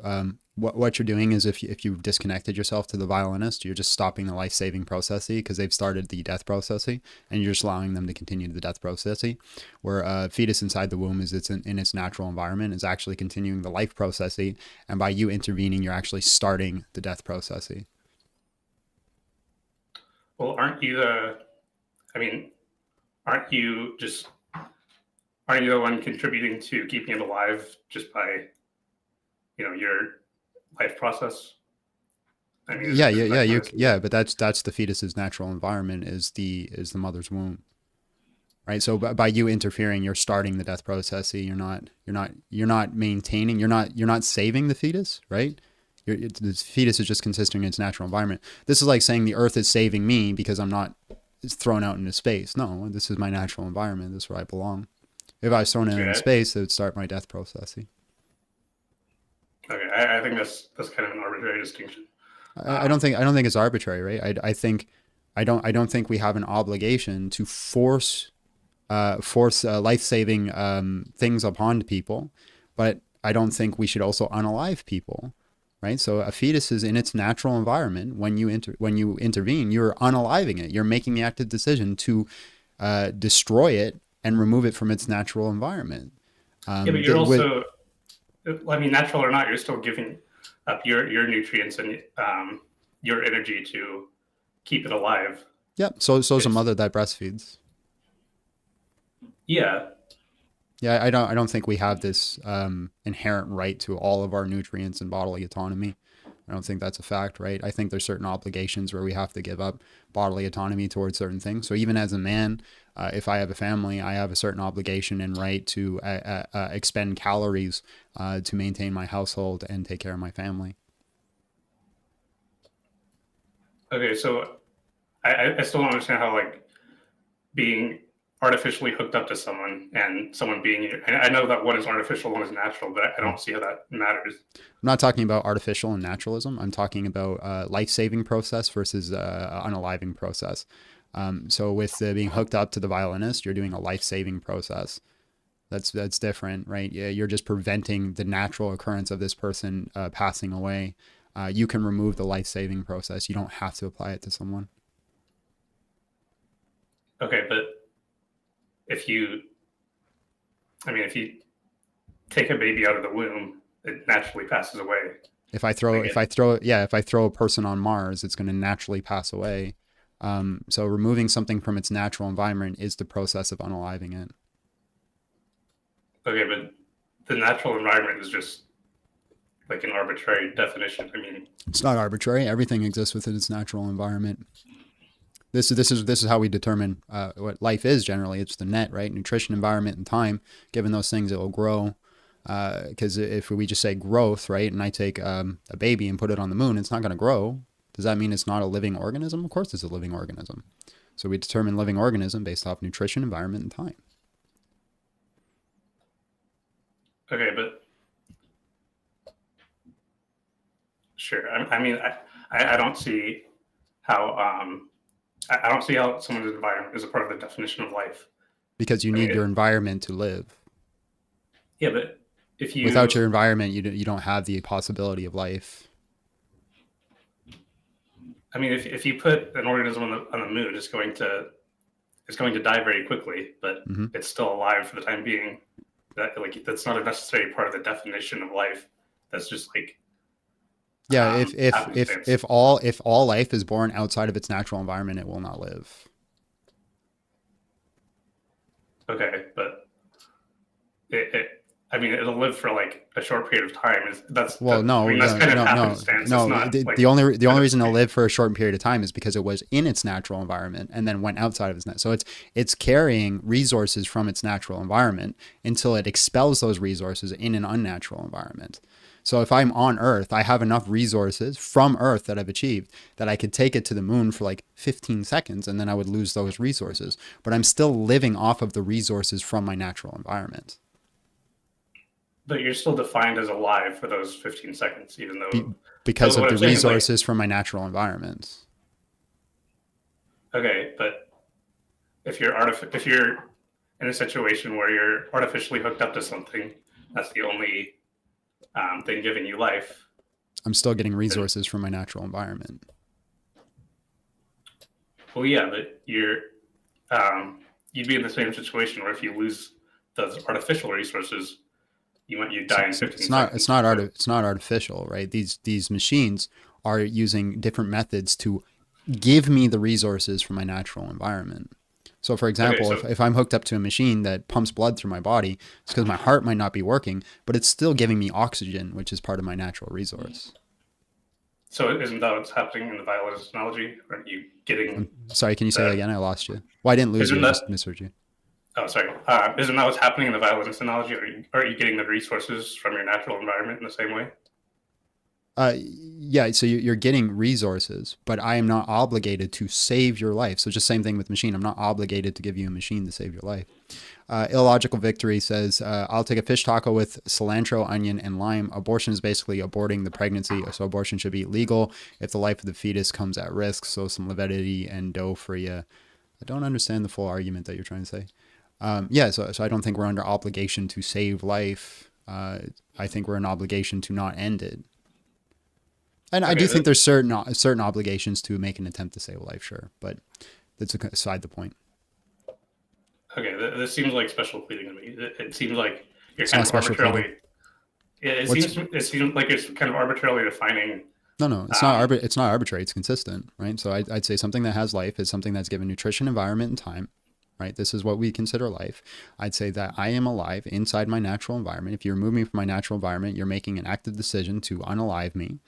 what you're doing is if you've disconnected yourself to the violinist, you're just stopping the life-saving process because they've started the death process, and you're just allowing them to continue the death process. Where a fetus inside the womb is in its natural environment, is actually continuing the life process, and by you intervening, you're actually starting the death process. Well, aren't you the one contributing to keeping it alive just by, your life process? I mean, but that's the fetus's natural environment is the mother's womb, right? So by you interfering, you're starting the death process. You're not maintaining. You're not saving the fetus, right? The fetus is just consisting in its natural environment. This is like saying the earth is saving me because I'm not thrown out into space. No, this is my natural environment. This is where I belong. If I was thrown out into space, it would start my death process. Okay, I think that's kind of an arbitrary distinction. I don't think it's arbitrary, right? I don't think we have an obligation to force life-saving things upon people, but I don't think we should also unalive people, right? So a fetus is in its natural environment. When you intervene, you're unaliving it. You're making the active decision to destroy it and remove it from its natural environment. Yeah, but you're also, I mean, natural or not, you're still giving up your nutrients and your energy to keep it alive. Yep. So is a mother that breastfeeds. Yeah. Yeah, I don't think we have this inherent right to all of our nutrients and bodily autonomy. I don't think that's a fact, right? I think there's certain obligations where we have to give up bodily autonomy towards certain things. So even as a man, if I have a family, I have a certain obligation and right to expend calories to maintain my household and take care of my family. Okay, so I still don't understand how like being artificially hooked up to someone and someone being, I know that one is artificial, one is natural, but I don't see how that matters. I'm not talking about artificial and naturalism. I'm talking about life-saving process versus unaliving process. So with being hooked up to the violinist, you're doing a life-saving process. That's different, right? Yeah, you're just preventing the natural occurrence of this person passing away. You can remove the life-saving process. You don't have to apply it to someone. Okay, but if you take a baby out of the womb, it naturally passes away. If I throw a person on Mars, it's going to naturally pass away. So removing something from its natural environment is the process of unaliving it. Okay, but the natural environment is just like an arbitrary definition. I mean, it's not arbitrary. Everything exists within its natural environment. This is how we determine what life is generally. It's the net, right? Nutrition, environment, and time. Given those things, it will grow. Because if we just say growth, right, and I take a baby and put it on the moon, it's not going to grow. Does that mean it's not a living organism? Of course it's a living organism. So we determine living organism based off nutrition, environment, and time. Okay, but sure. I mean, I don't see how I don't see how someone's environment is a part of the definition of life. Because you need your environment to live. Yeah, but if you without your environment, you don't have the possibility of life. I mean, if you put an organism on the moon, it's going to die very quickly, but it's still alive for the time being. That's not a necessary part of the definition of life. That's just like if all life is born outside of its natural environment, it will not live. Okay, but it'll live for like a short period of time. That's kind of happenstance. The only reason it'll live for a short period of time is because it was in its natural environment and then went outside of its net. So it's carrying resources from its natural environment until it expels those resources in an unnatural environment. So if I'm on Earth, I have enough resources from Earth that I've achieved that I could take it to the moon for like 15 seconds and then I would lose those resources. But I'm still living off of the resources from my natural environment. But you're still defined as alive for those 15 seconds, even though... because of the resources from my natural environment. Okay, but if you're in a situation where you're artificially hooked up to something, that's the only thing giving you life. I'm still getting resources from my natural environment. Well, yeah, but you'd be in the same situation where if you lose those artificial resources, you die in 15 seconds. It's not artificial, right? These machines are using different methods to give me the resources from my natural environment. So for example, if I'm hooked up to a machine that pumps blood through my body, it's because my heart might not be working, but it's still giving me oxygen, which is part of my natural resource. So isn't that what's happening in the violinist analogy? Are you getting... Sorry, can you say that again? I lost you. Well, I didn't lose you, I just misheard you. Oh, sorry. Isn't that what's happening in the violinist analogy? Are you getting the resources from your natural environment in the same way? Yeah, so you're getting resources, but I am not obligated to save your life. So just same thing with machine. I'm not obligated to give you a machine to save your life. Illogical Victory says, I'll take a fish taco with cilantro, onion, and lime. Abortion is basically aborting the pregnancy, so abortion should be illegal if the life of the fetus comes at risk. So some levity and dough for you. I don't understand the full argument that you're trying to say. Yeah, so I don't think we're under obligation to save life. I think we're in obligation to not end it. And I do think there's certain obligations to make an attempt to save a life, sure, but that's aside the point. Okay, this seems like special pleading to me. It seems like you're It's kind not of special arbitrarily. pleading. It seems like it's kind of arbitrarily defining. No, it's it's not arbitrary. It's consistent, right? So I'd say something that has life is something that's given nutrition, environment, and time, right? This is what we consider life. I'd say that I am alive inside my natural environment. If you remove me from my natural environment, you're making an active decision to unalive me.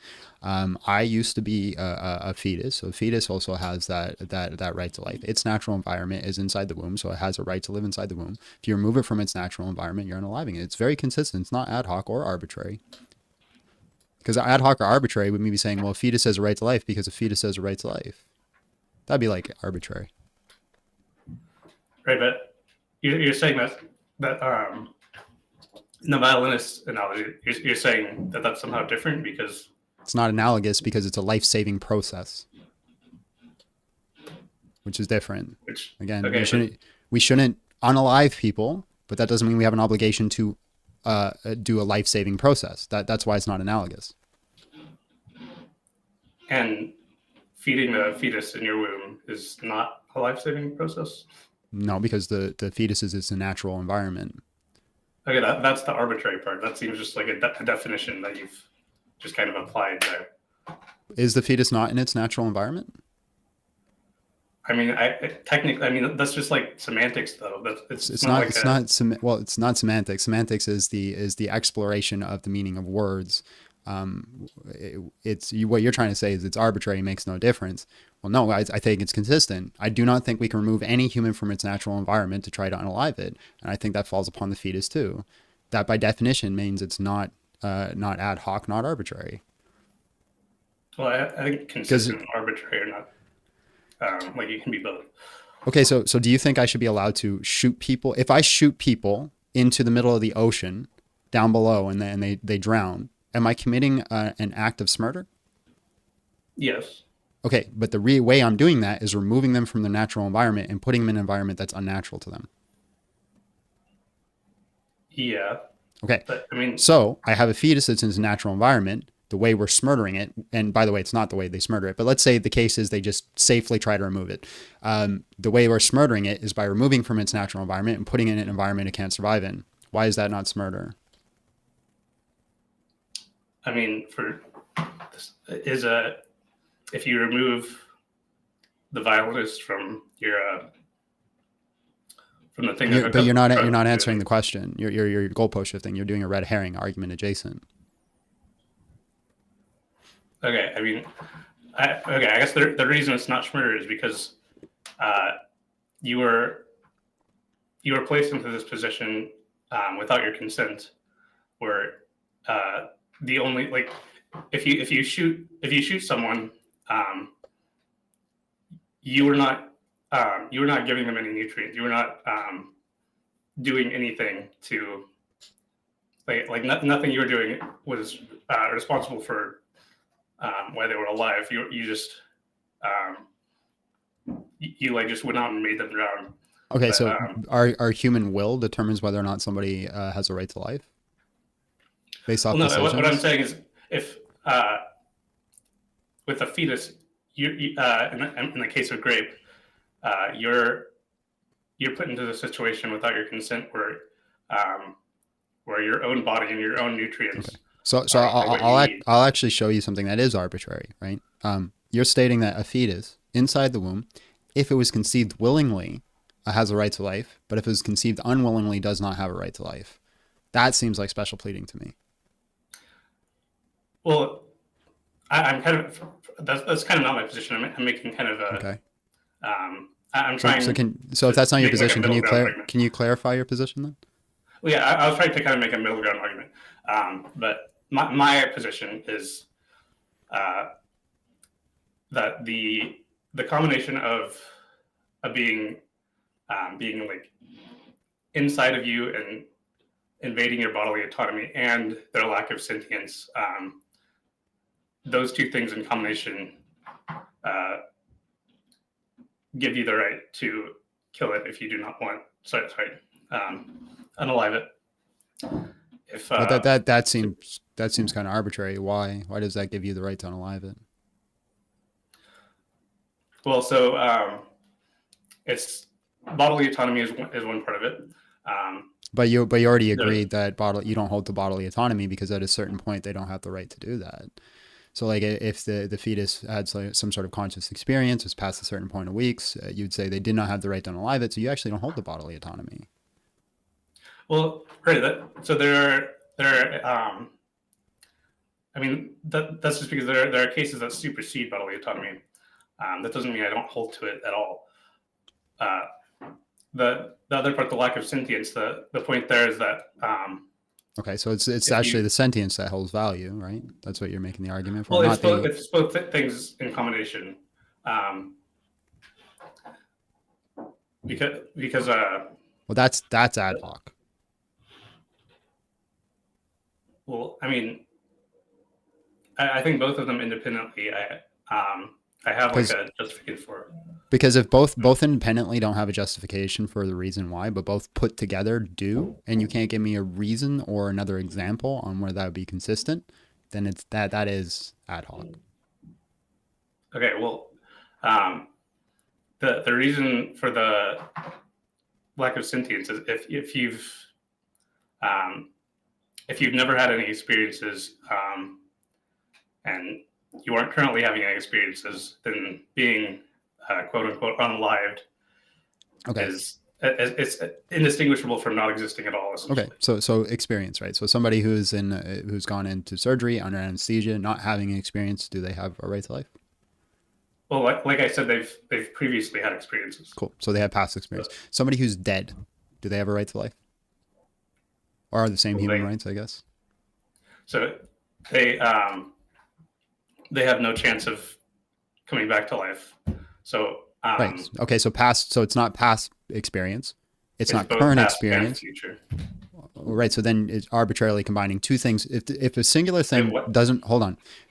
I used to be a fetus, so a fetus also has that right to life. Its natural environment is inside the womb, so it has a right to live inside the womb. If you remove it from its natural environment, you're unaliving it. It's very consistent. It's not ad hoc or arbitrary. Because ad hoc or arbitrary would maybe saying, well, a fetus has a right to life because a fetus has a right to life. That'd be like arbitrary. Right, but you're saying that in the violinist analogy, you're saying that that's somehow different because it's not analogous because it's a life-saving process, which is different. Again, okay, we shouldn't unalive people, but that doesn't mean we have an obligation to do a life-saving process. That's why it's not analogous. And feeding the fetus in your womb is not a life-saving process? No, because the fetus is its natural environment. Okay, that's the arbitrary part. That seems just like a definition that you've just kind of applied there. Is the fetus not in its natural environment? I mean, technically, I mean, that's just like semantics, though. It's not semantics. Semantics is the exploration of the meaning of words. What you're trying to say is it's arbitrary, makes no difference. Well, no, I think it's consistent. I do not think we can remove any human from its natural environment to try to unalive it, and I think that falls upon the fetus too. That by definition means it's not ad hoc, not arbitrary. Well, I think consistent and arbitrary are not like it can be both. Okay, so do you think I should be allowed to shoot people? If I shoot people into the middle of the ocean down below and they drown, am I committing an act of murder? Yes. Okay, but the way I'm doing that is removing them from the natural environment and putting them in an environment that's unnatural to them. Yeah. Okay. But, I mean, so I have a fetus that's in its natural environment. The way we're smurdering it, and by the way, it's not the way they smurder it, but let's say the case is they just safely try to remove it. The way we're smurdering it is by removing from its natural environment and putting it in an environment it can't survive in. Why is that not smurder? I mean, if you remove the violinist from your from the thing, but you're not answering the question. You're goalpost shifting. You're doing a red herring argument adjacent. Okay, I mean, I guess the reason it's not murder is because you were placed into this position without your consent, where the only like if you shoot someone, you were not giving them any nutrients. You were not doing anything to nothing you were doing was responsible for why they were alive. You just just went out and made them drown. Okay, but, so our human will determines whether or not somebody has a right to life based off decisions? What I'm saying is if with a fetus, in the case of grape, you're put into the situation without your consent where your own body and your own nutrients. Okay. So I'll actually show you something that is arbitrary, right? You're stating that a fetus inside the womb, if it was conceived willingly, has a right to life, but if it was conceived unwillingly, does not have a right to life. That seems like special pleading to me. Well, I'm kind of that's kind of not my position. I'm making kind of a okay. I'm trying. So if that's not your position, can you clarify your position then? Well, yeah, I was trying to kind of make a middle ground argument, but my position is that the combination of a being being like inside of you and invading your bodily autonomy and their lack of sentience, those two things in combination give you the right to kill it if you do not want. Unalive it. If But that seems kind of arbitrary. Why does that give you the right to unalive it? well, so it's bodily autonomy is one part of it. But you already agreed that you don't hold to bodily autonomy because at a certain point they don't have the right to do that. So like if the fetus had some sort of conscious experience, was past a certain point of weeks, you'd say they did not have the right to unalive it. So you actually don't hold the bodily autonomy. Well, right. So there are. I mean, that's just because there are cases that supersede bodily autonomy. That doesn't mean I don't hold to it at all. The other part, the lack of sentience, the point there is that. Okay, so it's actually the sentience that holds value, right? That's what you're making the argument for. Well, it's both things in combination. Because well, that's ad hoc. Well, I mean, I think both of them independently. I have like a justification for it. Because if both independently don't have a justification for the reason why, but both put together do, and you can't give me a reason or another example on where that would be consistent, then it's that is ad hoc. Okay, well, the reason for the lack of sentience is if you've never had any experiences and you aren't currently having any experiences, then being quote unquote unalived is it's indistinguishable from not existing at all. Okay, so experience, right? So somebody who's gone into surgery under anesthesia, not having an experience, do they have a right to life? Well, like I said, they've previously had experiences. Cool. So they have past experience. Somebody who's dead, do they have a right to life? Or are the same human rights, I guess? So they have no chance of coming back to life. So right. Okay. So it's not past experience. It's not current experience. Future. Right. So then it's arbitrarily combining two things. If a singular thing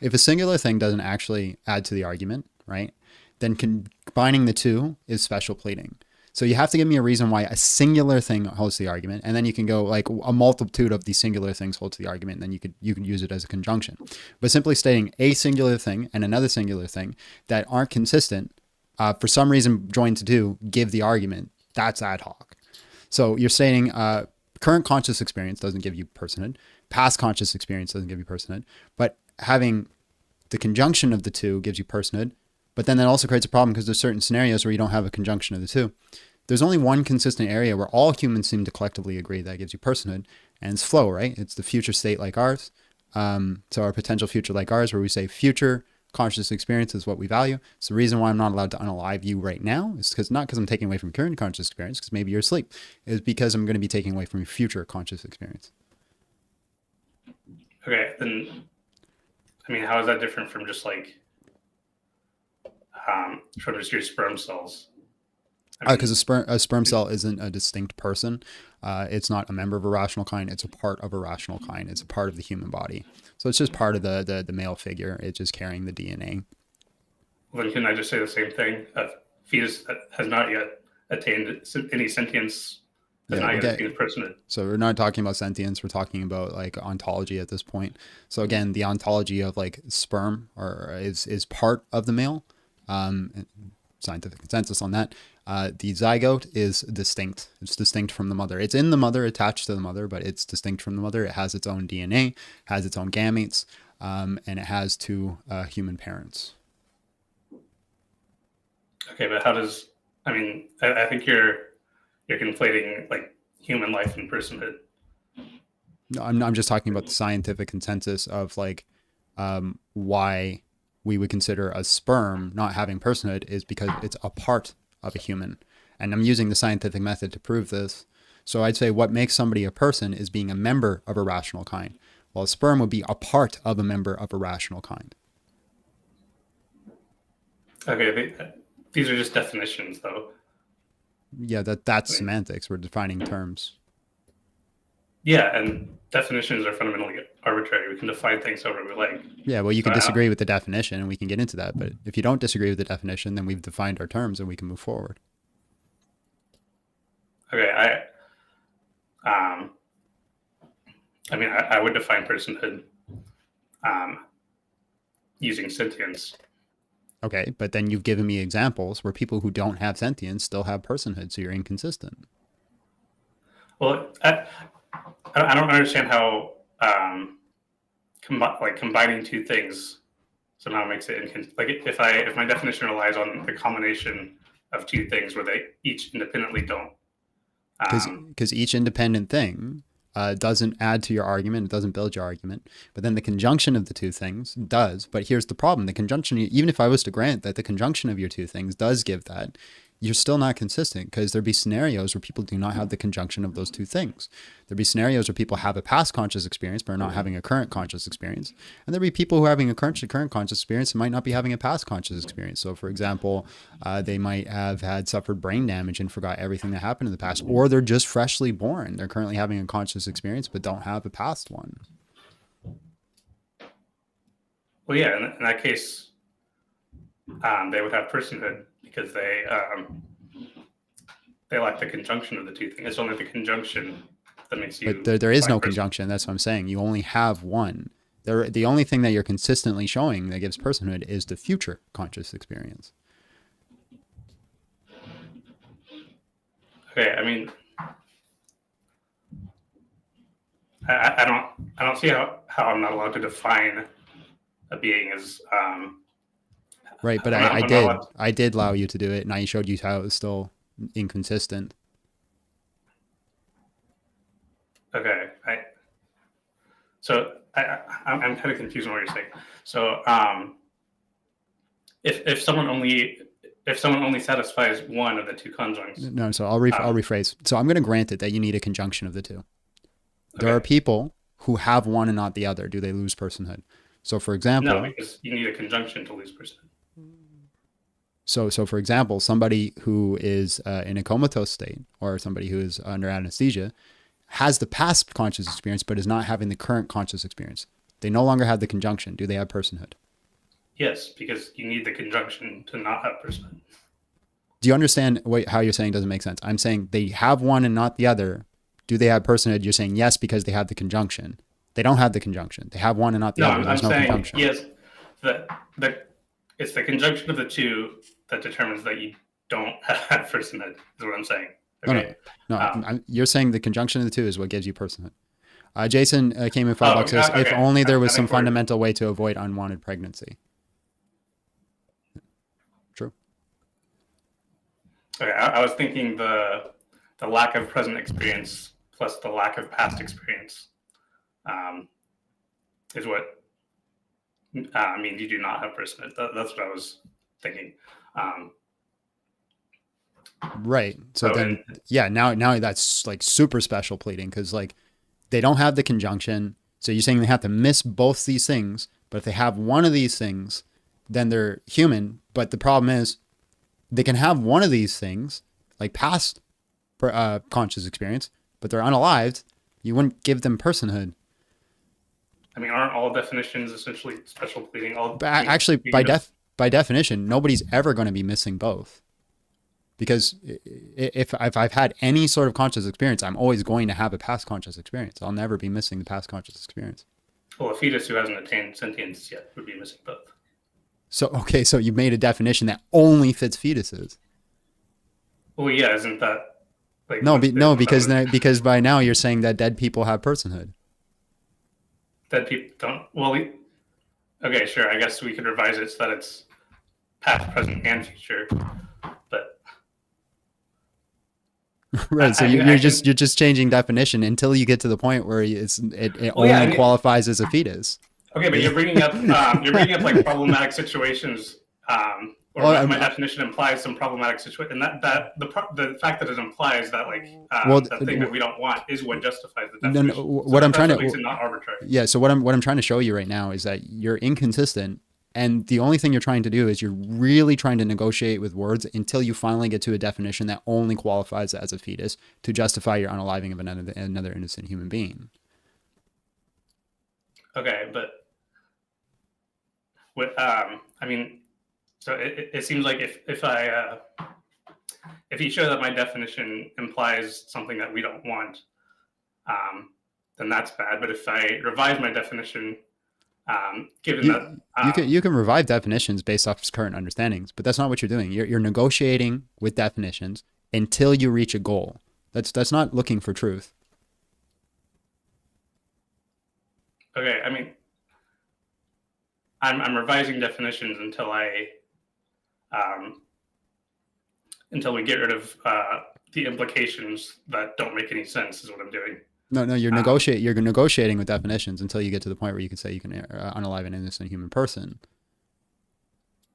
if a singular thing doesn't actually add to the argument, right, then combining the two is special pleading. So you have to give me a reason why a singular thing holds the argument, and then you can go like a multitude of these singular things hold to the argument, and then you can use it as a conjunction. But simply stating a singular thing and another singular thing that aren't consistent, for some reason joined to do, give the argument, that's ad hoc. So you're stating current conscious experience doesn't give you personhood, past conscious experience doesn't give you personhood, but having the conjunction of the two gives you personhood. But then that also creates a problem because there's certain scenarios where you don't have a conjunction of the two. There's only one consistent area where all humans seem to collectively agree that gives you personhood, and it's flow, right? It's the future state like ours. So our potential future like ours, where we say future conscious experience is what we value. So the reason why I'm not allowed to unalive you right now is not because I'm taking away from current conscious experience, because maybe you're asleep, is because I'm going to be taking away from your future conscious experience. Okay, then, I mean, how is that different from just like from just your sperm cells? Because a sperm cell isn't a distinct person. It's not a member of a rational kind. It's a part of a rational kind. It's a part of the human body. So it's just part of the male figure. It's just carrying the DNA. Well, then can I just say the same thing? A fetus that has not yet attained any sentience, has not yet attained personhood. So we're not talking about sentience. We're talking about like ontology at this point. So again, the ontology of like sperm is part of the male. Scientific consensus on that. The zygote is distinct. It's distinct from the mother. It's in the mother, attached to the mother, but it's distinct from the mother. It has its own DNA, has its own gametes, and it has two human parents. Okay, but how does? I mean, I think you're conflating like human life and personhood. No, I'm just talking about the scientific consensus of like why we would consider a sperm not having personhood is because it's a part of a human. And I'm using the scientific method to prove this. So I'd say what makes somebody a person is being a member of a rational kind, while a sperm would be a part of a member of a rational kind. Okay, these are just definitions, though. Yeah, that's semantics. We're defining terms. Yeah, and definitions are fundamentally arbitrary. We can define things however we like. Yeah, well, you So can disagree with the definition, and we can get into that. But if you don't disagree with the definition, then we've defined our terms, and we can move forward. Okay, I mean, I would define personhood using sentience. Okay, but then you've given me examples where people who don't have sentience still have personhood, so you're inconsistent. Well, I don't understand how combining two things somehow makes it like if my definition relies on the combination of two things where they each independently don't. Because each independent thing doesn't add to your argument, it doesn't build your argument, but then the conjunction of the two things does. But here's the problem: the conjunction, even if I was to grant that the conjunction of your two things does give that, you're still not consistent, because there'd be scenarios where people do not have the conjunction of those two things. There'd be scenarios where people have a past conscious experience but are not having a current conscious experience. And there'd be people who are having a current conscious experience and might not be having a past conscious experience. So for example, they might have suffered brain damage and forgot everything that happened in the past, or they're just freshly born. They're currently having a conscious experience but don't have a past one. Well, yeah, in that case, they would have personhood, because they lack the conjunction of the two things. It's only the conjunction that makes you. But there is no conjunction. That's what I'm saying. You only have one. The only thing that you're consistently showing that gives personhood is the future conscious experience. Okay, I mean, I don't see how I'm not allowed to define a being as. Right, but I did allow you to do it, and I showed you how it was still inconsistent. Okay, I'm kind of confused on what you're saying. So, if someone only satisfies one of the two conjuncts. No, so I'll rephrase. So I'm going to grant it that you need a conjunction of the two. There are people who have one and not the other. Do they lose personhood? So for example, no, because you need a conjunction to lose personhood. So for example, somebody who is in a comatose state, or somebody who is under anesthesia, has the past conscious experience but is not having the current conscious experience. They no longer have the conjunction. Do they have personhood? Yes, because you need the conjunction to not have personhood. Do you understand how you're saying doesn't make sense? I'm saying they have one and not the other. Do they have personhood? You're saying yes, because they have the conjunction. They don't have the conjunction. They have one and not the other. There's no conjunction. Yes, it's the conjunction of the two that determines that you don't have personhood, is what I'm saying. Okay? No. You're saying the conjunction of the two is what gives you personhood. Jason came in $5. Says, if only there was some fundamental way to avoid unwanted pregnancy. True. Okay, I was thinking the lack of present experience plus the lack of past experience is what means you do not have personhood. That's what I was thinking. Right. So then, now that's like super special pleading, because like they don't have the conjunction. So you're saying they have to miss both these things, but if they have one of these things, then they're human. But the problem is they can have one of these things, like past conscious experience, but they're unalived. You wouldn't give them personhood. I mean, aren't all definitions essentially special pleading? Actually, by definition, nobody's ever going to be missing both. Because if I've had any sort of conscious experience, I'm always going to have a past conscious experience. I'll never be missing the past conscious experience. Well, a fetus who hasn't attained sentience yet would be missing both. So you made a definition that only fits fetuses. Well, yeah, isn't that like because by now you're saying that dead people have personhood. Dead people don't. Well, okay, sure. I guess we could revise it so that it's past, present, and future. But right, so you're just changing definition until you get to the point where it only qualifies as a fetus. Okay, but you're bringing up like problematic situations, or my definition implies some problematic situation, and that the fact that it implies that the thing that we don't want is what justifies the definition. What I'm trying to makes it not arbitrary. Yeah, so what I'm trying to show you right now is that you're inconsistent And the only thing you're trying to do is you're really trying to negotiate with words until you finally get to a definition that only qualifies as a fetus to justify your unaliving of another innocent human being. Okay, but what I mean, so it seems like if you show that my definition implies something that we don't want, then that's bad. But if I revise my definition, given that You can revive definitions based off current understandings, but that's not what you're doing. You're negotiating with definitions until you reach a goal. That's not looking for truth. okay, I mean, I'm revising definitions until we get rid of the implications that don't make any sense. Is what I'm doing. No, you're negotiating with definitions until you get to the point where you can say you can unalive an innocent human person.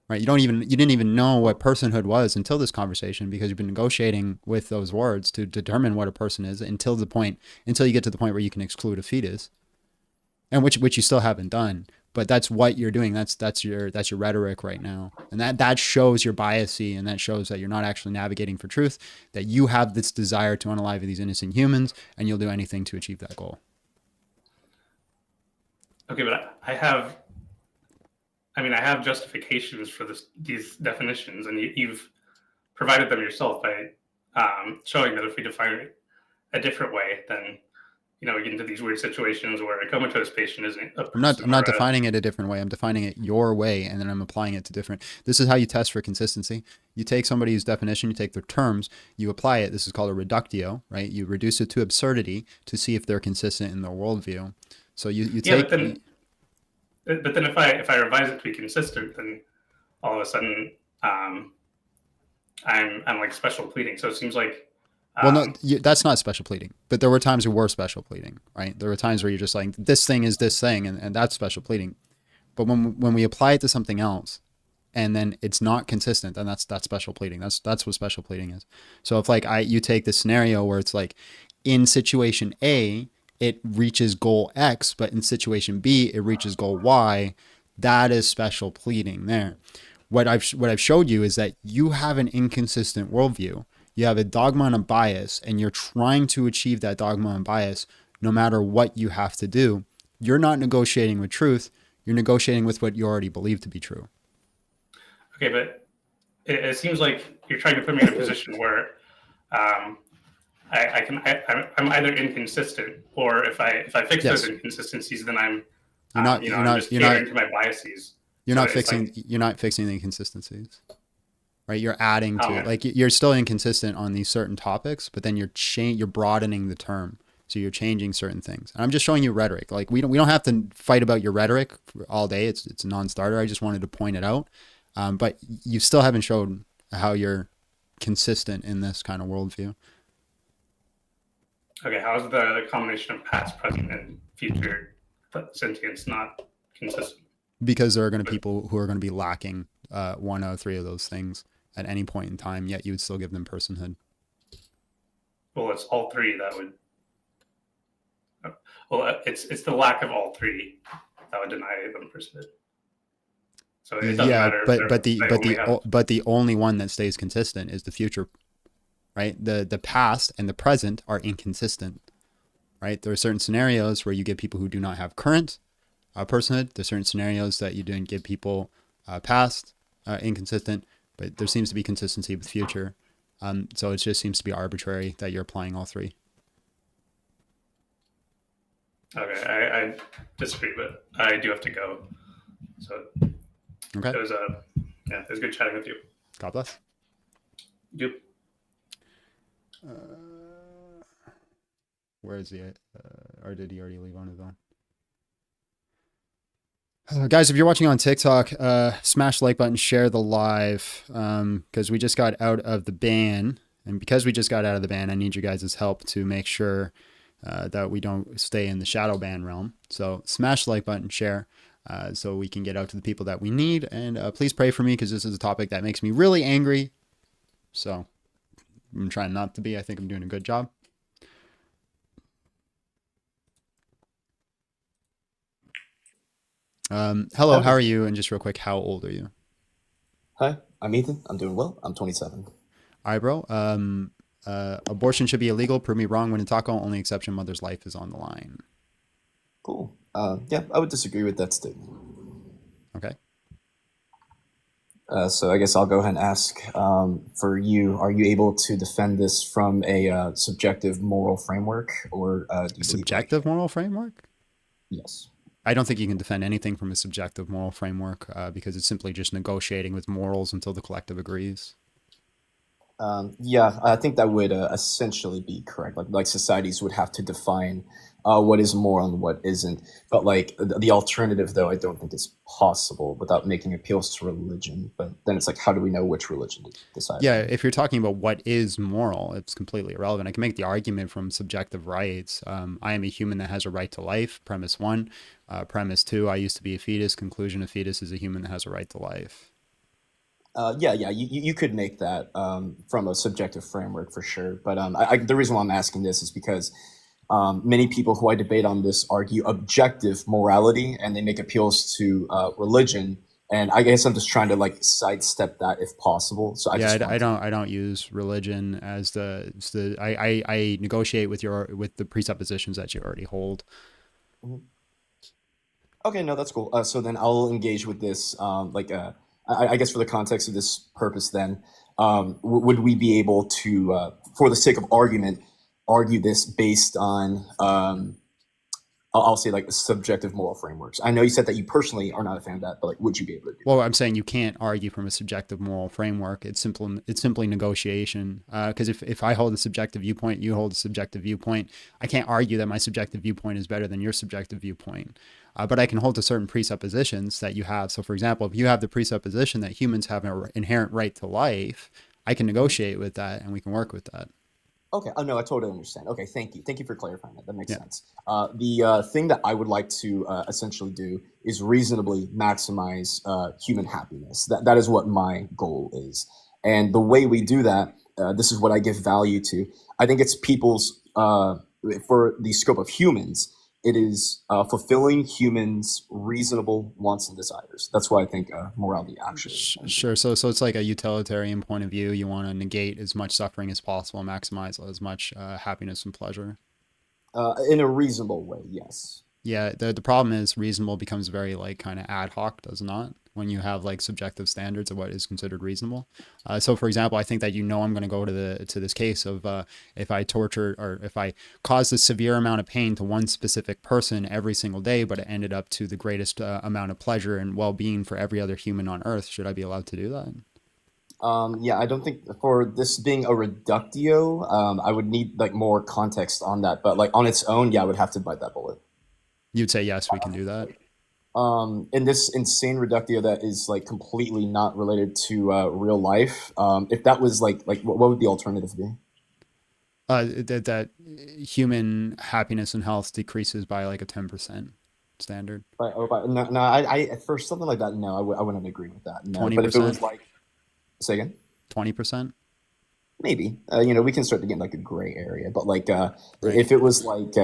Right? You didn't even know what personhood was until this conversation, because you've been negotiating with those words to determine what a person is until you get to the point where you can exclude a fetus, and which you still haven't done. But that's what you're doing. That's your rhetoric right now, and that shows your biasy, and that shows that you're not actually navigating for truth. That you have this desire to unalive these innocent humans, and you'll do anything to achieve that goal. Okay, but I have justifications for these definitions, and you've provided them yourself by showing that if we define it a different way, then we get into these weird situations where a comatose patient isn't a person. I'm not defining it a different way. I'm defining it your way, and then I'm applying it to different. This is how you test for consistency. You take somebody's definition, you take their terms, you apply it. This is called a reductio, right? You reduce it to absurdity to see if they're consistent in their worldview. So you take. But then if I revise it to be consistent, then all of a sudden I'm like special pleading. So it seems like. Well, no, that's not special pleading. But there were times where we're special pleading, right? There were times where you're just like, this thing is this thing, and that's special pleading. But when we apply it to something else, and then it's not consistent, then that's special pleading. That's what special pleading is. So if you take this scenario where it's like, in situation A, it reaches goal X, but in situation B, it reaches goal Y, that is special pleading there. What I've showed you is that you have an inconsistent worldview. You have a dogma and a bias, and you're trying to achieve that dogma and bias no matter what you have to do. You're not negotiating with truth. You're negotiating with what you already believe to be true. Okay, but it seems like you're trying to put me in a position where I'm either inconsistent, or if I fix those inconsistencies, then I'm just catering to my biases. You're not fixing the inconsistencies. Right, you're adding to it. Like, you're still inconsistent on these certain topics, but then you're broadening the term, so you're changing certain things. And I'm just showing you rhetoric. Like, we don't have to fight about your rhetoric all day. It's a non-starter. I just wanted to point it out. But you still haven't showed how you're consistent in this kind of worldview. Okay, how is the combination of past, present, and future sentience not consistent? Because there are going to be people who are going to be lacking one out of three of those things at any point in time, yet you would still give them personhood. Well, it's all three that would. Well, it's the lack of all three that would deny them personhood. So it doesn't matter. But the only one that stays consistent is the future, right? The past and the present are inconsistent, right? There are certain scenarios where you get people who do not have current personhood. There's certain scenarios that you didn't give people past inconsistent, but there seems to be consistency with future. So it just seems to be arbitrary that you're applying all three. Okay, I disagree, but I do have to go. So okay, it was good chatting with you. God bless. Yep. Where is he? Or did he already leave on his own? Guys, if you're watching on TikTok, smash the like button, share the live, because we just got out of the ban. And because we just got out of the ban, I need you guys' help to make sure that we don't stay in the shadow ban realm. So smash the like button, share, so we can get out to the people that we need. And please pray for me, because this is a topic that makes me really angry. So I'm trying not to be. I think I'm doing a good job. Hello, how Hi. are you? And just real quick, how old are you? Hi, I'm Ethan. I'm doing well. I'm 27. All right, bro. Abortion should be illegal. Prove me wrong. When in taco, only exception, mother's life is on the line. Cool. Yeah, I would disagree with that statement. Okay. So I guess I'll go ahead and ask for you, are you able to defend this from a subjective moral framework, or do you believe Subjective moral framework? Yes. I don't think you can defend anything from a subjective moral framework because it's simply just negotiating with morals until the collective agrees. Yeah, I think that would essentially be correct. Like societies would have to define what is moral and what isn't. But like the alternative, though, I don't think is possible without making appeals to religion. But then it's like, how do we know which religion to decide Yeah, on? if you're talking about what is moral, it's completely irrelevant. I can make the argument from subjective rights. I am a human that has a right to life, premise one. Premise two, I used to be a fetus. Conclusion, a fetus is a human that has a right to life. Yeah, you could make that from a subjective framework for sure. But the reason why I'm asking this is because many people who I debate on this argue objective morality, and they make appeals to religion. And I guess I'm just trying to like sidestep that if possible. So I Yeah, just want to. I don't use religion as I negotiate with the presuppositions that you already hold. Mhm. Okay, no, that's cool. So then I'll engage with this. I guess for the context of this purpose, then would we be able to, for the sake of argument, argue this based on, I'll say like subjective moral frameworks? I know you said that you personally are not a fan of that, but like, would you be able to do? Well, I'm saying you can't argue from a subjective moral framework. It's simply negotiation. Because if I hold a subjective viewpoint, you hold a subjective viewpoint, I can't argue that my subjective viewpoint is better than your subjective viewpoint. But I can hold to certain presuppositions that you have. So, for example, if you have the presupposition that humans have an inherent right to life, I can negotiate with that, and we can work with that. Okay. Oh no, I totally understand. Okay, thank you. Thank you for clarifying that. That makes Yeah. sense. The thing that I would like to essentially do is reasonably maximize human happiness. That is what my goal is. And the way we do that, this is what I give value to. I think it's people's for the scope of humans. It is fulfilling humans' reasonable wants and desires. That's why I think morality actually is. Sure. So it's like a utilitarian point of view. You want to negate as much suffering as possible, maximize as much happiness and pleasure. In a reasonable way, yes. Yeah. The problem is reasonable becomes very like kind of ad hoc, does it not? When you have like subjective standards of what is considered reasonable. So for example, I think that I'm going to go to this case of if I torture or if I cause a severe amount of pain to one specific person every single day, but it ended up to the greatest amount of pleasure and well-being for every other human on earth, should I be allowed to do that? Yeah, I don't think for this being a reductio, I would need like more context on that. But like on its own, yeah, I would have to bite that bullet. You'd say, yes, we can do that. In this insane reductio that is like completely not related to real life, if that was like what would the alternative be? That human happiness and health decreases by like a 10% standard. No, I for something like that, no, I wouldn't agree with that. No, 20%? But if it was like, say again, 20%. Maybe we can start to get in like a gray area. But like, if it was like,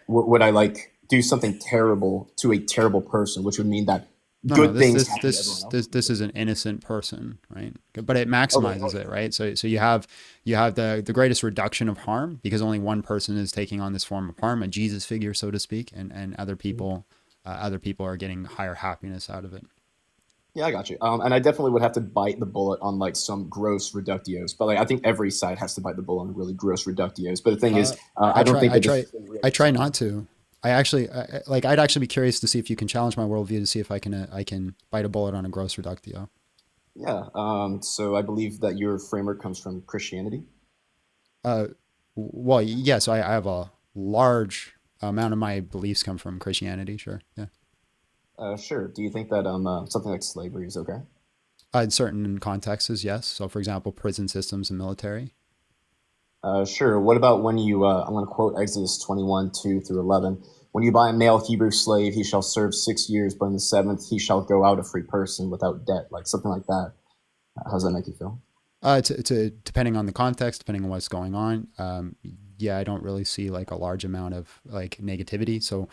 would I like do something terrible to a terrible person, which would mean that good things happen to everyone else? This is an innocent person, right? But it maximizes it, right? So you have the greatest reduction of harm because only one person is taking on this form of harm, a Jesus figure, so to speak, and other people are getting higher happiness out of it. Yeah, I got you. And I definitely would have to bite the bullet on like some gross reductios, but like I think every side has to bite the bullet on really gross reductios. But the thing is, I don't think I try not to. I actually I'd actually be curious to see if you can challenge my worldview to see if I can bite a bullet on a gross reductio. Yeah. So I believe that your framework comes from Christianity. Well, yes, I have a large amount of my beliefs come from Christianity. Sure. Yeah. Sure. Do you think that something like slavery is okay? In certain contexts, yes. So, for example, prison systems and military. Sure. What about when you, I'm going to quote Exodus 21:2-11. When you buy a male Hebrew slave, he shall serve 6 years, but in the seventh he shall go out a free person without debt, like something like that. How does that make you feel? Depending on the context, depending on what's going on. Yeah, I don't really see like a large amount of like negativity. So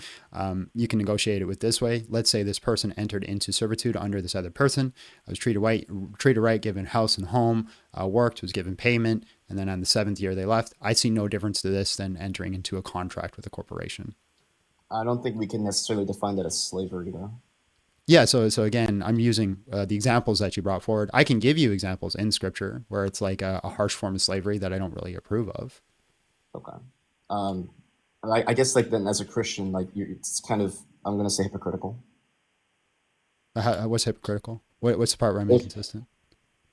you can negotiate it with this way. Let's say this person entered into servitude under this other person. I was treated right, given house and home, worked, was given payment, and then on the 7th year they left. I see no difference to this than entering into a contract with a corporation. I don't think we can necessarily define that as slavery, though. Yeah, so again, I'm using the examples that you brought forward. I can give you examples in scripture where it's like a harsh form of slavery that I don't really approve of. Okay. I guess like then as a Christian, like it's kind of, I'm going to say hypocritical. What's hypocritical? What's the part where I'm If, inconsistent?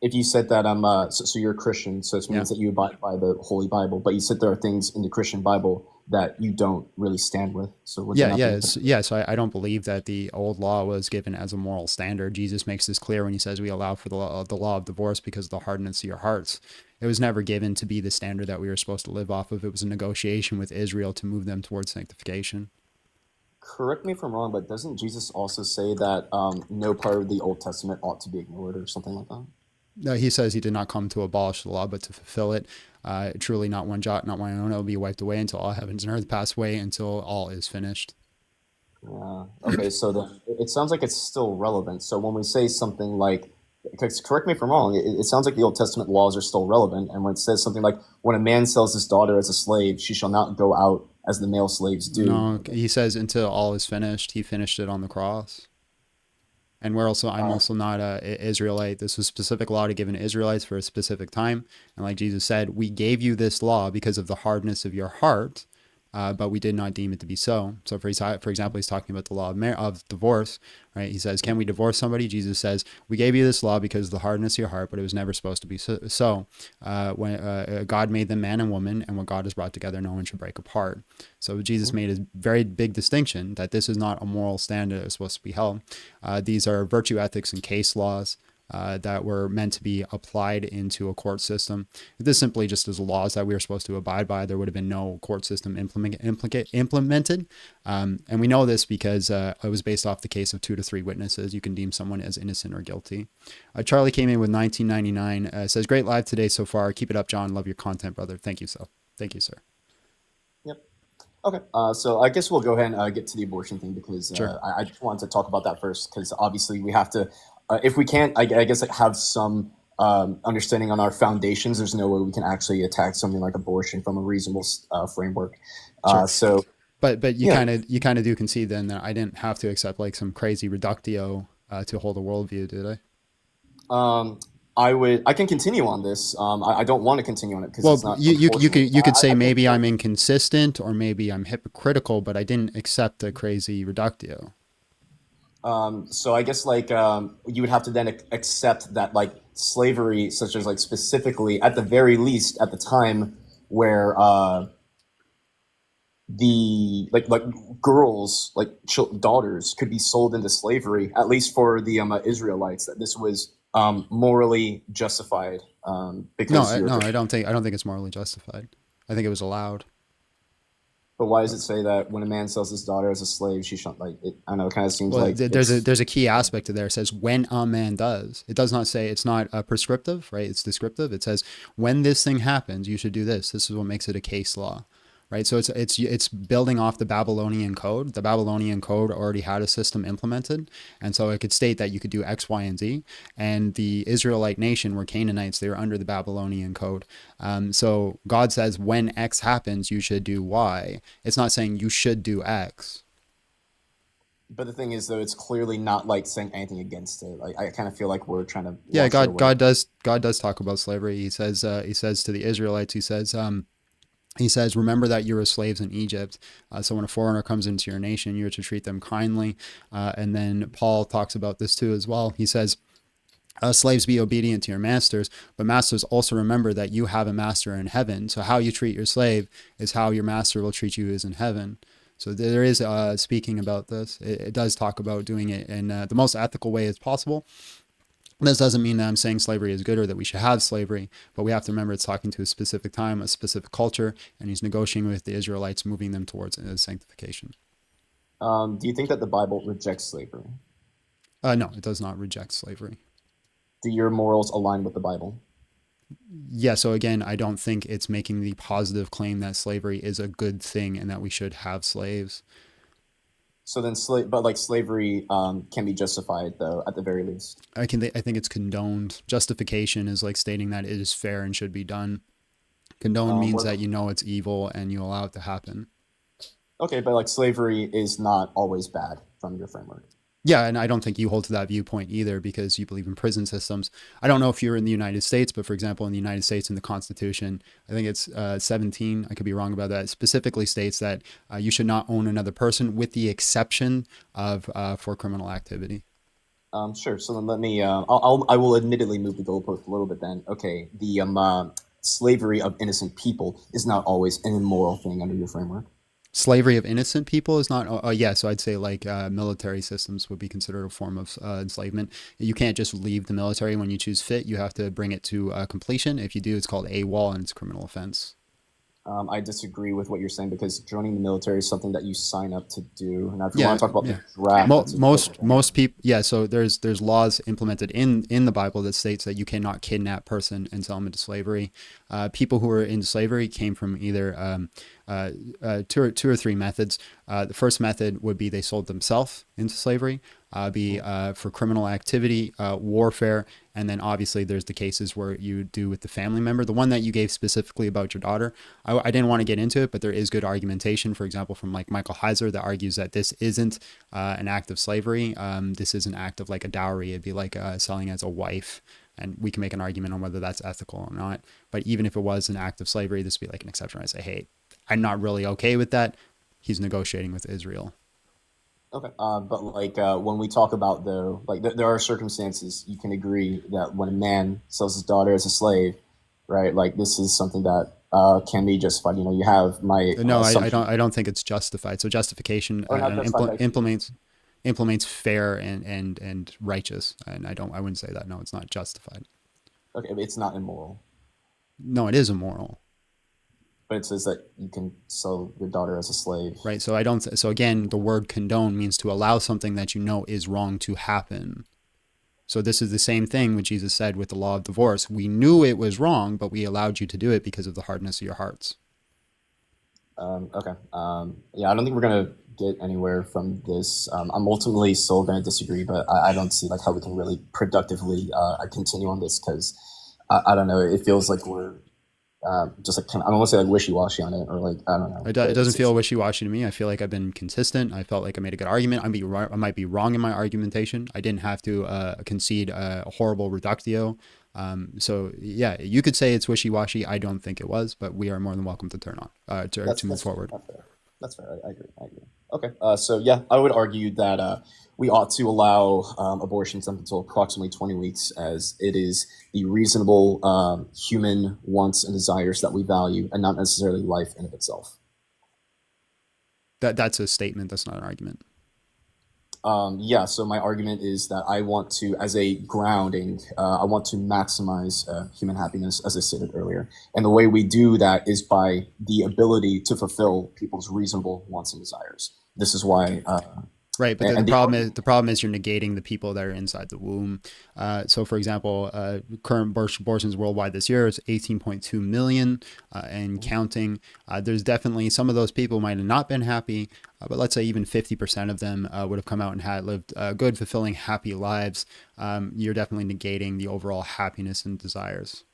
if you said that so you're a Christian, so it means that you abide by the Holy Bible, but you said there are things in the Christian Bible that you don't really stand with. So So I don't believe that the old law was given as a moral standard. Jesus makes this clear when he says we allow for the law of divorce because of the hardness of your hearts. It was never given to be the standard that we were supposed to live off of. It was a negotiation with Israel to move them towards sanctification. Correct me if I'm wrong, but doesn't Jesus also say that no part of the Old Testament ought to be ignored or something like that? No, he says he did not come to abolish the law, but to fulfill it. Truly, not one jot, not one iota will be wiped away until all heavens and earth pass away, until all is finished. Yeah. Okay, so then it sounds like it's still relevant. So when we say something like, correct me if I'm wrong, it sounds like the Old Testament laws are still relevant. And when it says something like, when a man sells his daughter as a slave, she shall not go out as the male slaves do. No, he says until all is finished. He finished it on the cross. And I'm also not an Israelite. This was a specific law to given to Israelites for a specific time. And like Jesus said, we gave you this law because of the hardness of your heart, but we did not deem it to be so. So for example, he's talking about the law of divorce, right? He says, can we divorce somebody? Jesus says, we gave you this law because of the hardness of your heart, but it was never supposed to be so. When God made them man and woman, and what God has brought together, no one should break apart. So Jesus made a very big distinction that this is not a moral standard that is supposed to be held. These are virtue ethics and case laws that were meant to be applied into a court system. If this simply just is laws that we are supposed to abide by, there would have been no court system implemented. And we know this because it was based off the case of 2 to 3 witnesses. You can deem someone as innocent or guilty. Charlie came in with 1999. Says, great live today so far. Keep it up, John. Love your content, brother. Thank you, sir. Thank you, sir. Yep. Okay. So I guess we'll go ahead and get to the abortion thing because Sure. I just wanted to talk about that first because obviously we have to, if we can't, I guess like have some understanding on our foundations, there's no way we can actually attack something like abortion from a reasonable framework. Sure. But you kind of do concede then that I didn't have to accept like some crazy reductio to hold a worldview, did I? I can continue on this. I don't want to continue on it because well, it's not. You could say maybe I'm inconsistent or maybe I'm hypocritical, but I didn't accept the crazy reductio. So I guess like you would have to then accept that like slavery, such as like specifically at the very least at the time where the like girls like daughters could be sold into slavery, at least for the Israelites, that this was morally justified. Because I don't think it's morally justified. I think it was allowed. But why does it say that when a man sells his daughter as a slave, she shouldn't like it? I know it kind of seems like there's a key aspect to there. It says when a man does. It does not say, it's not prescriptive, right? It's descriptive. It says when this thing happens, you should do this. This is what makes it a case law, right? So it's building off the Babylonian code. The Babylonian code already had a system implemented, and so it could state that you could do X, Y, and Z. And the Israelite nation were Canaanites; they were under the Babylonian code. So God says when X happens, you should do Y. It's not saying you should do X. But the thing is, though, it's clearly not like saying anything against it. Like I kind of feel like we're trying to. Yeah, God does talk about slavery. He says to the Israelites, he says, remember that you were slaves in Egypt. So when a foreigner comes into your nation, you're to treat them kindly. And then Paul talks about this too as well. He says, slaves, be obedient to your masters, but masters also remember that you have a master in heaven. So how you treat your slave is how your master will treat you as in heaven. So there is speaking about this. It does talk about doing it in the most ethical way as possible. This doesn't mean that I'm saying slavery is good or that we should have slavery, but we have to remember it's talking to a specific time, a specific culture, and he's negotiating with the Israelites, moving them towards sanctification. Do you think that the Bible rejects slavery? No, it does not reject slavery. Do your morals align with the Bible? Yeah, so again, I don't think it's making the positive claim that slavery is a good thing and that we should have slaves. So then slavery can be justified though, at the very least. I think it's condoned. Justification is like stating that it is fair and should be done. Condone means that you know it's evil and you allow it to happen. Okay, but like slavery is not always bad from your framework. Yeah, and I don't think you hold to that viewpoint either because you believe in prison systems. I don't know if you're in the United States, but for example, in the United States, in the Constitution, I think it's 17, I could be wrong about that, specifically states that you should not own another person with the exception of for criminal activity. Sure. So then let me. I will admittedly move the goalpost a little bit. Then, okay, the slavery of innocent people is not always an immoral thing under your framework. Slavery of innocent people is not. Yeah, so I'd say like military systems would be considered a form of enslavement. You can't just leave the military when you choose fit. You have to bring it to completion. If you do, it's called AWOL and it's a criminal offense. I disagree with what you're saying because joining the military is something that you sign up to do. And if you want to talk about the draft, most people, yeah. So there's laws implemented in the Bible that states that you cannot kidnap a person and sell them into slavery. People who were in slavery came from either two or three methods. The first method would be they sold themselves into slavery, for criminal activity, warfare, and then obviously there's the cases where you do with the family member. The one that you gave specifically about your daughter, I didn't want to get into it, but there is good argumentation, for example, from like Michael Heiser that argues that this isn't an act of slavery. This is an act of like a dowry. It'd be like selling as a wife. And we can make an argument on whether that's ethical or not. But even if it was an act of slavery, this would be like an exception. I say, hey, I'm not really okay with that. He's negotiating with Israel. Okay, but like when we talk about though, like there are circumstances you can agree that when a man sells his daughter as a slave, right? Like this is something that can be justified. You know, you have my no, I don't think it's justified. So justification implements fair and righteous, and I wouldn't say that. No, it's not justified. Okay, but it's not immoral. No, it is immoral. But it says that you can sell your daughter as a slave. Right. So so again, the word condone means to allow something that you know is wrong to happen. So this is the same thing what Jesus said with the law of divorce. We knew it was wrong, but we allowed you to do it because of the hardness of your hearts. Okay. Yeah, I don't think we're going to get anywhere from this. I'm ultimately still going to disagree, but I don't see like how we can really productively continue on this because I don't know. It feels like we're just like I don't want to say like wishy-washy on it or like I don't know. It doesn't feel wishy-washy to me. I feel like I've been consistent. I felt like I made a good argument. I might be wrong in my argumentation. I didn't have to concede a horrible reductio. So yeah, you could say it's wishy-washy. I don't think it was, but we are more than welcome to turn on to move forward. That's fair. I agree. Okay. So yeah, I would argue that we ought to allow abortions up until approximately 20 weeks, as it is the reasonable human wants and desires that we value, and not necessarily life in of itself. That's a statement. That's not an argument. Yeah. So my argument is that I want to, as a grounding, I want to maximize human happiness, as I stated earlier, and the way we do that is by the ability to fulfill people's reasonable wants and desires. This is why. Right, but the problem is you're negating the people that are inside the womb. So, for example, current abortions worldwide this year is 18.2 million and counting. There's definitely some of those people might have not been happy, but let's say even 50% of them would have come out and had lived good, fulfilling, happy lives. You're definitely negating the overall happiness and desires.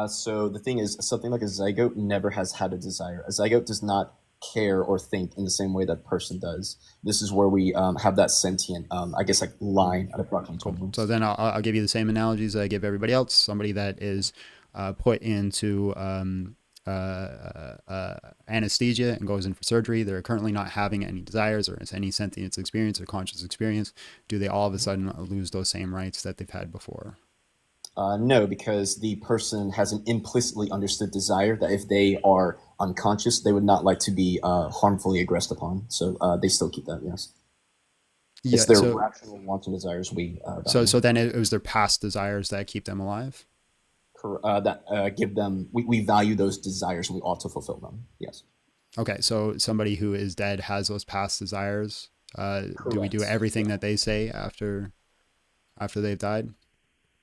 So the thing is, something like a zygote never has had a desire. A zygote does not care or think in the same way that a person does. This is where we have that sentient, I guess, like line at approximately 12 months. So then I'll give you the same analogies that I give everybody else. Somebody that is put into anesthesia and goes in for surgery. They're currently not having any desires or any sentience experience or conscious experience. Do they all of a sudden lose those same rights that they've had before? No, because the person has an implicitly understood desire that if they are unconscious, they would not like to be harmfully aggressed upon. So they still keep that, yes. Yeah, it's their rational wants and desires. So then it was their past desires that keep them alive? That give them, we value those desires and we ought to fulfill them, yes. Okay, so somebody who is dead has those past desires. Do we do everything that they say after they've died?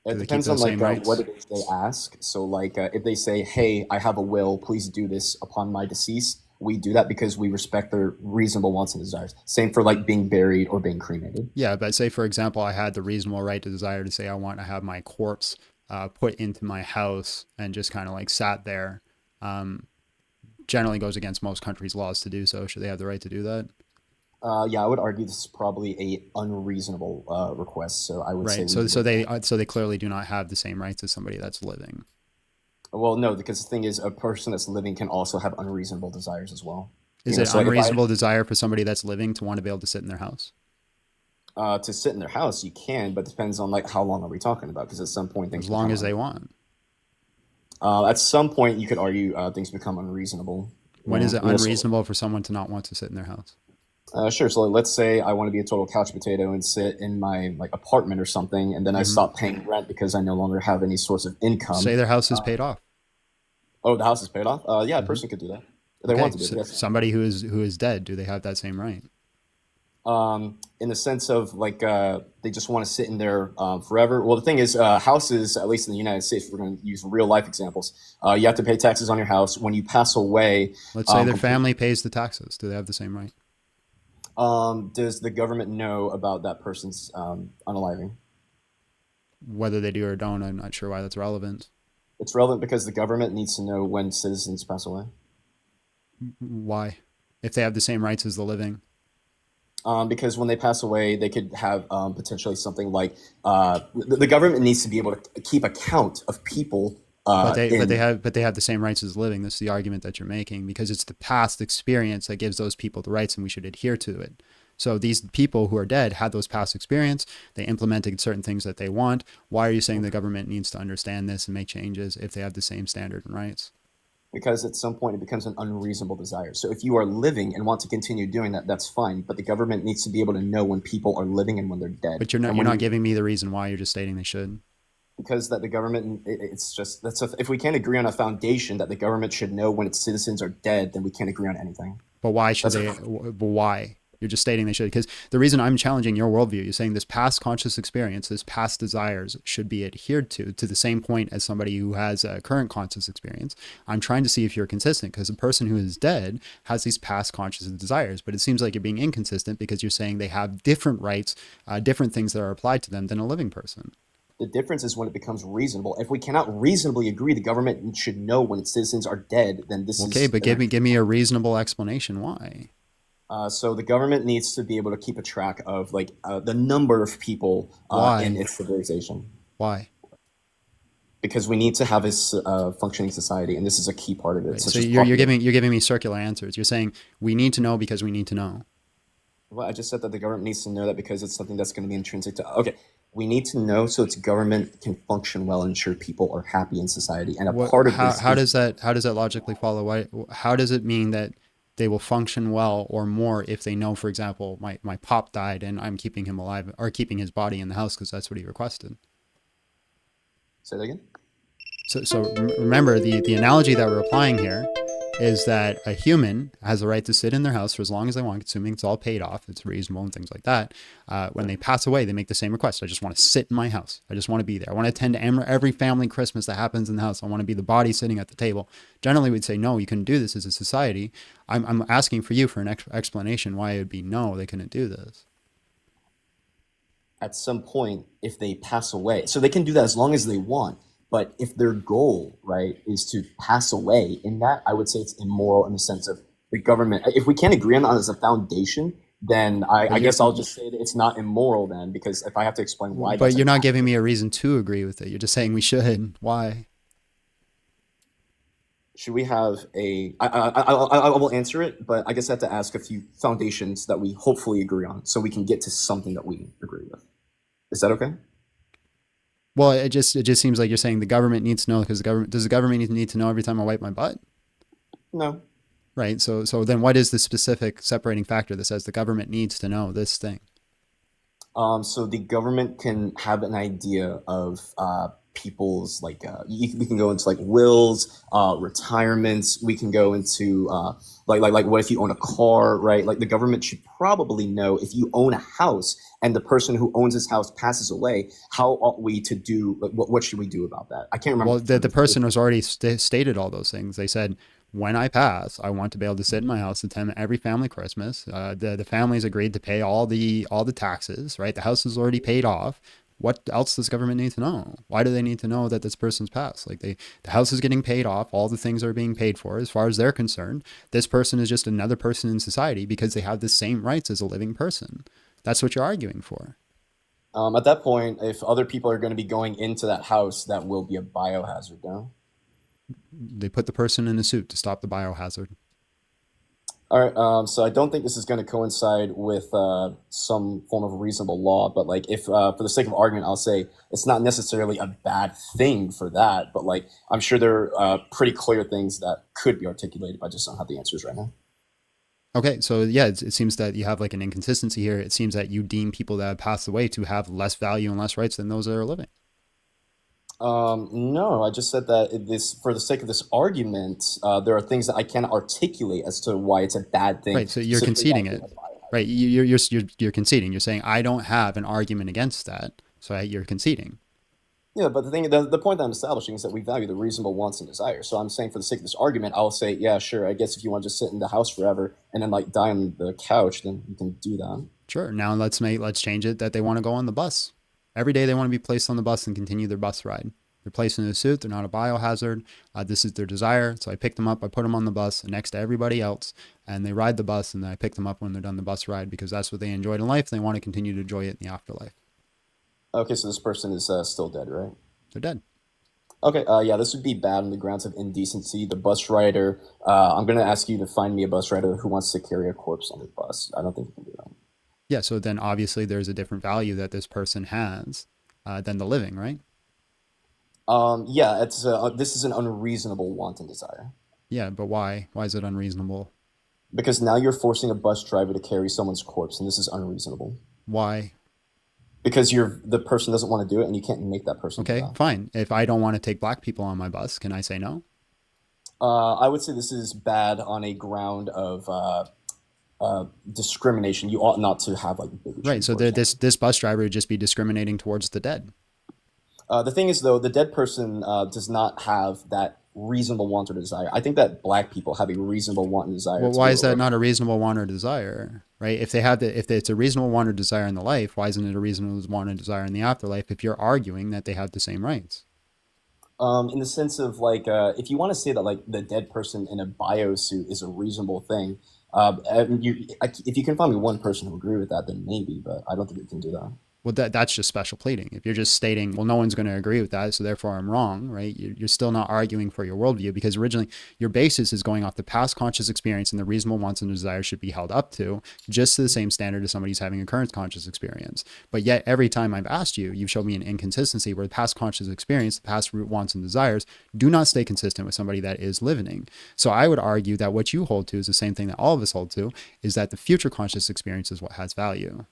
It Do they keep depends on those same rights? what it is they ask. So if they say, "Hey, I have a will. Please do this upon my decease," we do that because we respect their reasonable wants and desires. Same for like being buried or being cremated. Yeah, but say for example, I had the reasonable right to desire to say I want to have my corpse put into my house and just kind of like sat there. Generally goes against most countries' laws to do so. Should they have the right to do that? Yeah, I would argue this is probably a unreasonable request. So I would say Right. So they clearly do not have the same rights as somebody that's living. Well, no, because the thing is, a person that's living can also have unreasonable desires as well. Is it unreasonable desire for somebody that's living to want to be able to sit in their house? To sit in their house, you can, but it depends on like how long are we talking about? Because at some point things as long as they want. At some point, you could argue things become unreasonable. When is it unreasonable for someone to not want to sit in their house? Sure. So let's say I want to be a total couch potato and sit in my like apartment or something, and then I stop paying rent because I no longer have any source of income. Say their house is paid off. Oh, the house is paid off? Yeah, a person could do that. If they want to do it. Yes. Somebody who is dead, do they have that same right? In the sense of like they just want to sit in there forever. Well, the thing is, houses, at least in the United States, we're going to use real life examples. You have to pay taxes on your house. When you pass away, let's say their family pays the taxes. Do they have the same right? Does the government know about that person's unaliving? Whether they do or don't, I'm not sure why that's relevant. It's relevant because the government needs to know when citizens pass away. Why? If they have the same rights as the living? Because when they pass away, they could have potentially something like the government needs to be able to keep account of people. But they have the same rights as living. This is the argument that you're making, because it's the past experience that gives those people the rights, and we should adhere to it. So these people who are dead had those past experience. They implemented certain things that they want. Why are you saying the government needs to understand this and make changes if they have the same standard and rights? Because at some point it becomes an unreasonable desire. So if you are living and want to continue doing that, that's fine. But the government needs to be able to know when people are living and when they're dead. But you're not giving me the reason why. You're just stating they should. Because that the government, if we can't agree on a foundation that the government should know when its citizens are dead, then we can't agree on anything. But why should they? But why? You're just stating they should. Because the reason I'm challenging your worldview, you're saying this past conscious experience, this past desires should be adhered to the same point as somebody who has a current conscious experience. I'm trying to see if you're consistent, because a person who is dead has these past conscious desires, but it seems like you're being inconsistent because you're saying they have different rights, different things that are applied to them than a living person. The difference is when it becomes reasonable. If we cannot reasonably agree the government should know when its citizens are dead, then this is... Okay, but give me a reasonable explanation why. So the government needs to be able to keep a track of like the number of people in its civilization. Why? Because we need to have a functioning society, and this is a key part of it. Right. So you're giving me circular answers. You're saying we need to know because we need to know. Well, I just said that the government needs to know that because it's something that's going to be intrinsic to... Okay, we need to know so its government can function well and ensure people are happy in society. And part of this... How does that logically follow? Why? How does it mean that they will function well or more if they know, for example, my pop died and I'm keeping him alive, or keeping his body in the house because that's what he requested? Say that again? So remember, the analogy that we're applying here is that a human has the right to sit in their house for as long as they want, assuming it's all paid off, it's reasonable and things like that. When they pass away, they make the same request. I just want to sit in my house. I just want to be there. I want to attend every family Christmas that happens in the house. I want to be the body sitting at the table. Generally, we'd say, no, you couldn't do this as a society. I'm asking for you for an explanation why it would be no, they couldn't do this. At some point, if they pass away, so they can do that as long as they want. But if their goal, right, is to pass away in that, I would say it's immoral in the sense of the government. If we can't agree on that as a foundation, then I guess I'll just say that it's not immoral then, because if I have to explain why. But you're not giving me a reason to agree with it. You're just saying we should. Why? Should we have I will answer it, but I guess I have to ask a few foundations that we hopefully agree on so we can get to something that we agree with. Is that okay? Well, it just seems like you're saying the government needs to know, because does the government need to know every time I wipe my butt? No. Right. So then what is the specific separating factor that says the government needs to know this thing? So the government can have an idea of people's we can go into like wills, retirements. We can go into like what if you own a car, right? Like the government should probably know if you own a house and the person who owns this house passes away, how ought we to do? Like, what should we do about that? I can't remember. Well, the person has already stated all those things. They said, when I pass, I want to be able to sit in my house, attend every family Christmas. The family's agreed to pay all the taxes, right? The house is already paid off. What else does government need to know? Why do they need to know that this person's passed? Like the house is getting paid off. All the things are being paid for as far as they're concerned. This person is just another person in society because they have the same rights as a living person. That's what you're arguing for. At that point, if other people are going to be going into that house, that will be a biohazard, no? They put the person in a suit to stop the biohazard. All right. So I don't think this is going to coincide with some form of reasonable law, but like if for the sake of argument, I'll say it's not necessarily a bad thing for that, but like I'm sure there are pretty clear things that could be articulated. I just don't have the answers right now. Okay, so yeah, it seems that you have like an inconsistency here. It seems that you deem people that have passed away to have less value and less rights than those that are living. No, I just said that for the sake of this argument, there are things that I cannot articulate as to why it's a bad thing. Right, so you're conceding it. Right, you're conceding. You're saying I don't have an argument against that, so you're conceding. Yeah, but the point that I'm establishing is that we value the reasonable wants and desires. So I'm saying for the sake of this argument, I'll say, yeah, sure. I guess if you want to just sit in the house forever and then like die on the couch, then you can do that. Sure. Now let's change it that they want to go on the bus. Every day they want to be placed on the bus and continue their bus ride. They're placed in a suit. They're not a biohazard. This is their desire. So I pick them up. I put them on the bus next to everybody else, and they ride the bus. And then I pick them up when they're done the bus ride because that's what they enjoyed in life. They want to continue to enjoy it in the afterlife. Okay, so this person is still dead, right? They're dead. Okay, yeah, this would be bad on the grounds of indecency. The bus rider, I'm going to ask you to find me a bus rider who wants to carry a corpse on the bus. I don't think you can do that. Yeah, so then obviously there's a different value that this person has than the living, right? Yeah, this is an unreasonable want and desire. Yeah, but why? Why is it unreasonable? Because now you're forcing a bus driver to carry someone's corpse, and this is unreasonable. Why? Because the person doesn't want to do it, and you can't make that person. Okay, fine. If I don't want to take black people on my bus, can I say no? I would say this is bad on a ground of discrimination. You ought not to have like bigotry. Right. So this bus driver would just be discriminating towards the dead. The thing is, though, the dead person does not have that reasonable want or desire. I think that black people have a reasonable want and desire. Well, why is that not a reasonable want or desire? Right? If it's a reasonable want or desire in the life, why isn't it a reasonable want and desire in the afterlife? If you're arguing that they have the same rights. In the sense of like, if you want to say that like the dead person in a biosuit is a reasonable thing, if you can find me one person who agree with that, then maybe. But I don't think you can do that. Well, that's just special pleading. If you're just stating, well, no one's going to agree with that, so therefore I'm wrong, right? You're still not arguing for your worldview because originally your basis is going off the past conscious experience and the reasonable wants and desires should be held up to just to the same standard as somebody who's having a current conscious experience. But yet every time I've asked you, you've shown me an inconsistency where the past conscious experience, the past wants and desires do not stay consistent with somebody that is living. So I would argue that what you hold to is the same thing that all of us hold to, is that the future conscious experience is what has value.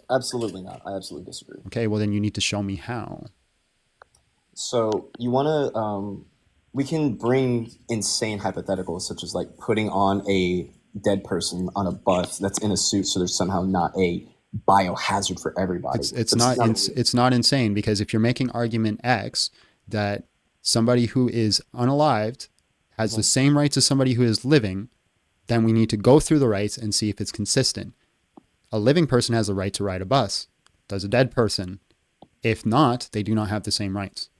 Absolutely not. I absolutely disagree. Okay, well then you need to show me how. So you want to, we can bring insane hypotheticals such as like putting on a dead person on a bus that's in a suit, so there's somehow not a biohazard for everybody. It's not insane because if you're making argument X that somebody who is unalived has the same rights as somebody who is living, then we need to go through the rights and see if it's consistent. A living person has the right to ride a bus. Does a dead person? If not, they do not have the same rights.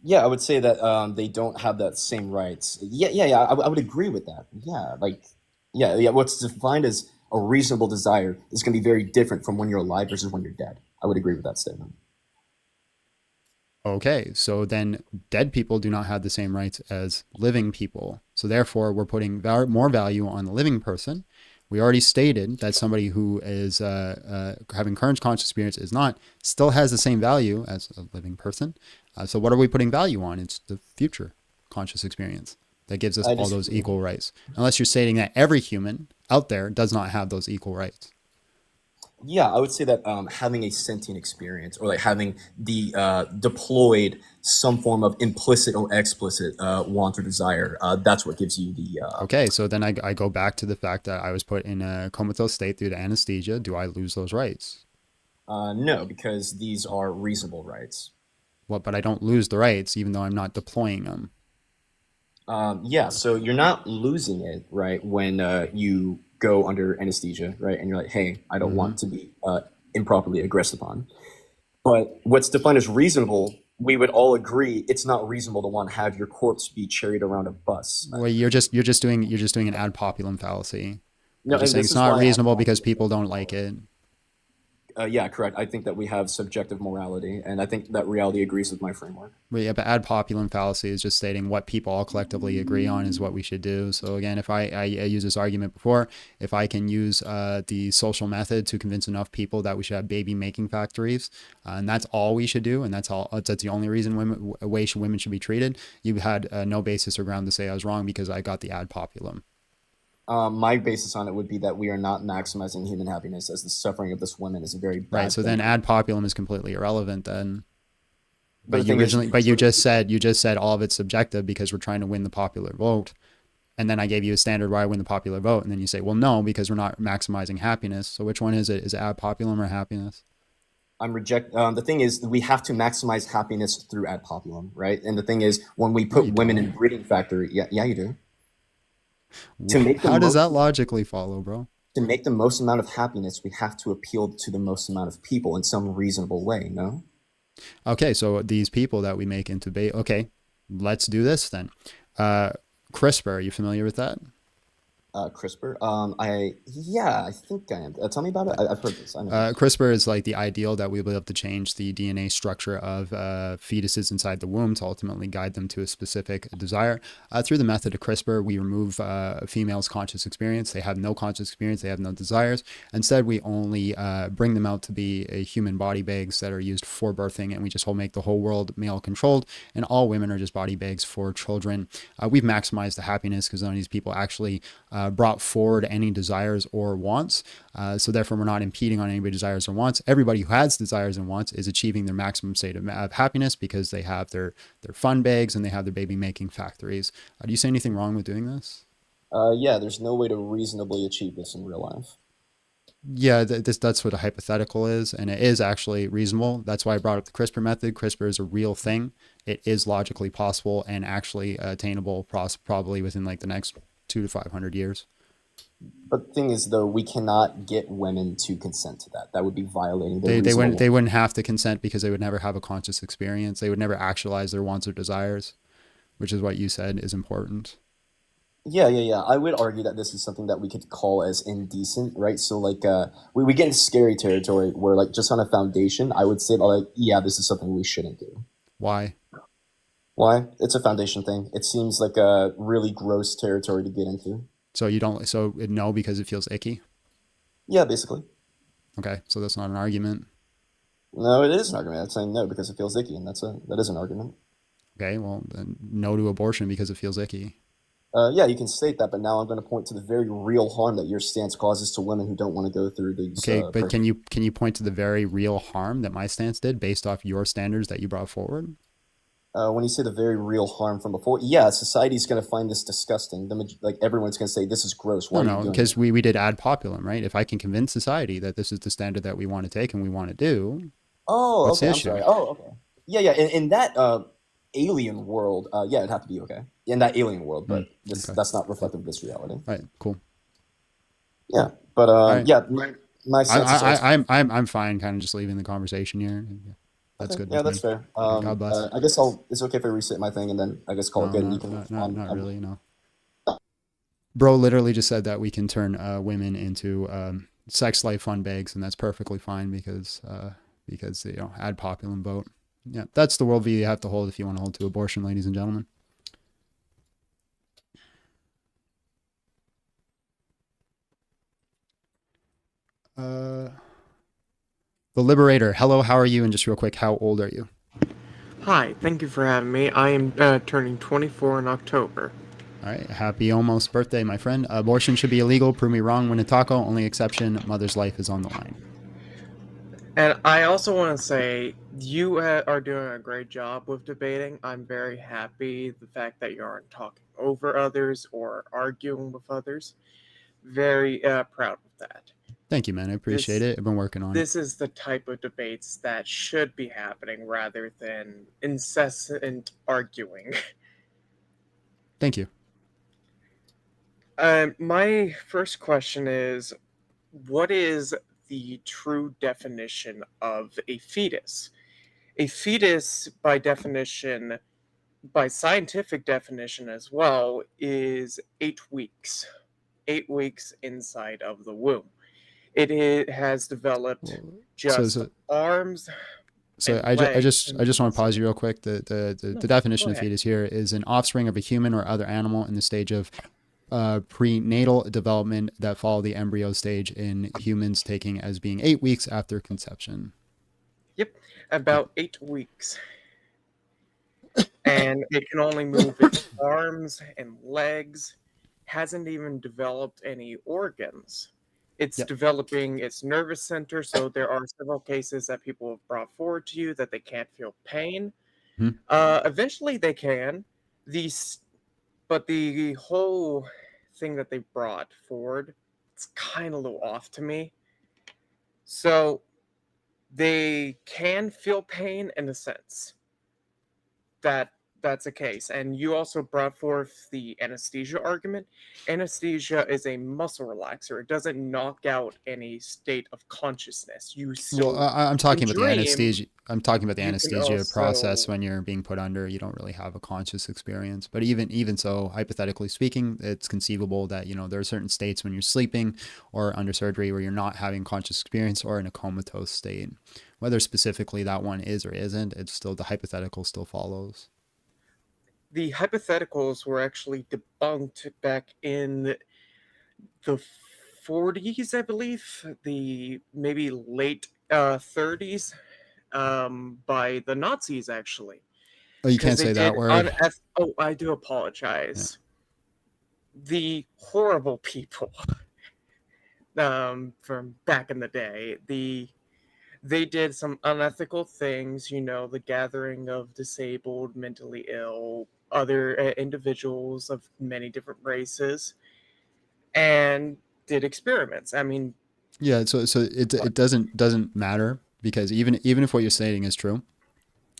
Yeah, I would say that they don't have that same rights. Yeah. I would agree with that. Yeah. What's defined as a reasonable desire is going to be very different from when you're alive versus when you're dead. I would agree with that statement. Okay, so then dead people do not have the same rights as living people. So therefore, we're putting more value on the living person. We already stated that somebody who is having current conscious experience still has the same value as a living person. So what are we putting value on? It's the future conscious experience that gives us all those equal rights. Unless you're stating that every human out there does not have those equal rights. Yeah, I would say that having a sentient experience, or like having the deployed some form of implicit or explicit want or desire, that's what gives you the. Okay, so then I go back to the fact that I was put in a comatose state due to anesthesia. Do I lose those rights? No, because these are reasonable rights. Well, but I don't lose the rights even though I'm not deploying them. Yeah, so you're not losing it, right, when you go under anesthesia, right, and you're like, hey, I don't want to be improperly aggressed upon. But what's defined as reasonable, we would all agree it's not reasonable to want to have your corpse be carried around a bus. Well, you're just doing an ad populum fallacy. No, You're just and saying this it's is not why reasonable because people don't like it. yeah, correct. I think that we have subjective morality, and I think that reality agrees with my framework. But yeah, but ad populum fallacy is just stating what people all collectively agree on is what we should do. So again, if I use this argument before, if I can use the social method to convince enough people that we should have baby making factories, and that's all we should do, and that's the only reason women should be treated, you had no basis or ground to say I was wrong because I got the ad populum. My basis on it would be that we are not maximizing human happiness, as the suffering of this woman is a very bad right. So thing. then ad populum is completely irrelevant then. But But you just said all of it's subjective because we're trying to win the popular vote. And then I gave you a standard why I win the popular vote. And then you say, well, no, because we're not maximizing happiness. So which one is it? Is it ad populum or happiness? The thing is, we have to maximize happiness through ad populum, right? And the thing is, when we put women in breeding factory, yeah, you do. How does that logically follow, bro? To make the most amount of happiness, we have to appeal to the most amount of people in some reasonable way, no? Okay, so these people that we make into bait. Okay, let's do this then. CRISPR, are you familiar with that? CRISPR. I think I am. Tell me about it. I've heard this. I know this. CRISPR is like the ideal that we'll be able to change the DNA structure of fetuses inside the womb to ultimately guide them to a specific desire. Through the method of CRISPR, we remove a female's conscious experience. They have no conscious experience. They have no desires. Instead, we only bring them out to be a human body bags that are used for birthing, and we just make the whole world male controlled, and all women are just body bags for children. We've maximized the happiness because none of these people actually brought forward any desires or wants. So therefore, we're not impeding on anybody's desires or wants. Everybody who has desires and wants is achieving their maximum state of happiness because they have their fun bags and they have their baby making factories. Do you see anything wrong with doing this? Yeah, there's no way to reasonably achieve this in real life. Yeah, that's what a hypothetical is, and it is actually reasonable. That's why I brought up the CRISPR method. CRISPR is a real thing. It is logically possible and actually attainable probably within like the next 200 to 500 years. But the thing is, though, we cannot get women to consent to that. That would be violating their They wouldn't have to consent because they would never have a conscious experience. They would never actualize their wants or desires, which is what you said is important. Yeah. I would argue that this is something that we could call as indecent, right? So, like, we get into scary territory where, like, just on a foundation, I would say, like, yeah, this is something we shouldn't do. Why? Why? It's a foundation thing. It seems like a really gross territory to get into. So you don't, so no, because it feels icky? Yeah, basically. Okay, so that's not an argument. No, it is an argument. I'm saying no because it feels icky, and that is an argument. Okay, well, then no to abortion because it feels icky. Yeah, you can state that, but now I'm going to point to the very real harm that your stance causes to women who don't want to go through these. Okay, but can you point to the very real harm that my stance did based off your standards that you brought forward? When you say the very real harm from before, yeah, society's going to find this disgusting. Like everyone's going to say this is gross. Why No, because we did ad populum, right? If I can convince society that this is the standard that we want to take and we want to do. Oh, what's okay. the I'm issue? sorry. Oh, okay. Yeah. In that alien world, yeah, it'd have to be okay. In that alien world, but that's not reflective of this reality. Right. Cool. Yeah, but right. Yeah, my sense I'm fine, kind of just leaving the conversation here. That's okay. good. Yeah, that's fair. God bless. I guess it's okay if I reset my thing and then I guess call it good. And you can not really, no. Bro literally just said that we can turn women into sex slave fun bags, and that's perfectly fine because ad populum vote. Yeah, that's the worldview you have to hold if you want to hold to abortion, ladies and gentlemen. The Liberator. Hello, how are you? And just real quick, how old are you? Hi, thank you for having me. I am turning 24 in October. All right, happy almost birthday, my friend. Abortion should be illegal. Prove me wrong. Win a taco. Only exception, mother's life is on the line. And I also want to say you are doing a great job with debating. I'm very happy the fact that you aren't talking over others or arguing with others. Very proud of that. Thank you, man. I appreciate it. I've been working on it. This is the type of debates that should be happening rather than incessant arguing. Thank you. My first question is, what is the true definition of a fetus? A fetus, by definition, by scientific definition as well, is 8 weeks. 8 weeks inside of the womb. It has developed just arms. So I just want to pause you real quick. The definition of fetus here is an offspring of a human or other animal in the stage of prenatal development that follow the embryo stage in humans, taking as being 8 weeks after conception. Yep, about 8 weeks. And it can only move its arms and legs, hasn't even developed any organs. It's developing its nervous center, so there are several cases that people have brought forward to you that they can't feel pain. Eventually they can. But the whole thing that they brought forward, it's kind of a little off to me. So they can feel pain in a sense. That's a case. And you also brought forth the anesthesia argument. Anesthesia is a muscle relaxer. It doesn't knock out any state of consciousness. You still Well, I'm talking about dream, the anesthesia. I'm talking about the you can anesthesia process also- when you're being put under. You don't really have a conscious experience. But even so, hypothetically speaking, it's conceivable that there are certain states when you're sleeping or under surgery where you're not having conscious experience or in a comatose state. Whether specifically that one is or isn't, it's still the hypothetical still follows. The hypotheticals were actually debunked back in the 40s, I believe, the maybe late 30s, by the Nazis, actually. Oh, you can't say that word. Oh, I do apologize. Yeah. The horrible people from back in the day, they did some unethical things, the gathering of disabled, mentally ill, other individuals of many different races, and did experiments. I mean, yeah. So it doesn't matter, because even if what you're saying is true,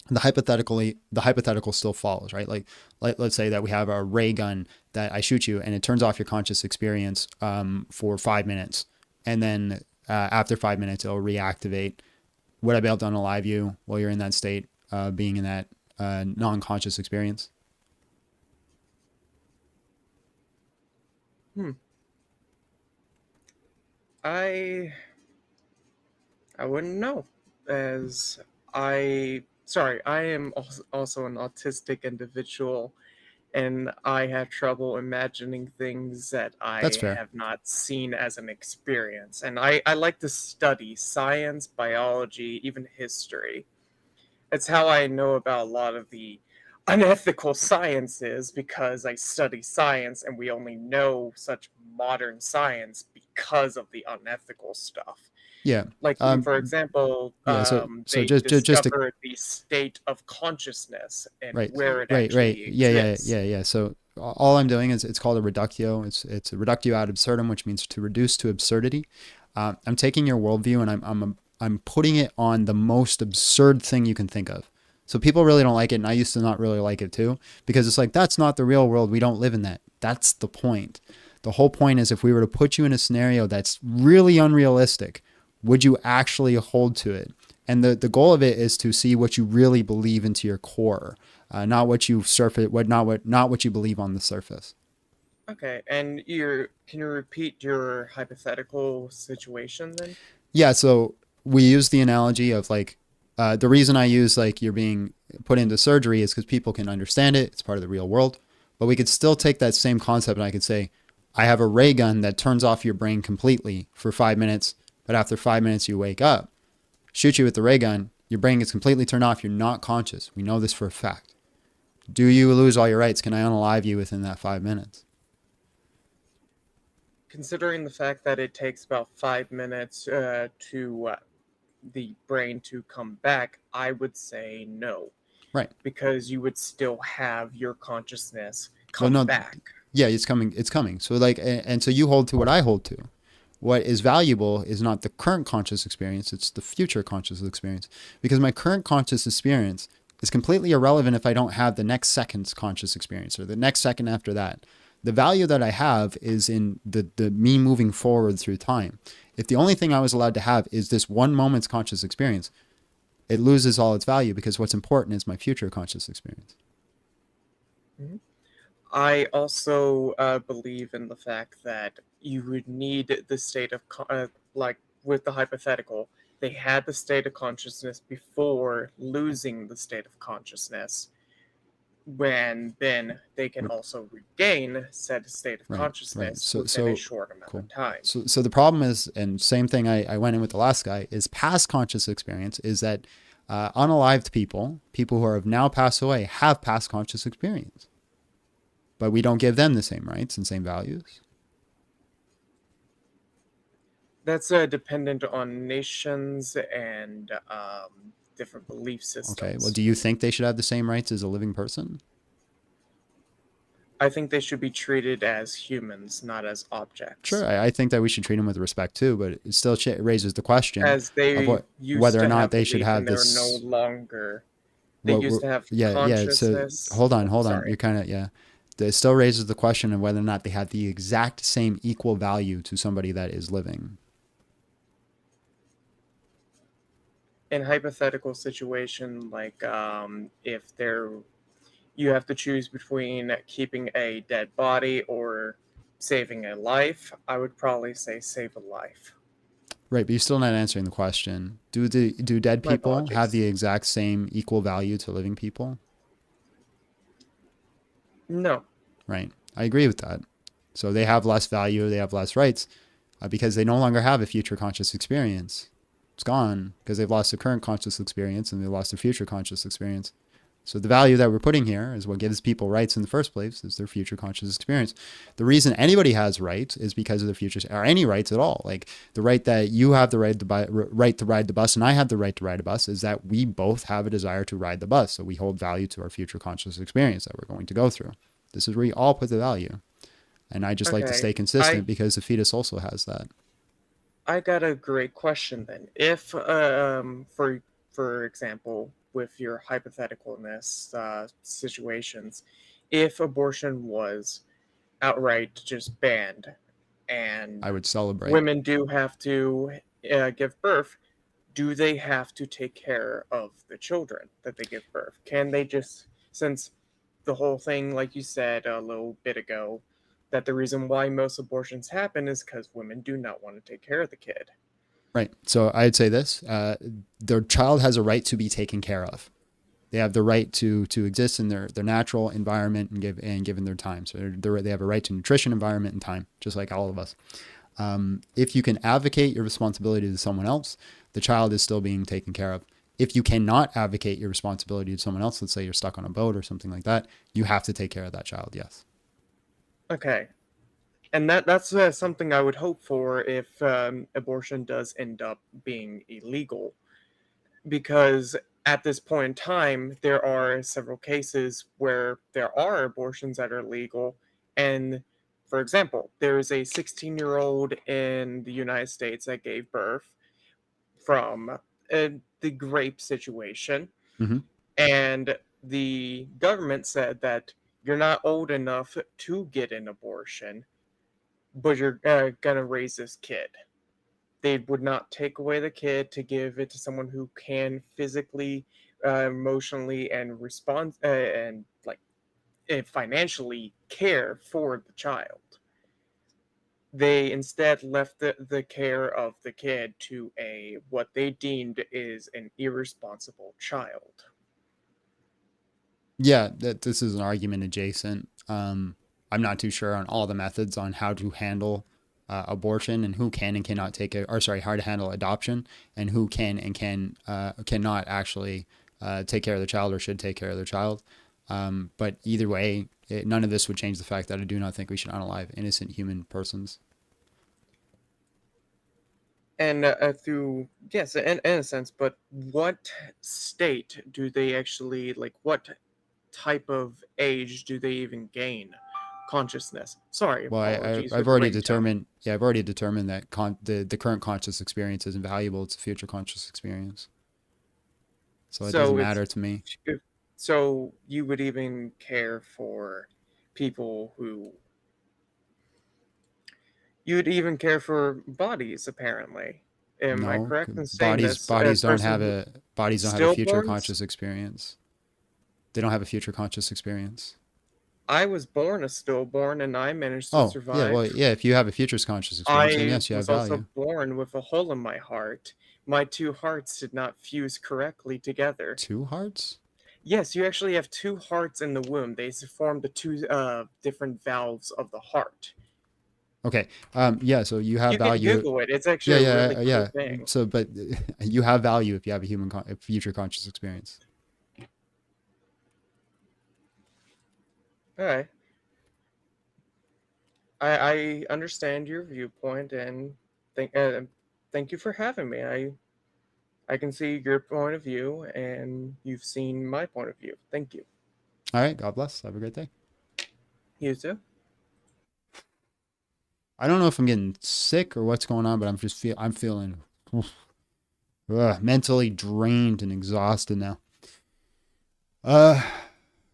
the hypothetical still follows, right? Like let's say that we have a ray gun that I shoot you and it turns off your conscious experience for 5 minutes, and then after 5 minutes it'll reactivate. Would I be able to unalive you while you're in that state, being in that non-conscious experience? I wouldn't know, as I am also an autistic individual, and I have trouble imagining things that I have not seen as an experience. And I like to study science, biology, even history. It's how I know about a lot of the unethical sciences, because I study science and we only know such modern science because of the unethical stuff. Yeah. Like, for example, they discovered the state of consciousness and where it actually exists. Yeah. So all I'm doing is, it's called a reductio. It's a reductio ad absurdum, which means to reduce to absurdity. I'm taking your worldview and I'm putting it on the most absurd thing you can think of. So people really don't like it, and I used to not really like it too, because it's like, that's not the real world. We don't live in that. That's the point. The whole point is, if we were to put you in a scenario that's really unrealistic, would you actually hold to it? And the goal of it is to see what you really believe into your core, not what you not what you believe on the surface. Okay, and can you repeat your hypothetical situation then? Yeah, so we use the analogy of the reason I use you're being put into surgery is because people can understand it. It's part of the real world. But we could still take that same concept and I could say, I have a ray gun that turns off your brain completely for 5 minutes, but after 5 minutes you wake up, shoot you with the ray gun, your brain gets completely turned off, you're not conscious. We know this for a fact. Do you lose all your rights? Can I unalive you within that 5 minutes? Considering the fact that it takes about 5 minutes to the brain to come back, I would say no, Right. because you would still have your consciousness Well, come no, back. yeah, it's coming. So like, and so you hold to what I hold to. What is valuable is not the current conscious experience, it's the future conscious experience. Because my current conscious experience is completely irrelevant if I don't have the next second's conscious experience or the next second after that. The value that I have is in the me moving forward through time. If the only thing I was allowed to have is this one moment's conscious experience, it loses all its value because what's important is my future conscious experience. Mhm. I also believe in the fact that you would need the state of, like with the hypothetical, they had the state of consciousness before losing the state of consciousness, when then they can also regain said state of Right. consciousness within So a short amount cool. of time. So the problem is, and same thing I went in with the last guy, is past conscious experience is that unalived people who have now passed away, have past conscious experience. But we don't give them the same rights and same values. That's dependent on nations and different belief systems. Okay. Well, do you think they should have the same rights as a living person? I think they should be treated as humans, not as objects. Sure. I think that we should treat them with respect too, but it still raises the question As they of used whether or to not have they should belief, have and they're this. no longer. They used to have So consciousness. hold on. Sorry. You're kind of, yeah. It still raises the question of whether or not they have the exact same equal value to somebody that is living. In hypothetical situation, like if you have to choose between keeping a dead body or saving a life, I would probably say save a life. Right, but you're still not answering the question. Do dead My people have apologies. the exact same equal value to living people? No. Right. I agree with that. So they have less value, they have less rights because they no longer have a future conscious experience. It's gone because they've lost the current conscious experience and they lost their future conscious experience. So the value that we're putting here is what gives people rights in the first place, is their future conscious experience. The reason anybody has rights is because of their future, or any rights at all. Like the right that you have the right to ride the bus and I have the right to ride a bus is that we both have a desire to ride the bus. So we hold value to our future conscious experience that we're going to go through. This is where you all put the value. And I just like to stay consistent because the fetus also has that. I got a great question then. If, for example, with your hypotheticalness situations, if abortion was outright just banned, and I would celebrate. women do have to give birth, do they have to take care of the children that they give birth? Can they just, since the whole thing, like you said a little bit ago, that the reason why most abortions happen is because women do not want to take care of the kid. Right. So I'd say this, their child has a right to be taken care of. They have the right to exist in their natural environment and given their time. So they have a right to nutrition, environment, and time, just like all of us. If you can advocate your responsibility to someone else, the child is still being taken care of. If you cannot advocate your responsibility to someone else, let's say you're stuck on a boat or something like that, you have to take care of that child, yes. Okay. And that's something I would hope for if abortion does end up being illegal. Because at this point in time, there are several cases where there are abortions that are legal. And for example, there is a 16-year-old in the United States that gave birth from the grape situation. Mm-hmm. And the government said that you're not old enough to get an abortion, but you're gonna raise this kid. They would not take away the kid to give it to someone who can physically, emotionally, and financially care for the child. They instead left the care of the kid to what they deemed is an irresponsible child. Yeah, this is an argument adjacent. I'm not too sure on all the methods on how to handle abortion and who can and cannot take it, or sorry, how to handle adoption and who can and cannot actually take care of the child or should take care of their child. But either way, none of this would change the fact that I do not think we should unalive innocent human persons. And through, yes, in a sense, but what state do they actually, like, what type of age do they even gain consciousness? Sorry, Well, apologies for I've the already ringtone. determined. Yeah, I've already determined that the current conscious experience isn't valuable. It's a future conscious experience. So it doesn't So it's matter to me. so you would even care for people who you'd even care for bodies, apparently. Am I No, correct in saying this? A bodies don't person have who a future stillborns? conscious experience. They don't have a future conscious experience. I was born a stillborn and I managed to Oh, yeah, well, survive. yeah, if you have a future conscious experience, then I yes, you have was also value. born with a hole in my heart. My two hearts did not fuse correctly together. 2 hearts? Yes, you actually have two hearts in the womb. They form the two different valves of the heart. Okay. Yeah, so you have You can value. Google it. It's actually Yeah, a really yeah, cool yeah. thing. So, but you have value if you have a future conscious experience. All right. I understand your viewpoint and thank you for having me. I can see your point of view and you've seen my point of view. Thank you. All right. God bless. Have a great day. You too. I don't know if I'm getting sick or what's going on, but I'm feeling mentally drained and exhausted now.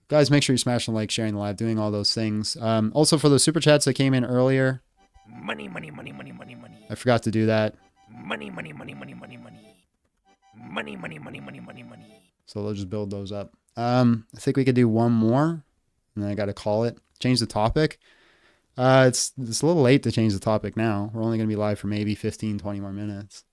Guys, make sure you smash the like, sharing the live, doing all those things. Also for those super chats that came in earlier. Money, money, money, money, money, money. I forgot to do that. Money, money, money, money, money, money. Money, money, money, money, money, money. So let's just build those up. I think we could do one more, and then I got to call it. Change the topic. It's a little late to change the topic now. We're only going to be live for maybe 15, 20 more minutes.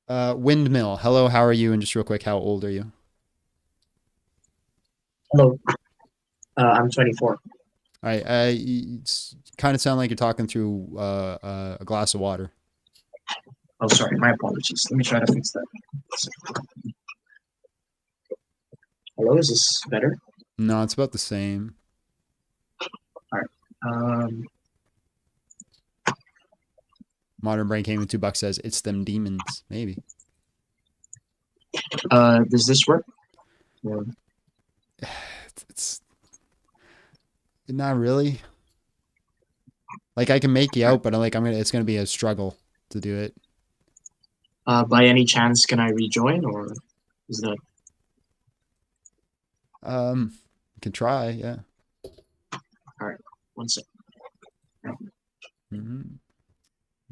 Windmill. Hello, how are you? And just real quick, how old are you? Hello. I'm 24. All right. You kind of sound like you're talking through a glass of water. Oh, sorry. My apologies. Let me try to fix that. Hello, is this better? No, it's about the same. All right. Modern Brain came with $2 says it's them demons. Maybe. Does this work? Or... It's not really. Like I can make you out, but it's gonna be a struggle to do it. By any chance, can I rejoin, or is that? You can try, yeah. All right, one sec. Mm-hmm.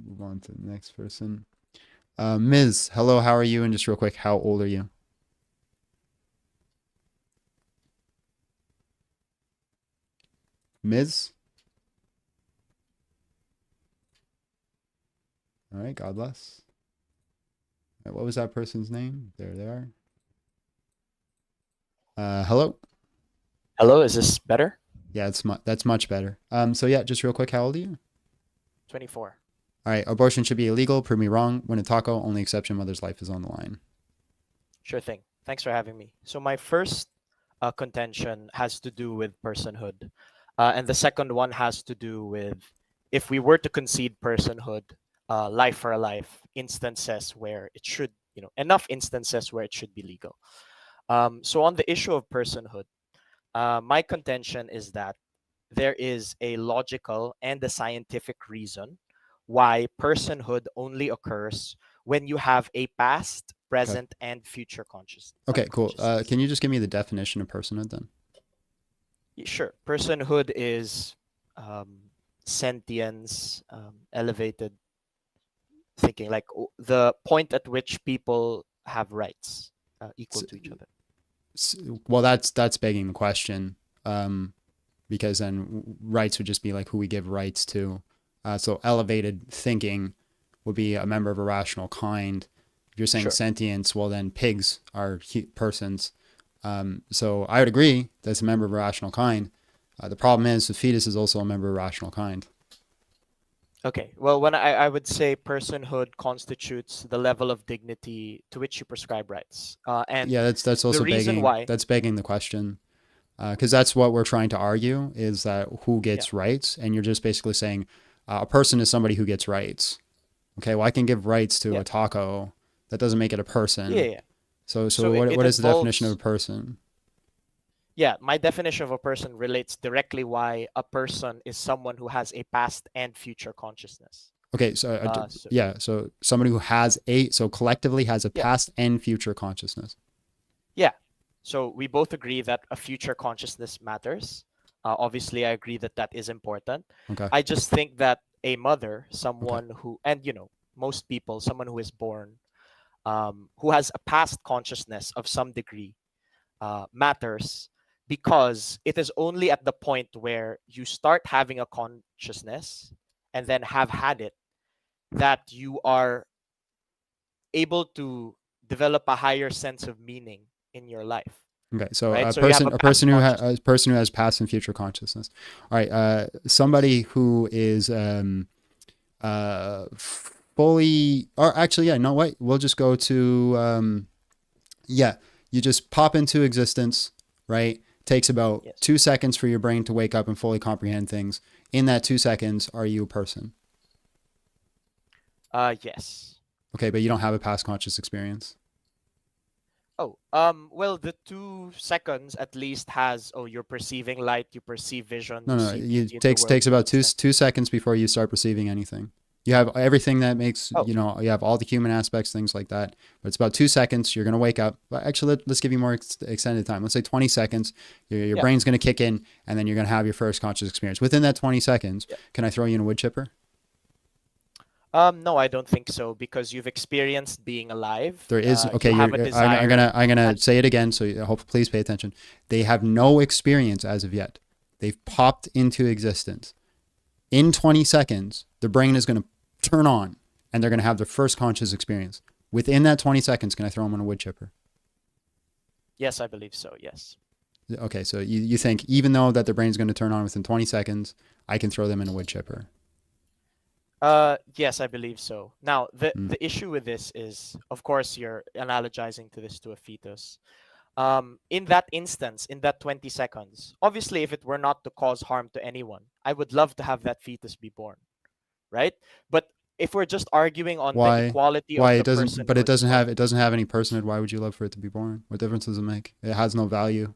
Move on to the next person. Ms. Hello, how are you? And just real quick, how old are you? Ms. All right, God bless. All right, what was that person's name? There they are. Hello. Hello, is this better? Yeah, that's much better. So yeah, just real quick, how old are you? 24. All right, abortion should be illegal. Prove me wrong. When a taco, only exception, mother's life is on the line. Sure thing. Thanks for having me. So my first contention has to do with personhood. And the second one has to do with if we were to concede personhood, life for a life, instances where it should, enough instances where it should be legal. So on the issue of personhood, my contention is that there is a logical and a scientific reason why personhood only occurs when you have a past, present, and future consciousness. Okay, cool. Can you just give me the definition of personhood then? Sure. Personhood is sentience, elevated thinking, like the point at which people have rights equal to each other. Well, that's begging the question, because then rights would just be like who we give rights to. So elevated thinking would be a member of a rational kind. If you're saying Sure. sentience, well then pigs are persons. So I would agree that's a member of a rational kind. The problem is the fetus is also a member of a rational kind. Okay. Well, when I would say personhood constitutes the level of dignity to which you prescribe rights. And Yeah, that's also the reason begging why that's begging the question. because that's what we're trying to argue, is that who gets rights, and you're just basically saying a person is somebody who gets rights. Okay, well, I can give rights to a taco. That doesn't make it a person. Yeah. So it what is the definition of involves. a person? Yeah, my definition of a person relates directly why a person is someone who has a past and future consciousness. Okay, so So yeah, so somebody who has so collectively has a Yeah. past and future consciousness. yeah, so we both agree that a future consciousness matters. Obviously, I agree that that is important. Okay. I just think that a mother, someone who, and most people, someone who is born, who has a past consciousness of some degree, matters, because it is only at the point where you start having a consciousness and then have had it that you are able to develop a higher sense of meaning in your life. Okay, so right? a So you have person past a person who has past and future consciousness. All right, somebody who is fully, or actually, yeah, no, wait, we'll just go to you just pop into existence, right? Takes about 2 seconds for your brain to wake up and fully comprehend things. In that 2 seconds, are you a person? Yes. Okay, but you don't have a past conscious experience. Oh, well, the 2 seconds at least has, you're perceiving light, you perceive vision, No, you no, see it beauty in the world, takes you about two understand. 2 seconds before you start perceiving anything. You have everything that makes, you have all the human aspects, things like that. But it's about 2 seconds. You're going to wake up. But actually, let's give you more extended time. Let's say 20 seconds. Your brain's going to kick in, and then you're going to have your first conscious experience. Within that 20 seconds, can I throw you in a wood chipper? No, I don't think so, because you've experienced being alive. There is, okay, You have a desire. I'm gonna say it again, so please pay attention. They have no experience as of yet. They've popped into existence. In 20 seconds, the brain is going to turn on, and they're going to have their first conscious experience. Within that 20 seconds, can I throw them on a wood chipper? Yes, I believe so, yes. Okay, so you think even though that their brain's going to turn on within 20 seconds, I can throw them in a wood chipper? Yes, I believe so. Now, the issue with this is, of course, you're analogizing to this to a fetus. In that instance, in that 20 seconds, obviously, if it were not to cause harm to anyone, I would love to have that fetus be born, right? But if we're just arguing on the equality of the person, but it doesn't have any personhood. Why would you love for it to be born? What difference does it make? It has no value.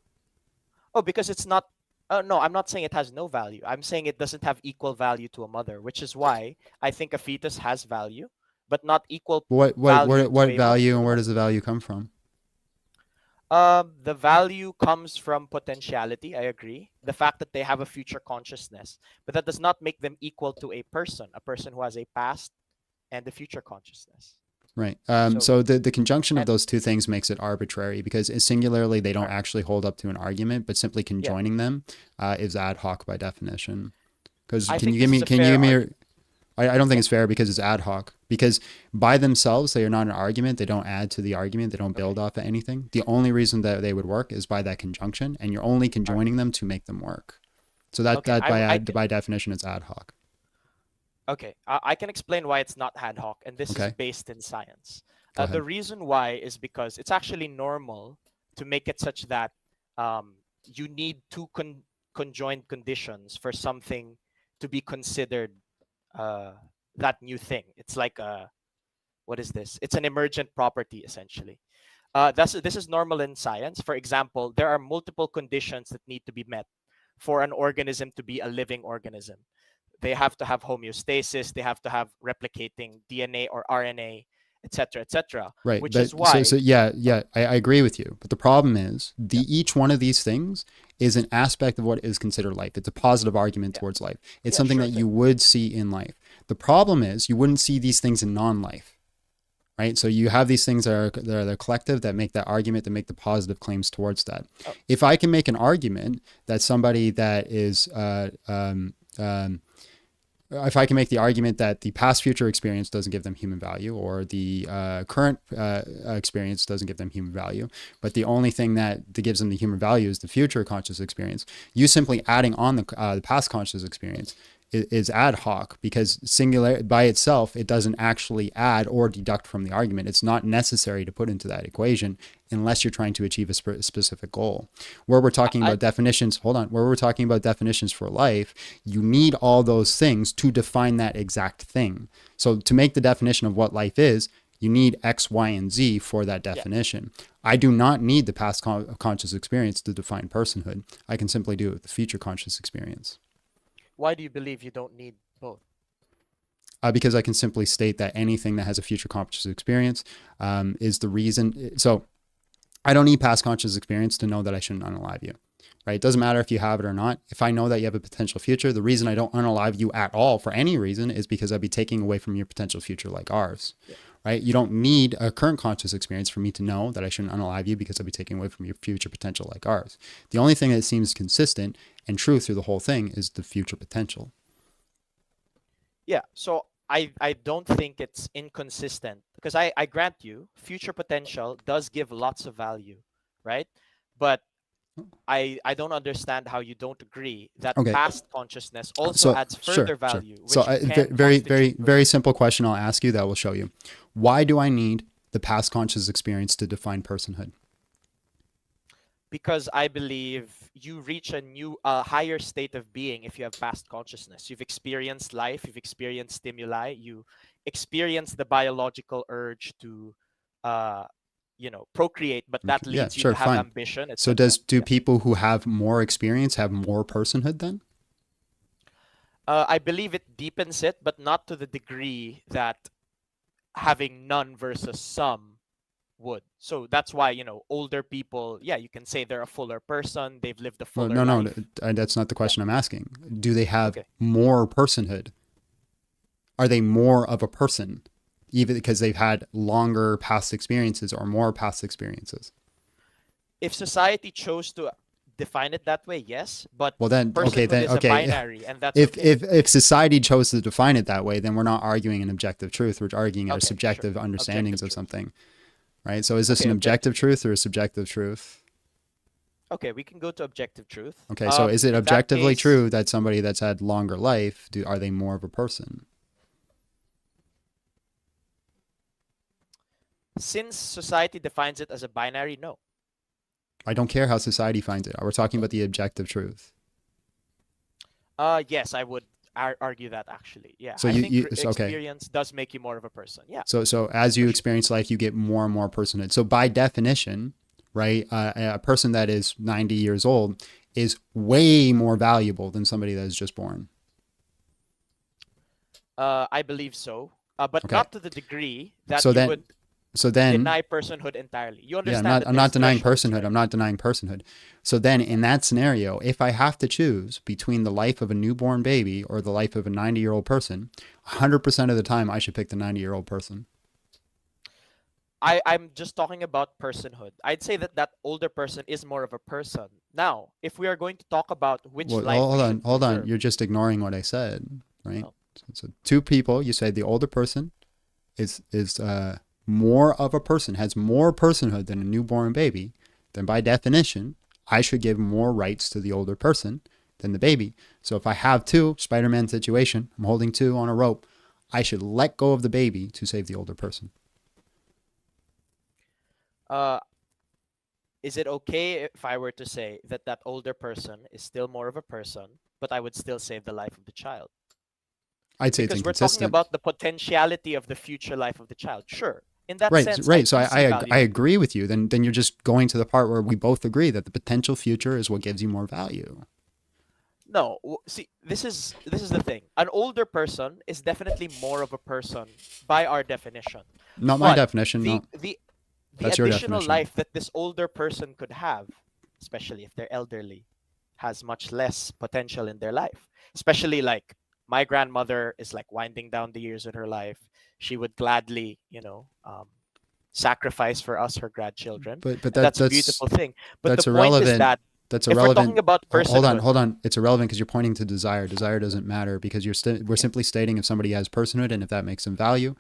Oh, because it's not. No, I'm not saying it has no value. I'm saying it doesn't have equal value to a mother, which is why I think a fetus has value, but not equal What value to what a value mother. and where does the value come from? The value comes from potentiality. I agree. The fact that they have a future consciousness, but that does not make them equal to a person who has a past and a future consciousness. Right. So the conjunction of those two things makes it arbitrary, because singularly they don't actually hold up to an argument, but simply conjoining them is ad hoc by definition. Because can you give me I don't think it's fair, because it's ad hoc. Because by themselves they are not an argument. They don't add to the argument. They don't build off of anything. The only reason that they would work is by that conjunction, and you're only conjoining them to make them work. So that by definition is ad hoc. Okay, I can explain why it's not ad hoc, and this is based in science. The reason why is because it's actually normal to make it such that you need two conjoined conditions for something to be considered that new thing. It's like what is this? It's an emergent property, essentially. This is normal in science. For example, there are multiple conditions that need to be met for an organism to be a living organism. They have to have homeostasis. They have to have replicating DNA or RNA, etc., etc. Right. Which is why. So I agree with you. But the problem is each one of these things is an aspect of what is considered life. It's a positive argument towards life. It's something that you would see in life. The problem is you wouldn't see these things in non-life. Right. So you have these things that are collective, that make that argument, that make the positive claims towards that. If I can make an argument that somebody that is if I can make the argument that the past future experience doesn't give them human value, or the current experience doesn't give them human value, but the only thing that gives them the human value is the future conscious experience, you simply adding on the past conscious experience is ad hoc, because singular by itself, it doesn't actually add or deduct from the argument. It's not necessary to put into that equation unless you're trying to achieve a specific goal. Where we're talking about definitions, where we're talking about definitions for life, you need all those things to define that exact thing. So to make the definition of what life is, you need X, Y, and Z for that definition. Yeah. I do not need the past conscious experience to define personhood. I can simply do it with the future conscious experience. Why do you believe you don't need both? Because I can simply state that anything that has a future conscious experience is the reason. So I don't need past conscious experience to know that I shouldn't unalive you, right? It doesn't matter if you have it or not. If I know that you have a potential future, the reason I don't unalive you at all for any reason is because I'd be taking away from your potential future like ours, right? You don't need a current conscious experience for me to know that I shouldn't unalive you because I'd be taking away from your future potential like ours. The only thing that seems consistent and true through the whole thing is the future potential. Yeah, so I don't think it's inconsistent, because I grant you future potential does give lots of value, right? But I don't understand how you don't agree that past consciousness also adds further value. So very simple question I'll ask you that will show you. Why do I need the past conscious experience to define personhood? Because I believe you reach a new, higher state of being if you have past consciousness. You've experienced life, you've experienced stimuli, you experience the biological urge to, procreate, but that leads you to have ambition. So do people who have more experience have more personhood then? I believe it deepens it, but not to the degree that having none versus some would. So that's why, older people, you can say they're a fuller person, they've lived a fuller life. No, that's not the question I'm asking. Do they have more personhood? Are they more of a person, even because they've had longer past experiences or more past experiences? If society chose to define it that way, yes, but personhood is a binary, and that's if society chose to define it that way, then we're not arguing an objective truth, we're arguing our subjective understandings of something. Right? So is this an objective truth or a subjective truth? Okay, we can go to objective truth. Okay, so is it objectively true that somebody that's had longer life, are they more of a person? Since society defines it as a binary, no. I don't care how society finds it. We're talking about the objective truth. Yes, I would argue that actually. Yeah. So I think experience does make you more of a person. Yeah. So as you experience life, you get more and more personhood. So by definition, right, a person that is 90 years old is way more valuable than somebody that is just born. I believe so, but not to the degree that you would deny personhood entirely. You understand? I'm not denying personhood. Right? I'm not denying personhood. So then in that scenario, if I have to choose between the life of a newborn baby or the life of a 90-year-old person, 100% of the time I should pick the 90-year-old person. I'm just talking about personhood. I'd say that older person is more of a person. Now, if we are going to talk about which life... Hold on. You're just ignoring what I said, right? Oh. So two people, you say the older person is more of a person, has more personhood than a newborn baby, then by definition, I should give more rights to the older person than the baby. So if I have two, Spider-Man situation, I'm holding two on a rope, I should let go of the baby to save the older person. Is it okay if I were to say that older person is still more of a person, but I would still save the life of the child? I'd say because we're talking about the potentiality of the future life of the child. Sure. In that sense, right. So I agree with you. Then you're just going to the part where we both agree that the potential future is what gives you more value. No, see, this is the thing. An older person is definitely more of a person by our definition. Not my definition. The additional life that this older person could have, especially if they're elderly, has much less potential in their life. Especially like my grandmother is like winding down the years of her life. She would gladly, sacrifice for us, her grandchildren. But that's a beautiful thing. But that's the irrelevant. point is that that's if irrelevant. we're talking about personhood, Hold on. It's irrelevant because you're pointing to desire. Desire doesn't matter because we're simply stating if somebody has personhood and if that makes them value.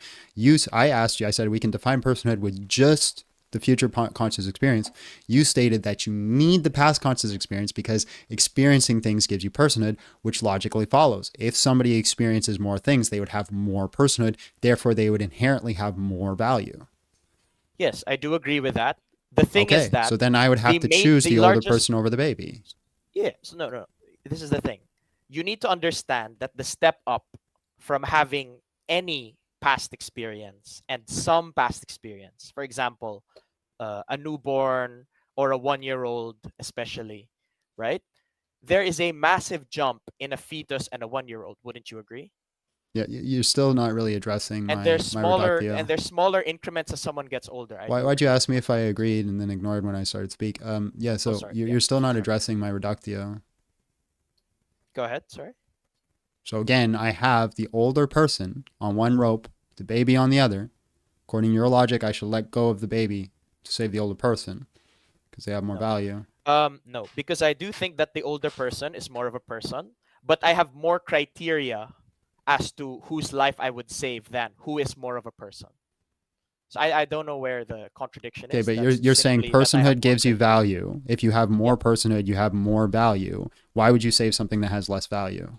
I asked you. I said we can define personhood with just the future conscious experience, you stated that you need the past conscious experience because experiencing things gives you personhood, which logically follows. If somebody experiences more things, they would have more personhood, therefore they would inherently have more value. Yes, I do agree with that. The thing is Okay, that so then I would have to choose the older person over the baby. Yeah, so no. This is the thing. You need to understand that the step up from having any past experience and some past experience, for example, a newborn or a 1-year-old, especially, right? There is a massive jump in a fetus and a 1-year-old. Wouldn't you agree? Yeah, you're still not really addressing And my there's smaller reductio. and there's smaller increments as someone gets older. Why'd you ask me if I agreed and then ignored when I started to speak? Yeah, so sorry. you're still not addressing my reductio. Go ahead. Sorry. So again, I have the older person on one rope, the baby on the other. According to your logic, I should let go of the baby to save the older person because they have more value. No, because I do think that the older person is more of a person, but I have more criteria as to whose life I would save than who is more of a person. So I don't know where the contradiction Okay, is. but That's you're saying simply that I have personhood more gives you criteria. value. If you have more personhood, you have more value. Why would you save something that has less value?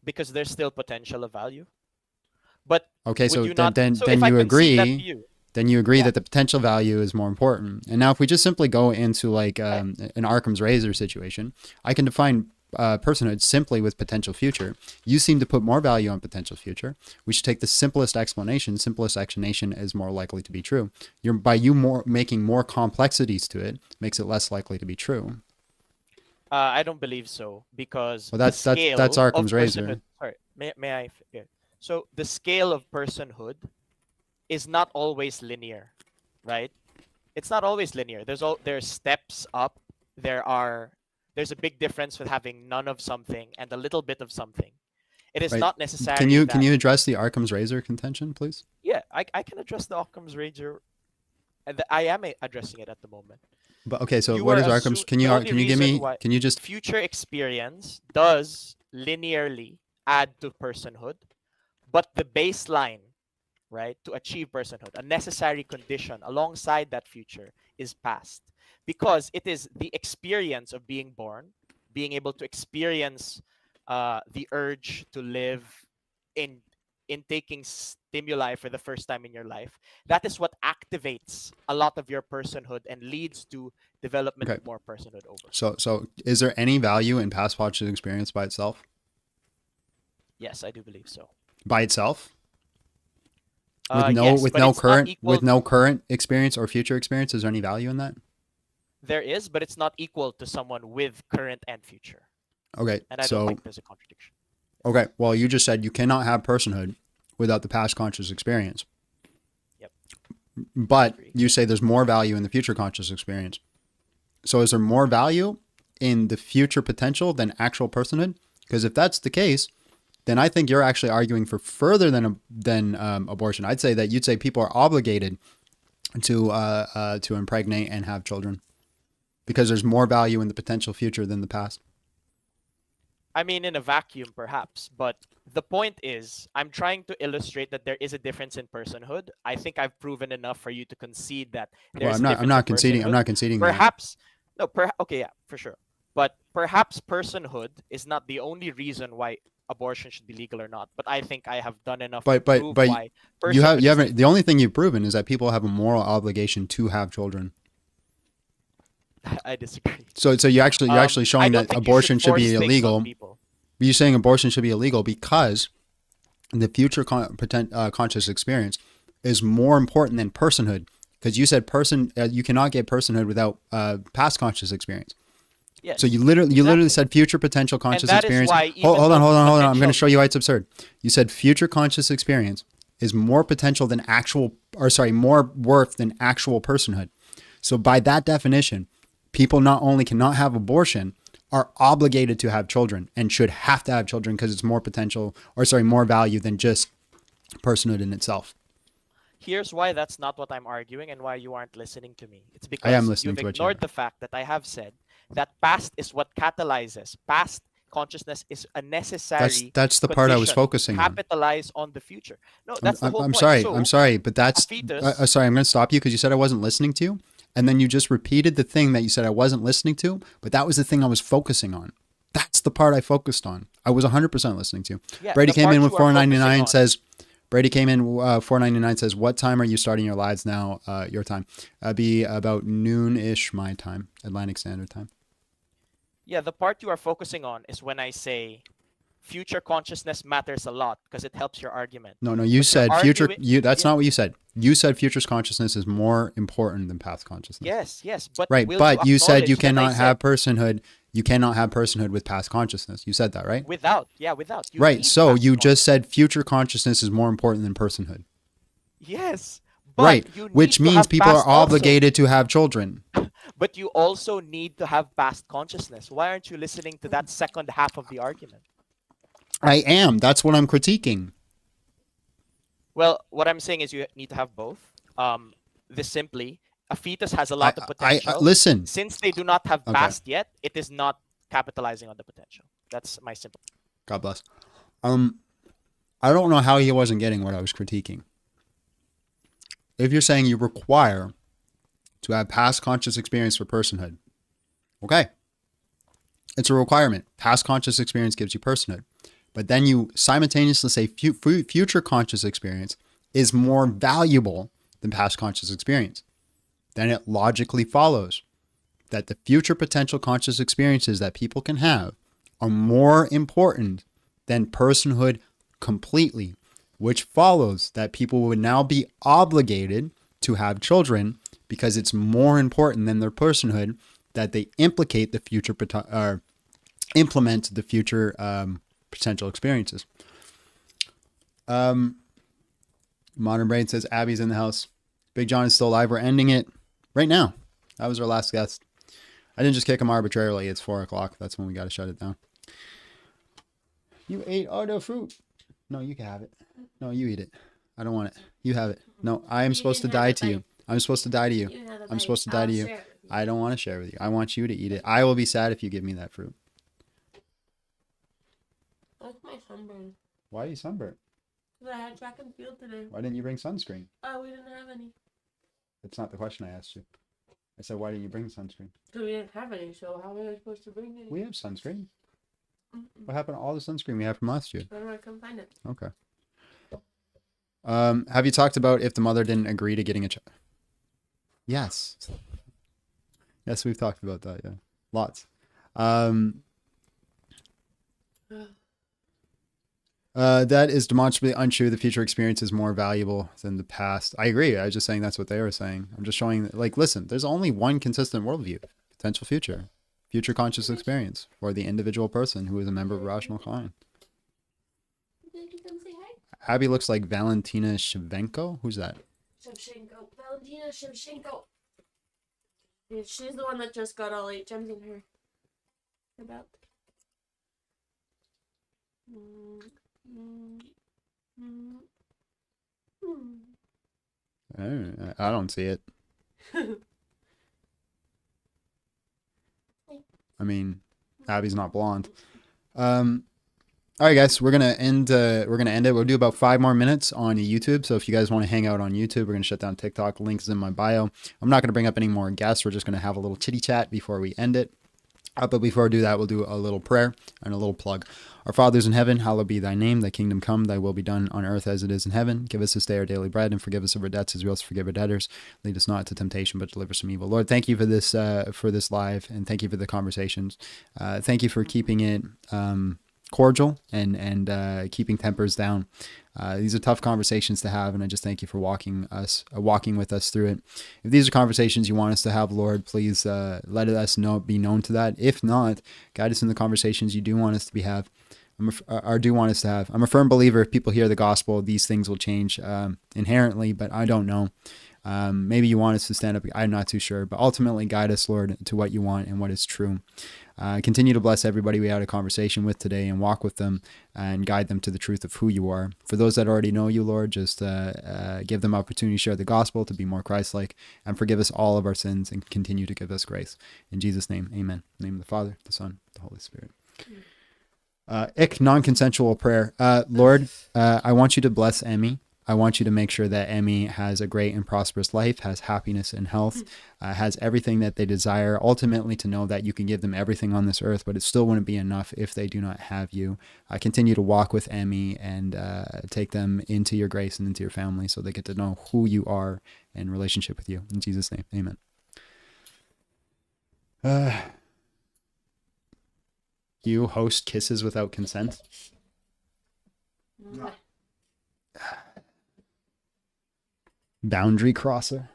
Because there's still potential of value. But Okay, would so you not? then So if I you concede that to agree. you, Then you agree yeah. that the potential value is more important. And now, if we just simply go into like an Occam's razor situation, I can define personhood simply with potential future. You seem to put more value on potential future. We should take the simplest explanation. Simplest explanation is more likely to be true. Making more complexities to it makes it less likely to be true. I don't believe so because Well, the that's scale Occam's of razor. personhood. Sorry, may I? Yeah. So the scale of personhood is not always linear, right? It's not always linear. There's steps up. There's a big difference with having none of something and a little bit of something. It is Right? not necessary Can that. you address the Occam's razor contention, please? Yeah, I can address the Occam's razor, and I am addressing it at the moment. But okay, so You what are is Occam's? the only Can you give reason me? why Can you just? future experience does linearly add to personhood, but the baseline, right, to achieve personhood, a necessary condition alongside that future is past, because it is the experience of being born, being able to experience the urge to live in taking stimuli for the first time in your life. That is what activates a lot of your personhood and leads to development Okay. of more personhood over. So is there any value in past watching experience by itself? Yes, I do believe so. By itself? With Yes, but it's not equal. with no current experience or future experience, is there any value in that? There is, but it's not equal to someone with current and future. Okay, And I so don't think there's a contradiction. okay, well, you just said you cannot have personhood without the past conscious experience. Yep. But you say there's more value in the future conscious experience. So is there more value in the future potential than actual personhood? Because if that's the case, then I think you're actually arguing for further than abortion. I'd say that you'd say people are obligated to impregnate and have children because there's more value in the potential future than the past. I mean, in a vacuum, perhaps, but the point is, I'm trying to illustrate that there is a difference in personhood. I think I've proven enough for you to concede that there's a difference I'm not in conceding. personhood. I'm not conceding that. Perhaps, no, okay, yeah, for sure. But perhaps personhood is not the only reason why abortion should be legal or not. But I think I have done enough to prove why personhood you is haven't. legal. The only thing you've proven is that people have a moral obligation to have children. I disagree. So you're actually showing that abortion should be illegal. You're saying abortion should be illegal because the future conscious experience is more important than personhood. Because you said you cannot get personhood without past conscious experience. Yes, so you literally said future potential conscious experience. Hold on. I'm going to show you why it's absurd. You said future conscious experience is more potential than more worth than actual personhood. So by that definition, people not only cannot have abortion, are obligated to have children and should have to have children because it's more more value than just personhood in itself. Here's why that's not what I'm arguing and why you aren't listening to me. It's because I am listening you've to what you ignored the fact that I have said that past is what catalyzes. Past consciousness is a necessary That's the part I was condition focusing to on. capitalize on the future. No, that's the whole I'm point. sorry. So I'm sorry, but that's fetus. sorry. I'm going to stop you because you said I wasn't listening to you, and then you just repeated the thing that you said I wasn't listening to. But that was the thing I was focusing on. That's the part I focused on. I was 100% listening to. Yeah, Brady the came part in with you are focusing 499 on. says. Brady came in 499 says, "What time are you starting your lives now? Your time be about noon-ish my time, Atlantic Standard Time." Yeah, the part you are focusing on is when I say future consciousness matters a lot because it helps your argument. No, you But you're said future. arguing. That's Yeah. not what you said. You said future's consciousness is more important than past consciousness. Yes, but Right, will but you said you acknowledge that I cannot have said personhood. You cannot have personhood with past consciousness. You said that, right? without? You Right. need So past you just said future consciousness is more important than personhood. Yes, but Right. you need Which to means have people are past also. obligated to have children. But you also need to have past consciousness. Why aren't you listening to that second half of the argument? I am. That's what I'm critiquing. Well, what I'm saying is you need to have both. This simply, a fetus has a lot of potential. Listen. Since they do not have Okay. past yet, it is not capitalizing on the potential. That's my simple. God bless. I don't know how he wasn't getting what I was critiquing. If you're saying you require to have past conscious experience for personhood, okay. It's a requirement. Past conscious experience gives you personhood. But then you simultaneously say future conscious experience is more valuable than past conscious experience. Then it logically follows that the future potential conscious experiences that people can have are more important than personhood completely, which follows that people would now be obligated to have children because it's more important than their personhood that they implicate the future implement the future potential experiences. Modern Brain says Abby's in the house. Big John is still alive. We're ending it right now. That was our last guest. I didn't just kick him arbitrarily. It's 4:00. That's when we got to shut it down. You ate all the fruit. No, you can have it. No, you eat it. I don't want it. You have it. No, I am supposed to die to you. I'm supposed to die to you. I'm supposed to die to you. I don't want to share with you. I want you to eat it. I will be sad if you give me that fruit. That's my sunburn. Why are you sunburnt? Because I had track and field today. Why didn't you bring sunscreen? Oh, we didn't have any. That's not the question I asked you. I said, why didn't you bring sunscreen? Because we didn't have any, so how was I supposed to bring any? We have sunscreen. What happened to all the sunscreen we had from last year? I don't know, I couldn't find it. Okay. Have you talked about if the mother didn't agree to getting a child? Yes. Yes, we've talked about that, yeah. Lots. That is demonstrably untrue. The future experience is more valuable than the past. I agree. I was just saying that's what they were saying. I'm just showing, like, listen, there's only one consistent worldview. Potential future. Future conscious experience for the individual person who is a member of Rational Klein. Abby looks like Valentina Shevchenko. Who's that? Shevchenko. Valentina Shevchenko. Yeah, she's the one that just got all 8 gems in her belt. I don't see it. I mean, Abby's not blonde. All right, guys, we're gonna end it. We'll do about 5 more minutes on YouTube. So if you guys want to hang out on YouTube, we're gonna shut down TikTok. Links in my bio. I'm not gonna bring up any more guests. We're just gonna have a little chitty chat before we end it. But before I do that, we'll do a little prayer and a little plug. Our Father's in heaven, hallowed be thy name. Thy kingdom come, thy will be done on earth as it is in heaven. Give us this day our daily bread and forgive us of our debts as we also forgive our debtors. Lead us not into temptation, but deliver us from evil. Lord, thank you for this live, and thank you for the conversations. Thank you for keeping it cordial and keeping tempers down. These are tough conversations to have, and I just thank you for walking with us through it. If these are conversations you want us to have, Lord, please let us be known to that. If not, guide us in the conversations you do want us to have. I'm a firm believer if people hear the gospel, these things will change inherently, but I don't know. Maybe you want us to stand up. I'm not too sure, but ultimately guide us, Lord, to what you want and what is true. Continue to bless everybody we had a conversation with today and walk with them and guide them to the truth of who you are. For those that already know you, Lord, just give them opportunity to share the gospel, to be more Christ-like, and forgive us all of our sins and continue to give us grace. In Jesus' name, amen. In the name of the Father, the Son, the Holy Spirit. Non-consensual prayer. Lord, I want you to bless Emmy. I want you to make sure that Emmy has a great and prosperous life, has happiness and health, has everything that they desire. Ultimately, to know that you can give them everything on this earth, but it still wouldn't be enough if they do not have you. Continue to walk with Emmy and take them into your grace and into your family so they get to know who you are in relationship with you. In Jesus' name, amen. You host kisses without consent? Okay. Boundary crosser.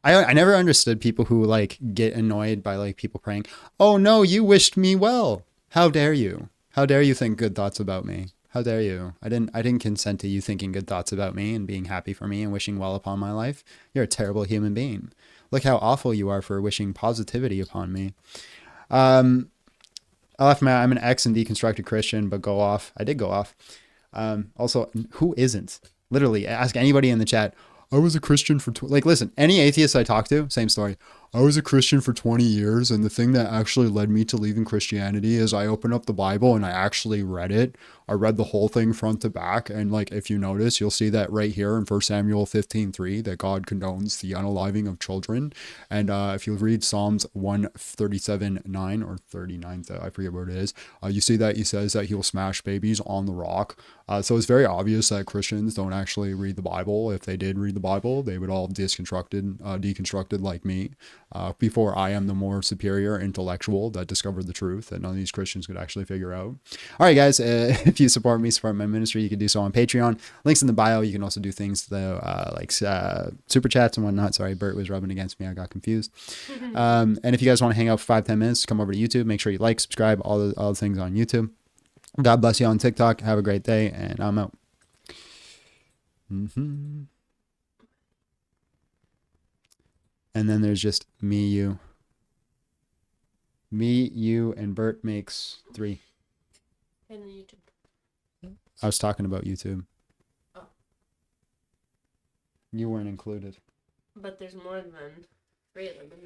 I never understood people who like get annoyed by like people praying, "Oh no, you wished me well." How dare you? How dare you think good thoughts about me? How dare you? I didn't consent to you thinking good thoughts about me and being happy for me and wishing well upon my life. You're a terrible human being. Look how awful you are for wishing positivity upon me. I'm an ex and deconstructed Christian, but go off. I did go off. Also, who isn't? Literally, ask anybody in the chat. I was a Christian for listen, any atheist I talk to, same story. I was a Christian for 20 years, and the thing that actually led me to leaving Christianity is I opened up the Bible and I actually read it. I read the whole thing front to back, and like if you notice, you'll see that right here in 1 Samuel 15:3 that God condones the unaliving of children. And if you read Psalms 137:9 or 39, I forget where it is, you see that he says that he will smash babies on the rock. So it's very obvious that Christians don't actually read the Bible. If they did read the Bible, they would all deconstructed like me. Before I am the more superior intellectual that discovered the truth that none of these Christians could actually figure out. All right, guys, if you support me, support my ministry, you can do so on Patreon. Links in the bio. You can also do things like super chats and whatnot. Sorry, Bert was rubbing against me. I got confused. And if you guys want to hang out for 5-10 minutes, come over to YouTube. Make sure you like, subscribe, all the things on YouTube. God bless you on TikTok. Have a great day, and I'm out. And then there's just me, you. Me, you, and Bert makes 3. And then YouTube. I was talking about YouTube. Oh. You weren't included. But there's more than 3 of them in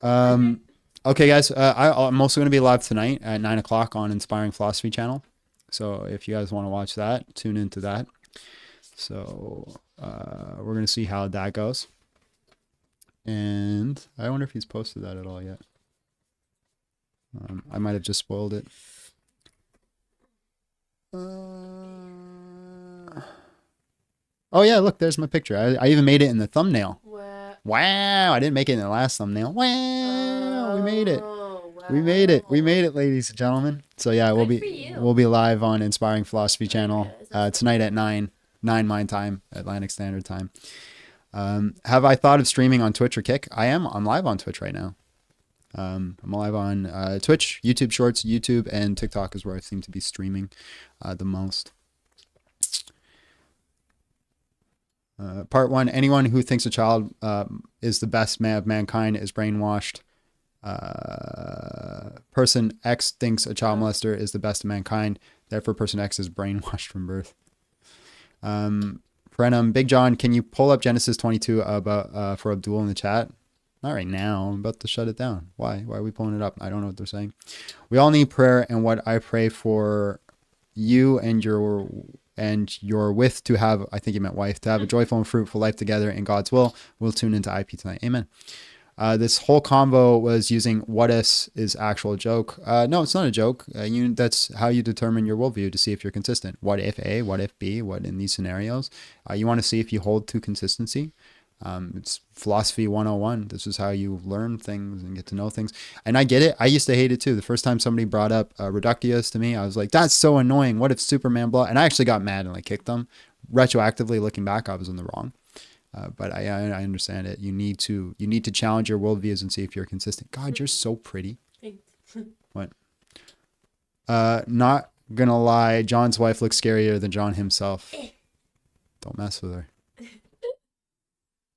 there. Okay, guys. I'm also going to be live tonight at 9 o'clock on Inspiring Philosophy channel. So if you guys want to watch that, tune into that. So we're going to see how that goes. And I wonder if he's posted that at all yet. I might have just spoiled it. Oh yeah, look, there's my picture. I even made it in the thumbnail. Wow, I didn't make it in the last thumbnail. Wow, we made it. We made it. We made it, ladies and gentlemen. So yeah, we'll be live on Inspiring Philosophy channel tonight at 9 my time, Atlantic Standard Time. Have I thought of streaming on Twitch or Kick? I'm live on Twitch right now. I'm live on Twitch, YouTube Shorts, YouTube, and TikTok is where I seem to be streaming the most. Part 1, anyone who thinks a child is the best man of mankind is brainwashed. Person X thinks a child molester is the best of mankind. Therefore, person X is brainwashed from birth. Brenham, Big John, can you pull up Genesis 22 about for Abdul in the chat? Not right now. I'm about to shut it down. Why? Why are we pulling it up? I don't know what they're saying. We all need prayer, and what I pray for you and your with to have, I think he meant wife, to have a joyful and fruitful life together in God's will. We'll tune into IP tonight. Amen. This whole convo was using what ifs is actual joke. No, it's not a joke. That's how you determine your worldview to see if you're consistent. What if A? What if B? What in these scenarios? You want to see if you hold to consistency. It's philosophy 101. This is how you learn things and get to know things. And I get it. I used to hate it too. The first time somebody brought up reductius to me, I was like, that's so annoying. What if Superman blah? And I actually got mad and like kicked them. Retroactively looking back, I was in the wrong. But I understand it. You need to challenge your worldviews and see if you're consistent. God, you're so pretty. What? Not gonna lie, John's wife looks scarier than John himself. Don't mess with her.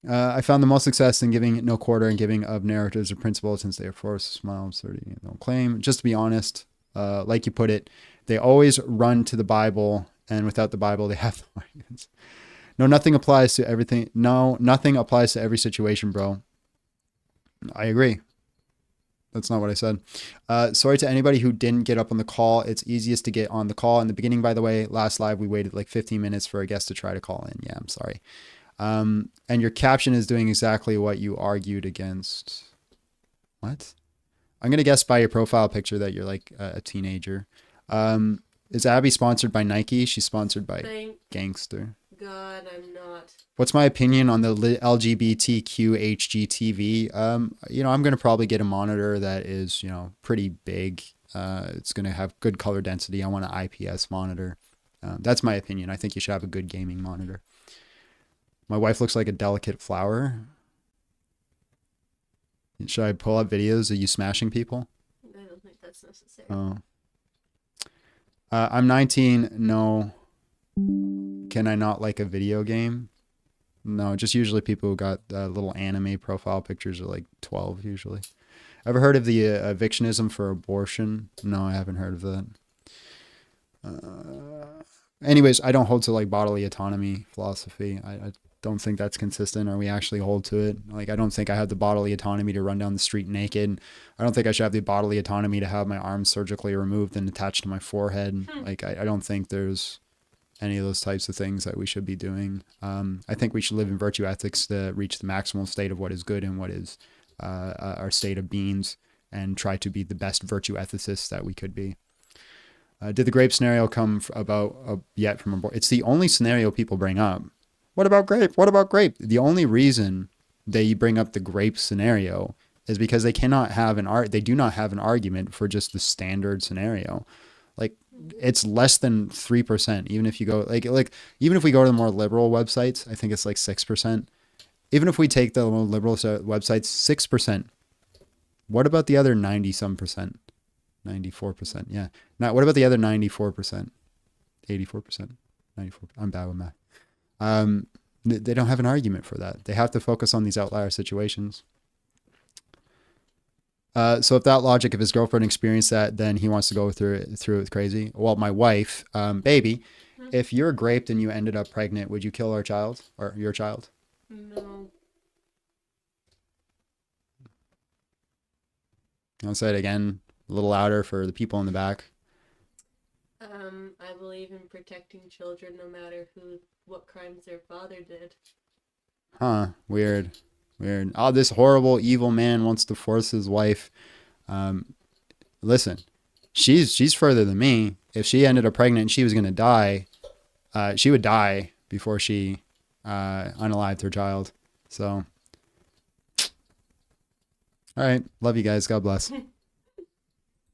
I found the most success in giving no quarter and giving of narratives or principles since they are forced to smile, absurdity, and don't claim. Just to be honest, like you put it, they always run to the Bible, and without the Bible, they have no arguments. No, nothing applies to everything. No, nothing applies to every situation, bro. I agree. That's not what I said. Sorry to anybody who didn't get up on the call. It's easiest to get on the call. In the beginning, by the way, last live, we waited like 15 minutes for a guest to try to call in. Yeah, I'm sorry. And your caption is doing exactly what you argued against. What? I'm going to guess by your profile picture that you're like a teenager. Is Abby sponsored by Nike? She's sponsored by Thank Gangster. God, I'm not. What's my opinion on the LGBTQ HGTV? I'm going to probably get a monitor that is, pretty big. It's going to have good color density. I want an IPS monitor. That's my opinion. I think you should have a good gaming monitor. My wife looks like a delicate flower. Should I pull up videos of you smashing people? I don't think that's necessary. Oh. I'm 19. No. Can I not like a video game? No, just usually people who got little anime profile pictures are like 12 usually. Ever heard of the evictionism for abortion? No, I haven't heard of that. Anyways, I don't hold to like bodily autonomy philosophy. I don't think that's consistent, or we actually hold to it. Like, I don't think I have the bodily autonomy to run down the street naked. I don't think I should have the bodily autonomy to have my arms surgically removed and attached to my forehead. Like, I don't think there's any of those types of things that we should be doing. I think we should live in virtue ethics to reach the maximal state of what is good and what is our state of beings, and try to be the best virtue ethicists that we could be. Did the grape scenario come about yet from abortion? It's the only scenario people bring up. What about grape? What about grape? The only reason they bring up the grape scenario is because they cannot have they do not have an argument for just the standard scenario. Like, it's less than 3%. Even if you go even if we go to the more liberal websites, I think it's like 6%. Even if we take the more liberal websites, 6%. What about the other 90 some percent? 94%. Yeah. Now, what about the other 94%? 84%. 94%. I'm bad with math. They don't have an argument for that. They have to focus on these outlier situations. So if that logic, if his girlfriend experienced that, then he wants to go through it with crazy. Well, my wife, baby, if you're graped and you ended up pregnant, would you kill our child or your child? No. I'll say it again, a little louder for the people in the back. I believe in protecting children no matter what crimes their father did. Huh. Weird. Oh, this horrible, evil man wants to force his wife. Listen, she's further than me. If she ended up pregnant and she was going to die, she would die before she unalived her child. So, all right. Love you guys. God bless.